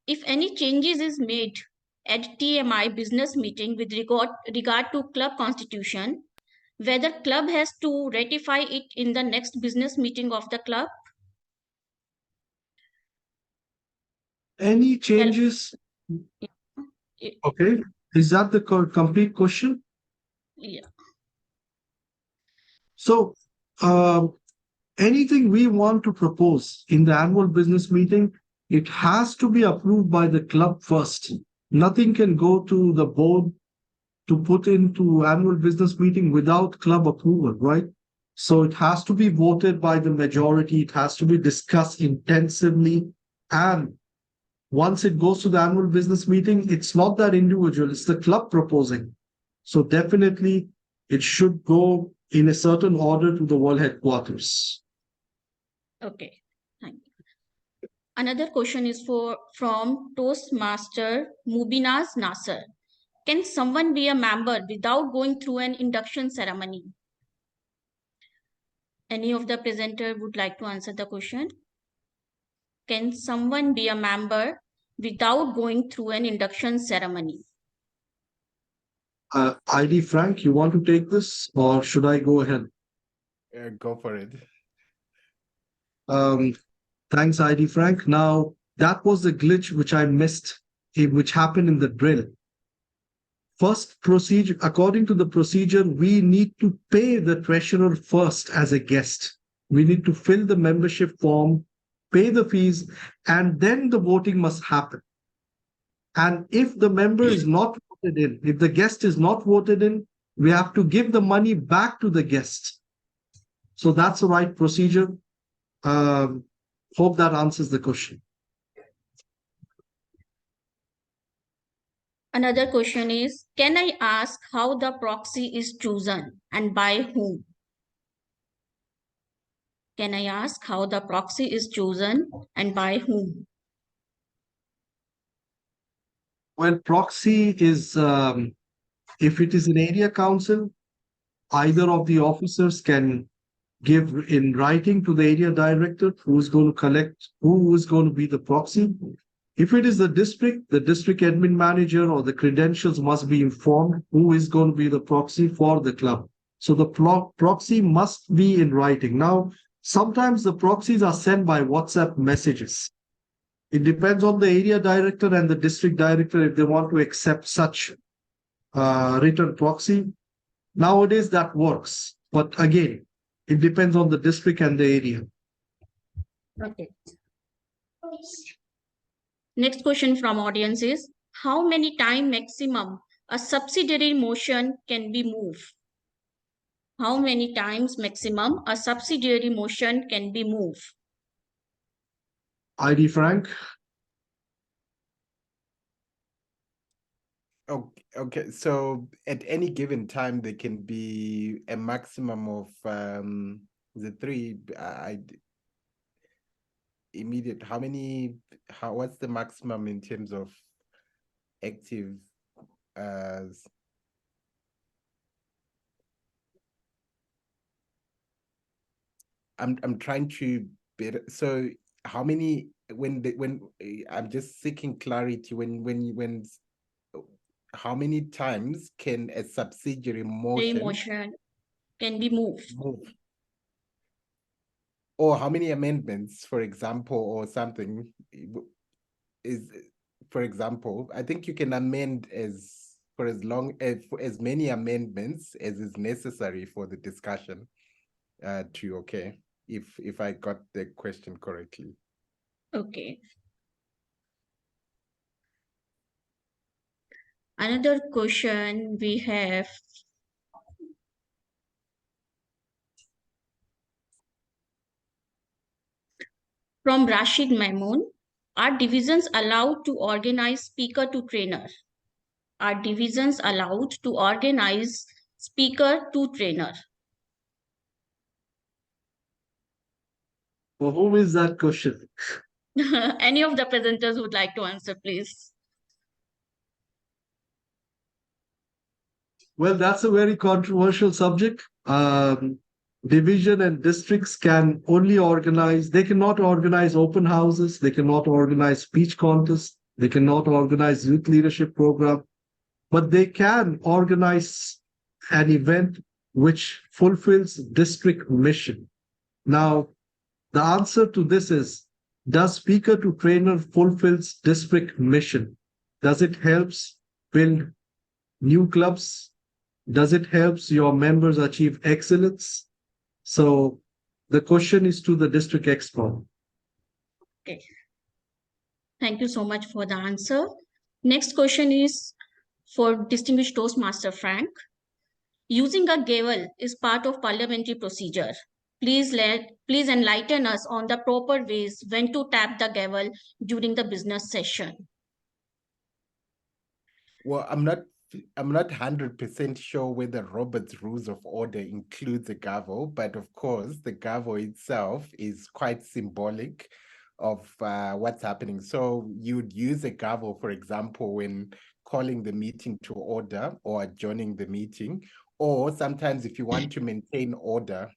if any changes is made at TMI business meeting with regard to club constitution, whether club has to ratify it in the next business meeting of the club? Any changes? Okay, is that the complete question? Yeah. So, anything we want to propose in the annual business meeting, it has to be approved by the club first. Nothing can go to the board to put into annual business meeting without club approval, right? So it has to be voted by the majority. It has to be discussed intensively. And once it goes to the annual business meeting, it's not that individual, it's the club proposing. So definitely it should go in a certain order to the world headquarters. Okay, thank you. Another question is from Toastmaster Mubinaz Nasser. Can someone be a member without going through an induction ceremony? Any of the presenter would like to answer the question? Can someone be a member without going through an induction ceremony? ID Frank, you want to take this or should I go ahead? Go for it. Thanks, ID Frank. Now, that was the glitch which I missed, which happened in the drill. First procedure, according to the procedure, we need to pay the treasurer first as a guest. We need to fill the membership form, pay the fees, and then the voting must happen. And if the member is not voted in, if the guest is not voted in, we have to give the money back to the guest. So that's the right procedure. Hope that answers the question. Another question is, can I ask how the proxy is chosen and by whom? Can I ask how the proxy is chosen and by whom? Well, proxy is, if it is an area council, either of the officers can give in writing to the area director who is going to collect, who is going to be the proxy. If it is the district admin manager or the credentials must be informed who is going to be the proxy for the club. So the proxy must be in writing. Now, sometimes the proxies are sent by WhatsApp messages. It depends on the area director and the district director if they want to accept such written proxy. Nowadays that works, but again, it depends on the district and the area. Okay. Next question from audience is, how many times maximum a subsidiary motion can be moved? How many times maximum a subsidiary motion can be moved? ID Frank. Okay. So at any given time, there can be a maximum of the three. Immediate. What's the maximum in terms of active? I'm trying to better. So how many? When I'm just seeking clarity. When how many times can a subsidiary motion can be moved? Or how many amendments, for example, or something is, for example, I think you can amend for as many amendments as is necessary for the discussion if I got the question correctly. Okay. Another question we have from Rashid Maimoon. Are divisions allowed to organize speaker to trainer? Are divisions allowed to organize speaker to trainer? For whom is that question? Any of the presenters would like to answer, please. Well, that's a very controversial subject. Division and districts can only organize, they cannot organize open houses, they cannot organize speech contests, they cannot organize youth leadership program, but they can organize an event which fulfills district mission. Now, the answer to this is, does speaker to trainer fulfills district mission? Does it helps build new clubs? Does it helps your members achieve excellence? So The question is to the district expo. Okay. Thank you so much for the answer. Next question is for distinguished Toastmaster Frank. Using a gavel is part of parliamentary procedure. Please enlighten us on the proper ways when to tap the gavel during the business session. Well, I'm not 100% sure whether Robert's Rules of Order includes a gavel, but of course, the gavel itself is quite symbolic of what's happening. So you'd use a gavel, for example, when calling the meeting to order or adjourning the meeting, or sometimes if you want to maintain order,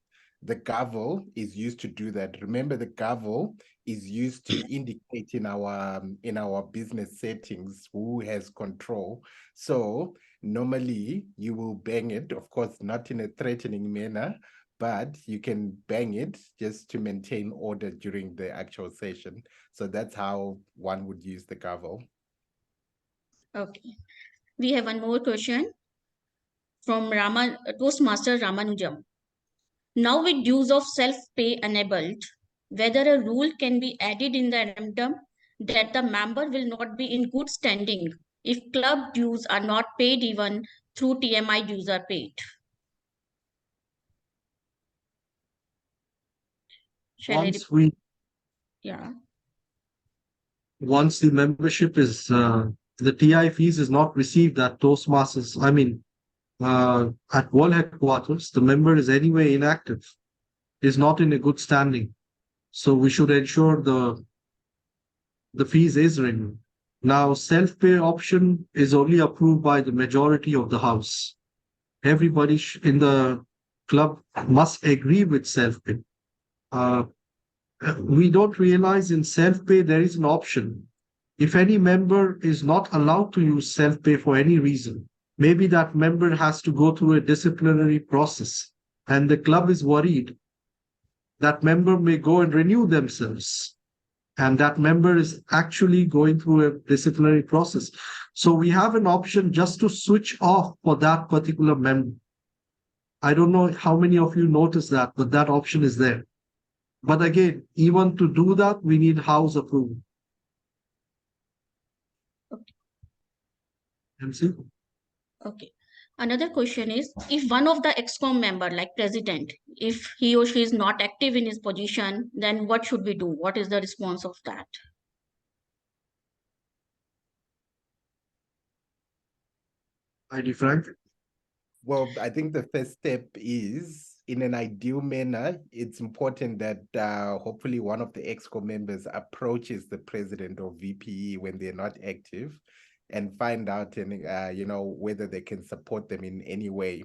the gavel is used to do that. Remember, the gavel is used to indicate in our business settings who has control. So normally you will bang it, of course, not in a threatening manner, but you can bang it just to maintain order during the actual session. So that's how one would use the gavel. Okay. We have one more question from Toastmaster Ramanujam. Now with dues of self-pay enabled, whether a rule can be added in the addendum that the member will not be in good standing if club dues are not paid even through TMI dues are paid. Once the membership is, the TI fees is not received at Toastmasters, at World Headquarters, the member is anyway inactive, is not in a good standing. So we should ensure the fees is renewed. Now, self-pay option is only approved by the majority of the House. Everybody in the club must agree with self-pay. We don't realize in self-pay there is an option. If any member is not allowed to use self-pay for any reason, maybe that member has to go through a disciplinary process, and the club is worried that member may go and renew themselves, and that member is actually going through a disciplinary process. So we have an option just to switch off for that particular member. I don't know how many of you noticed that, but that option is there. But again, even to do that, we need House approval. Okay. MC? Okay. Another question is, if one of the ExCom member, like president, if he or she is not active in his position, then what should we do? What is the response of that? ID Frank? Well, I think the first step is, in an ideal manner, it's important that hopefully one of the ExCo members approaches the president or VPE when they're not active and find out, whether they can support them in any way.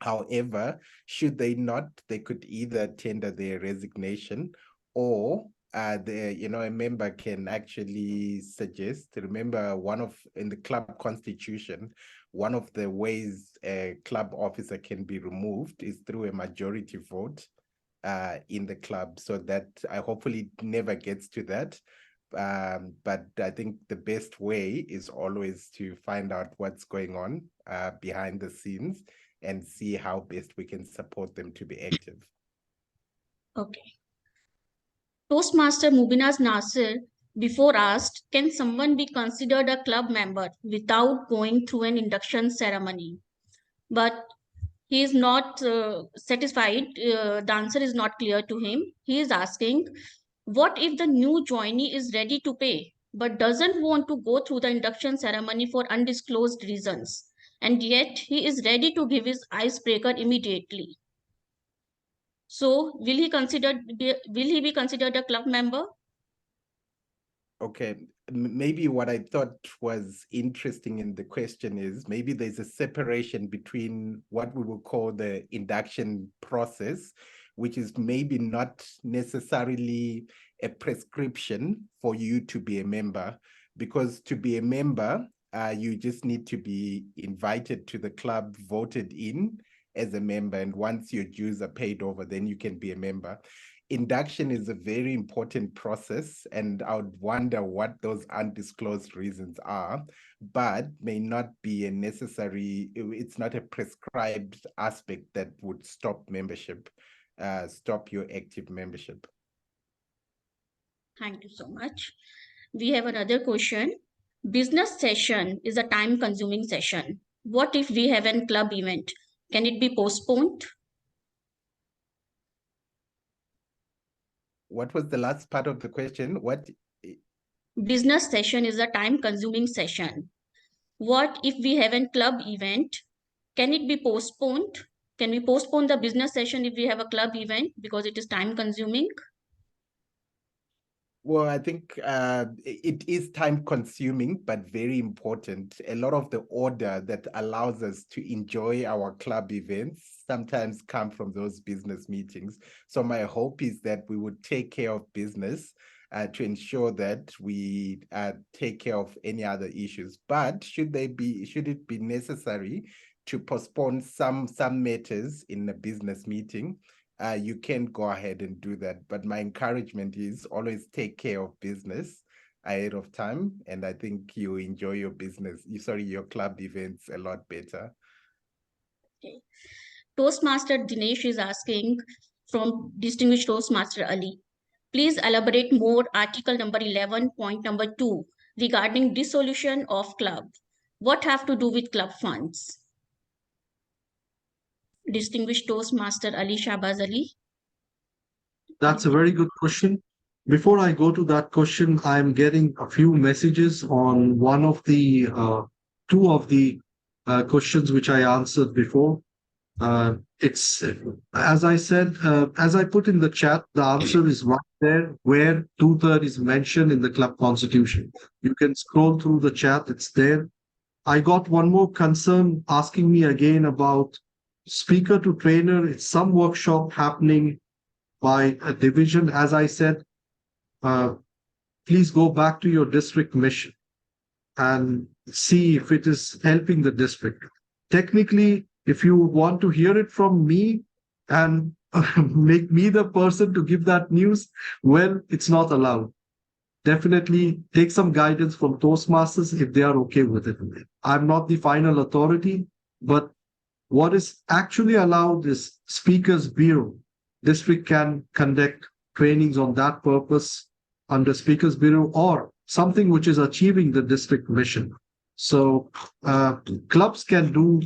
However, should they not, they could either tender their resignation or a member can actually suggest. Remember, in the club constitution, one of the ways a club officer can be removed is through a majority vote in the club. So that hopefully never gets to that. But I think the best way is always to find out what's going on behind the scenes and see how best we can support them to be active. Okay. Toastmaster Mubinaz Nasir before asked, can someone be considered a club member without going through an induction ceremony? But he is not satisfied. The answer is not clear to him. He is asking, what if the new joinee is ready to pay, but doesn't want to go through the induction ceremony for undisclosed reasons, and yet he is ready to give his icebreaker immediately? So will he be considered a club member? Okay, maybe what I thought was interesting in the question is maybe there's a separation between what we will call the induction process, which is maybe not necessarily a prescription for you to be a member, because to be a member, you just need to be invited to the club, voted in as a member, and once your dues are paid over, then you can be a member. Induction is a very important process, and I would wonder what those undisclosed reasons are, but may not be it's not a prescribed aspect that would stop membership. stop your active membership. Thank you so much. We have another question. Business session is a time-consuming session. What if we have a club event? Can it be postponed? What was the last part of the question? What? Business session is a time-consuming session. What if we have a club event? Can it be postponed? Can we postpone the business session if we have a club event because it is time-consuming? Well, I think it is time consuming, but very important. A lot of the order that allows us to enjoy our club events sometimes come from those business meetings. So my hope is that we would take care of business to ensure that we take care of any other issues. But should it be necessary to postpone some matters in a business meeting, you can go ahead and do that. But my encouragement is always take care of business ahead of time. And I think you enjoy your your club events a lot better. Okay. Toastmaster Dinesh is asking from Distinguished Toastmaster Ali. Please elaborate more article number 11.2 regarding dissolution of club. What have to do with club funds? Distinguished Toastmaster Ali Shahbaz Ali. That's a very good question. Before I go to that question, I'm getting a few messages on one of the two of the questions which I answered before. It's as I said, as I put in the chat, the answer is right there where 2/3 is mentioned in the club constitution. You can scroll through the chat, it's there. I got one more concern asking me again about speaker to trainer. It's some workshop happening by a division. As I said, please go back to your district mission and see if it is helping the district. Technically, if you want to hear it from me and make me the person to give that news, well, it's not allowed. Definitely take some guidance from Toastmasters if they are okay with it. I'm not the final authority, but what is actually allowed is Speakers Bureau. District can conduct trainings on that purpose under Speakers Bureau or something which is achieving the district mission. So clubs can do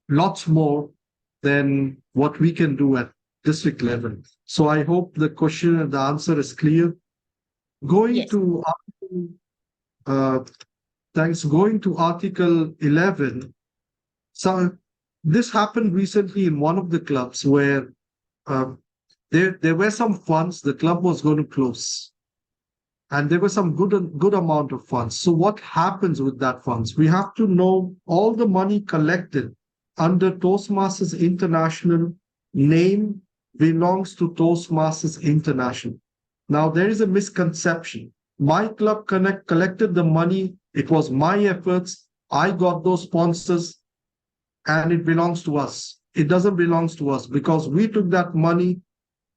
lots more than what we can do at district level. So I hope the question and the answer is clear. Going to Article 11. So this happened recently in one of the clubs where there were some funds. The club was going to close, and there was some good amount of funds. So what happens with that funds? We have to know all the money collected under Toastmasters International name belongs to Toastmasters International. Now there is a misconception. My club collected the money. It was my efforts. I got those sponsors, and it belongs to us. It doesn't belong to us because we took that money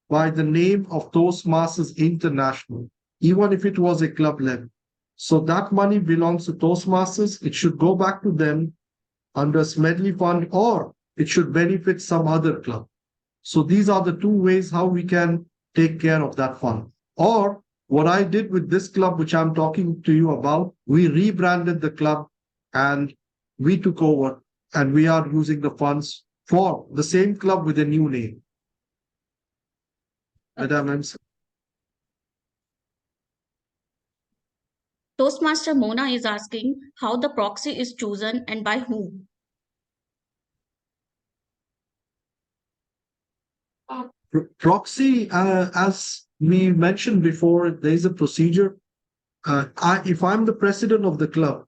by the name of Toastmasters International, even if it was a club level. So that money belongs to Toastmasters. It should go back to them under Smedley Fund, or it should benefit some other club. So these are the two ways how we can take care of that fund. Or what I did with this club, which I'm talking to you about, we rebranded the club and we took over, and we are using the funds for the same club with a new name. Madam, Toastmaster Mona is asking how the proxy is chosen and by whom. Proxy, as we mentioned before, there is a procedure. If I'm the president of the club,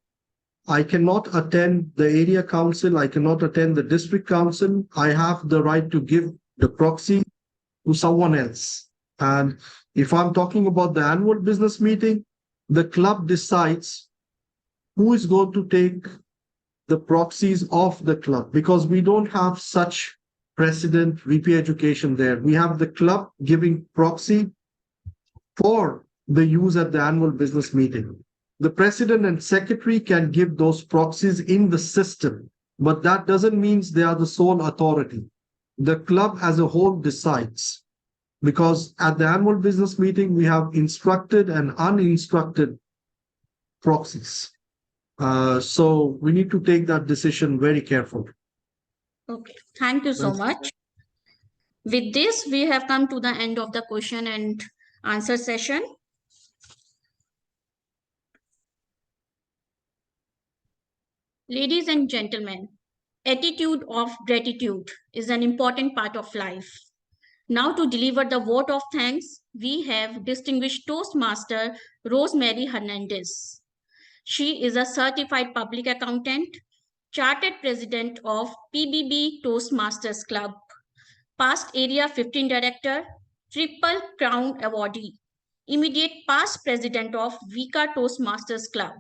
I cannot attend the area council. I cannot attend the district council. I have the right to give the proxy to someone else. And if I'm talking about the annual business meeting, the club decides who is going to take the proxies of the club, because we don't have such president, VP education there. We have the club giving proxy for the use at the annual business meeting. The president and secretary can give those proxies in the system, but that doesn't mean they are the sole authority. the club as a whole decides. Because at the annual business meeting, we have instructed and uninstructed proxies. So we need to take that decision very carefully. Okay, thank you so much. With this, we have come to the end of the question and answer session. Ladies and gentlemen, attitude of gratitude is an important part of life. Now to deliver the vote of thanks, we have distinguished Toastmaster Rosemary Hernandez. She is a certified public accountant, chartered president of PBB Toastmasters Club, past Area 15 director, Triple Crown awardee, immediate past president of Vika Toastmasters Club,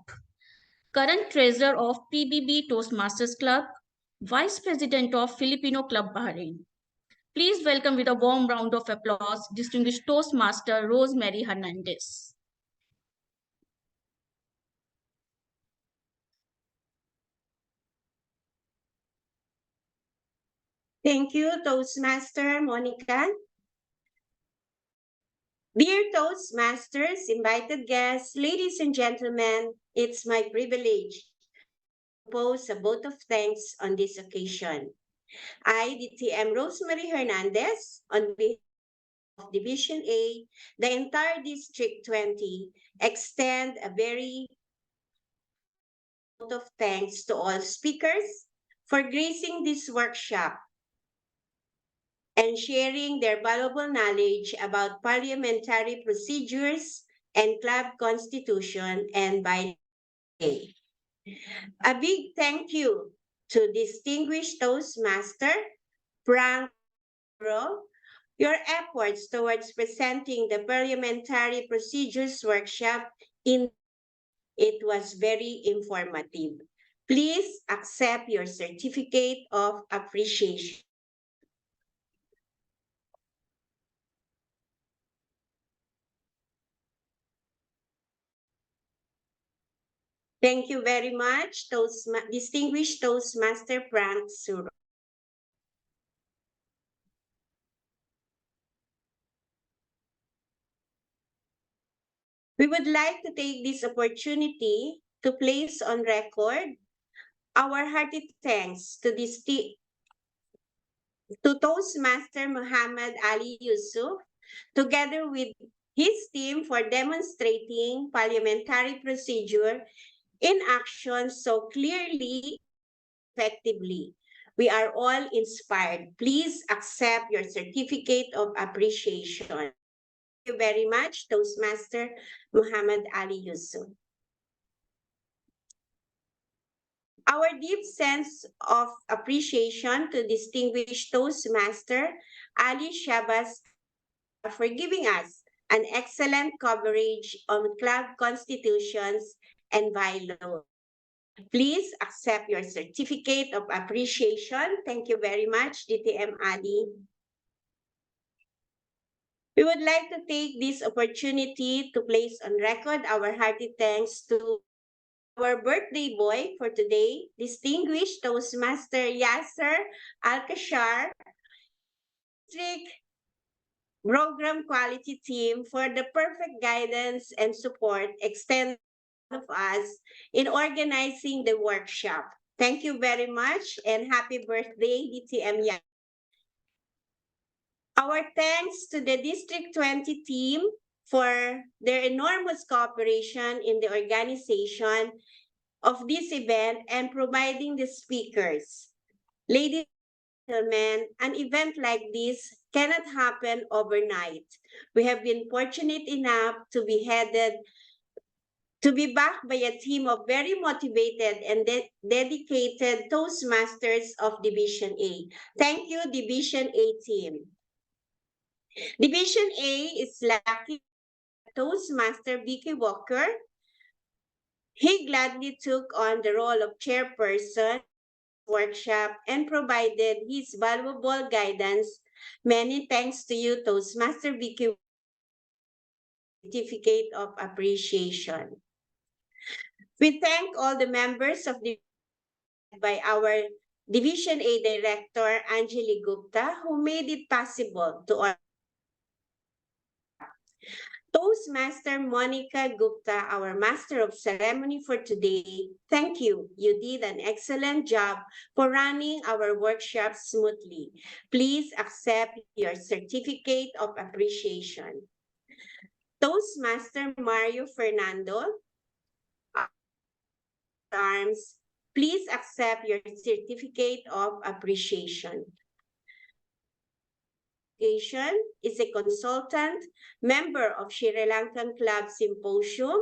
current treasurer of PBB Toastmasters Club, vice president of Filipino Club Bahrain. Please welcome with a warm round of applause distinguished Toastmaster Rosemary Hernandez. Thank you, Toastmaster Monica. Dear Toastmasters, invited guests, ladies and gentlemen, it's my privilege to propose a vote of thanks on this occasion. I, DTM Rosemary Hernandez, on behalf of Division A, the entire District 20, extend a very vote of thanks to all speakers for gracing this workshop and sharing their valuable knowledge about parliamentary procedures and club constitution and bylaws. A big thank you to distinguished Toastmaster Frank Ro. Your efforts towards presenting the parliamentary procedures workshop it was very informative. Please accept your certificate of appreciation. Thank you very much, distinguished Toastmaster Frank Suro. We would like to take this opportunity to place on record our hearty thanks to Toastmaster Muhammad Ali Yusuf, together with his team for demonstrating parliamentary procedure in action so clearly, effectively. We are all inspired. Please accept your certificate of appreciation. Thank you very much, Toastmaster Muhammad Ali Yusuf. Our deep sense of appreciation to distinguished Toastmaster Ali Shabazz for giving us an excellent coverage on club constitutions and bylaws. Please accept your certificate of appreciation. Thank you very much, DTM Ali. We would like to take this opportunity to place on record our hearty thanks to our birthday boy for today, distinguished Toastmaster Yasser Alkashar, District Program Quality Team for the perfect guidance and support extended of us in organizing the workshop. Thank you very much and happy birthday, DTM Yasser. Our thanks to the District 20 team for their enormous cooperation in the organization of this event and providing the speakers. Ladies and gentlemen, an event like this cannot happen overnight. We have been fortunate enough to be backed by a team of very motivated and dedicated Toastmasters of Division A. Thank you, Division A team. Division A is lucky Toastmaster Vicky Walker. He gladly took on the role of chairperson workshop and provided his valuable guidance. Many thanks to you, Toastmaster Vicky, certificate of appreciation. We thank all the members of the by our Division A Director Anjali Gupta, who made it possible to Toastmaster Monica Gupta, our Master of Ceremony for today. Thank you. You did an excellent job for running our workshop smoothly. Please accept your certificate of appreciation. Toastmaster Mario Fernando, arms, please accept your certificate of appreciation. Is a consultant, member of Sri Lankan Club Symposium.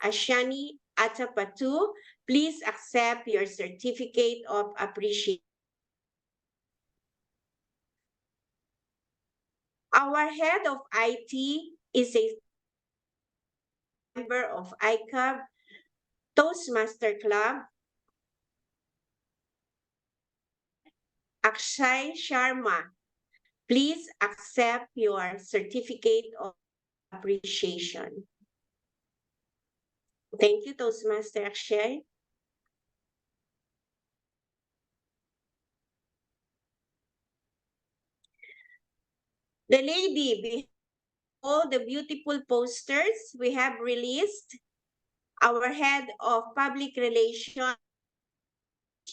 Ashani Atapatu, please accept your certificate of appreciation. Our head of IT is a member of ICAB Toastmaster Club. Akshay Sharma, please accept your certificate of appreciation. Thank you, Toastmaster Akshay. The lady behind all the beautiful posters we have released, our head of public relations,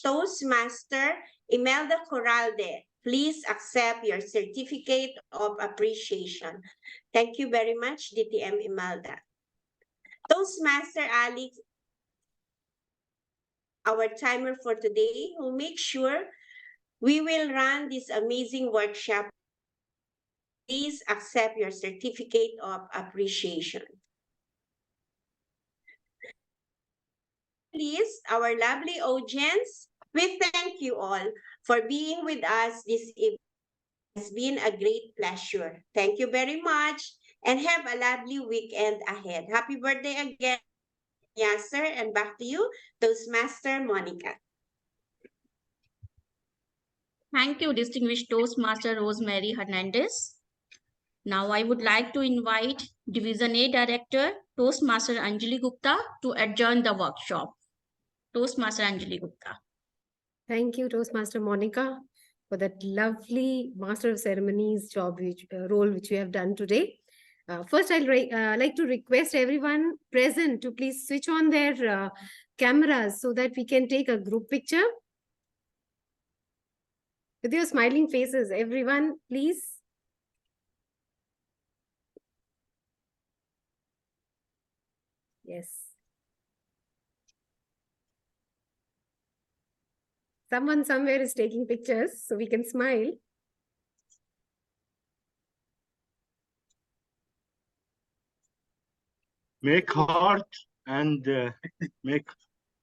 Toastmaster Imelda Corralde. Please accept your certificate of appreciation. Thank you very much, DTM Imelda. Toastmaster Alex, our timer for today, who makes sure we will run this amazing workshop. Please accept your certificate of appreciation. Please, our lovely audience, we thank you all for being with us this evening. It's been a great pleasure. Thank you very much and have a lovely weekend ahead. Happy birthday again, Yasser, and back to you, Toastmaster Monica. Thank you, distinguished Toastmaster Rosemary Hernandez. Now I would like to invite Division A Director, Toastmaster Anjali Gupta, to adjourn the workshop. Toastmaster Anjali Gupta. Thank you, Toastmaster Monica, for that lovely Master of Ceremonies job, role which you have done today. First, I'd like to request everyone present to please switch on their cameras so that we can take a group picture. With your smiling faces, everyone, please. Yes. Someone somewhere is taking pictures, so we can smile. Make heart and make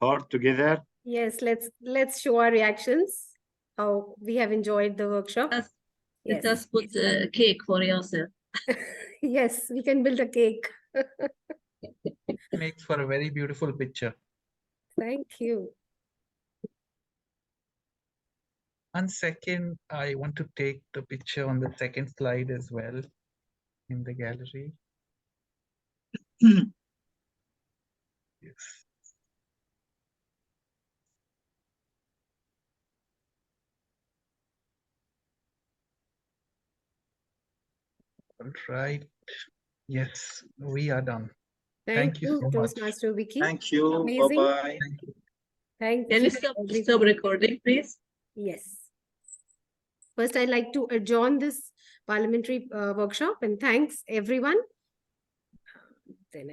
heart together. Yes, let's show our reactions. How we have enjoyed the workshop. Yes. Just put a cake for yourself. Yes, we can build a cake. Makes for a very beautiful picture. Thank you. 1 second, I want to take the picture on the second slide as well in the gallery. Yes. All right. Yes, we are done. Thank you so much. Toastmaster Vicky. Thank you. Amazing. Bye-bye. Thank you. Thank Can you. you stop recording, please? Yes. First, I'd like to adjourn this parliamentary workshop and thanks everyone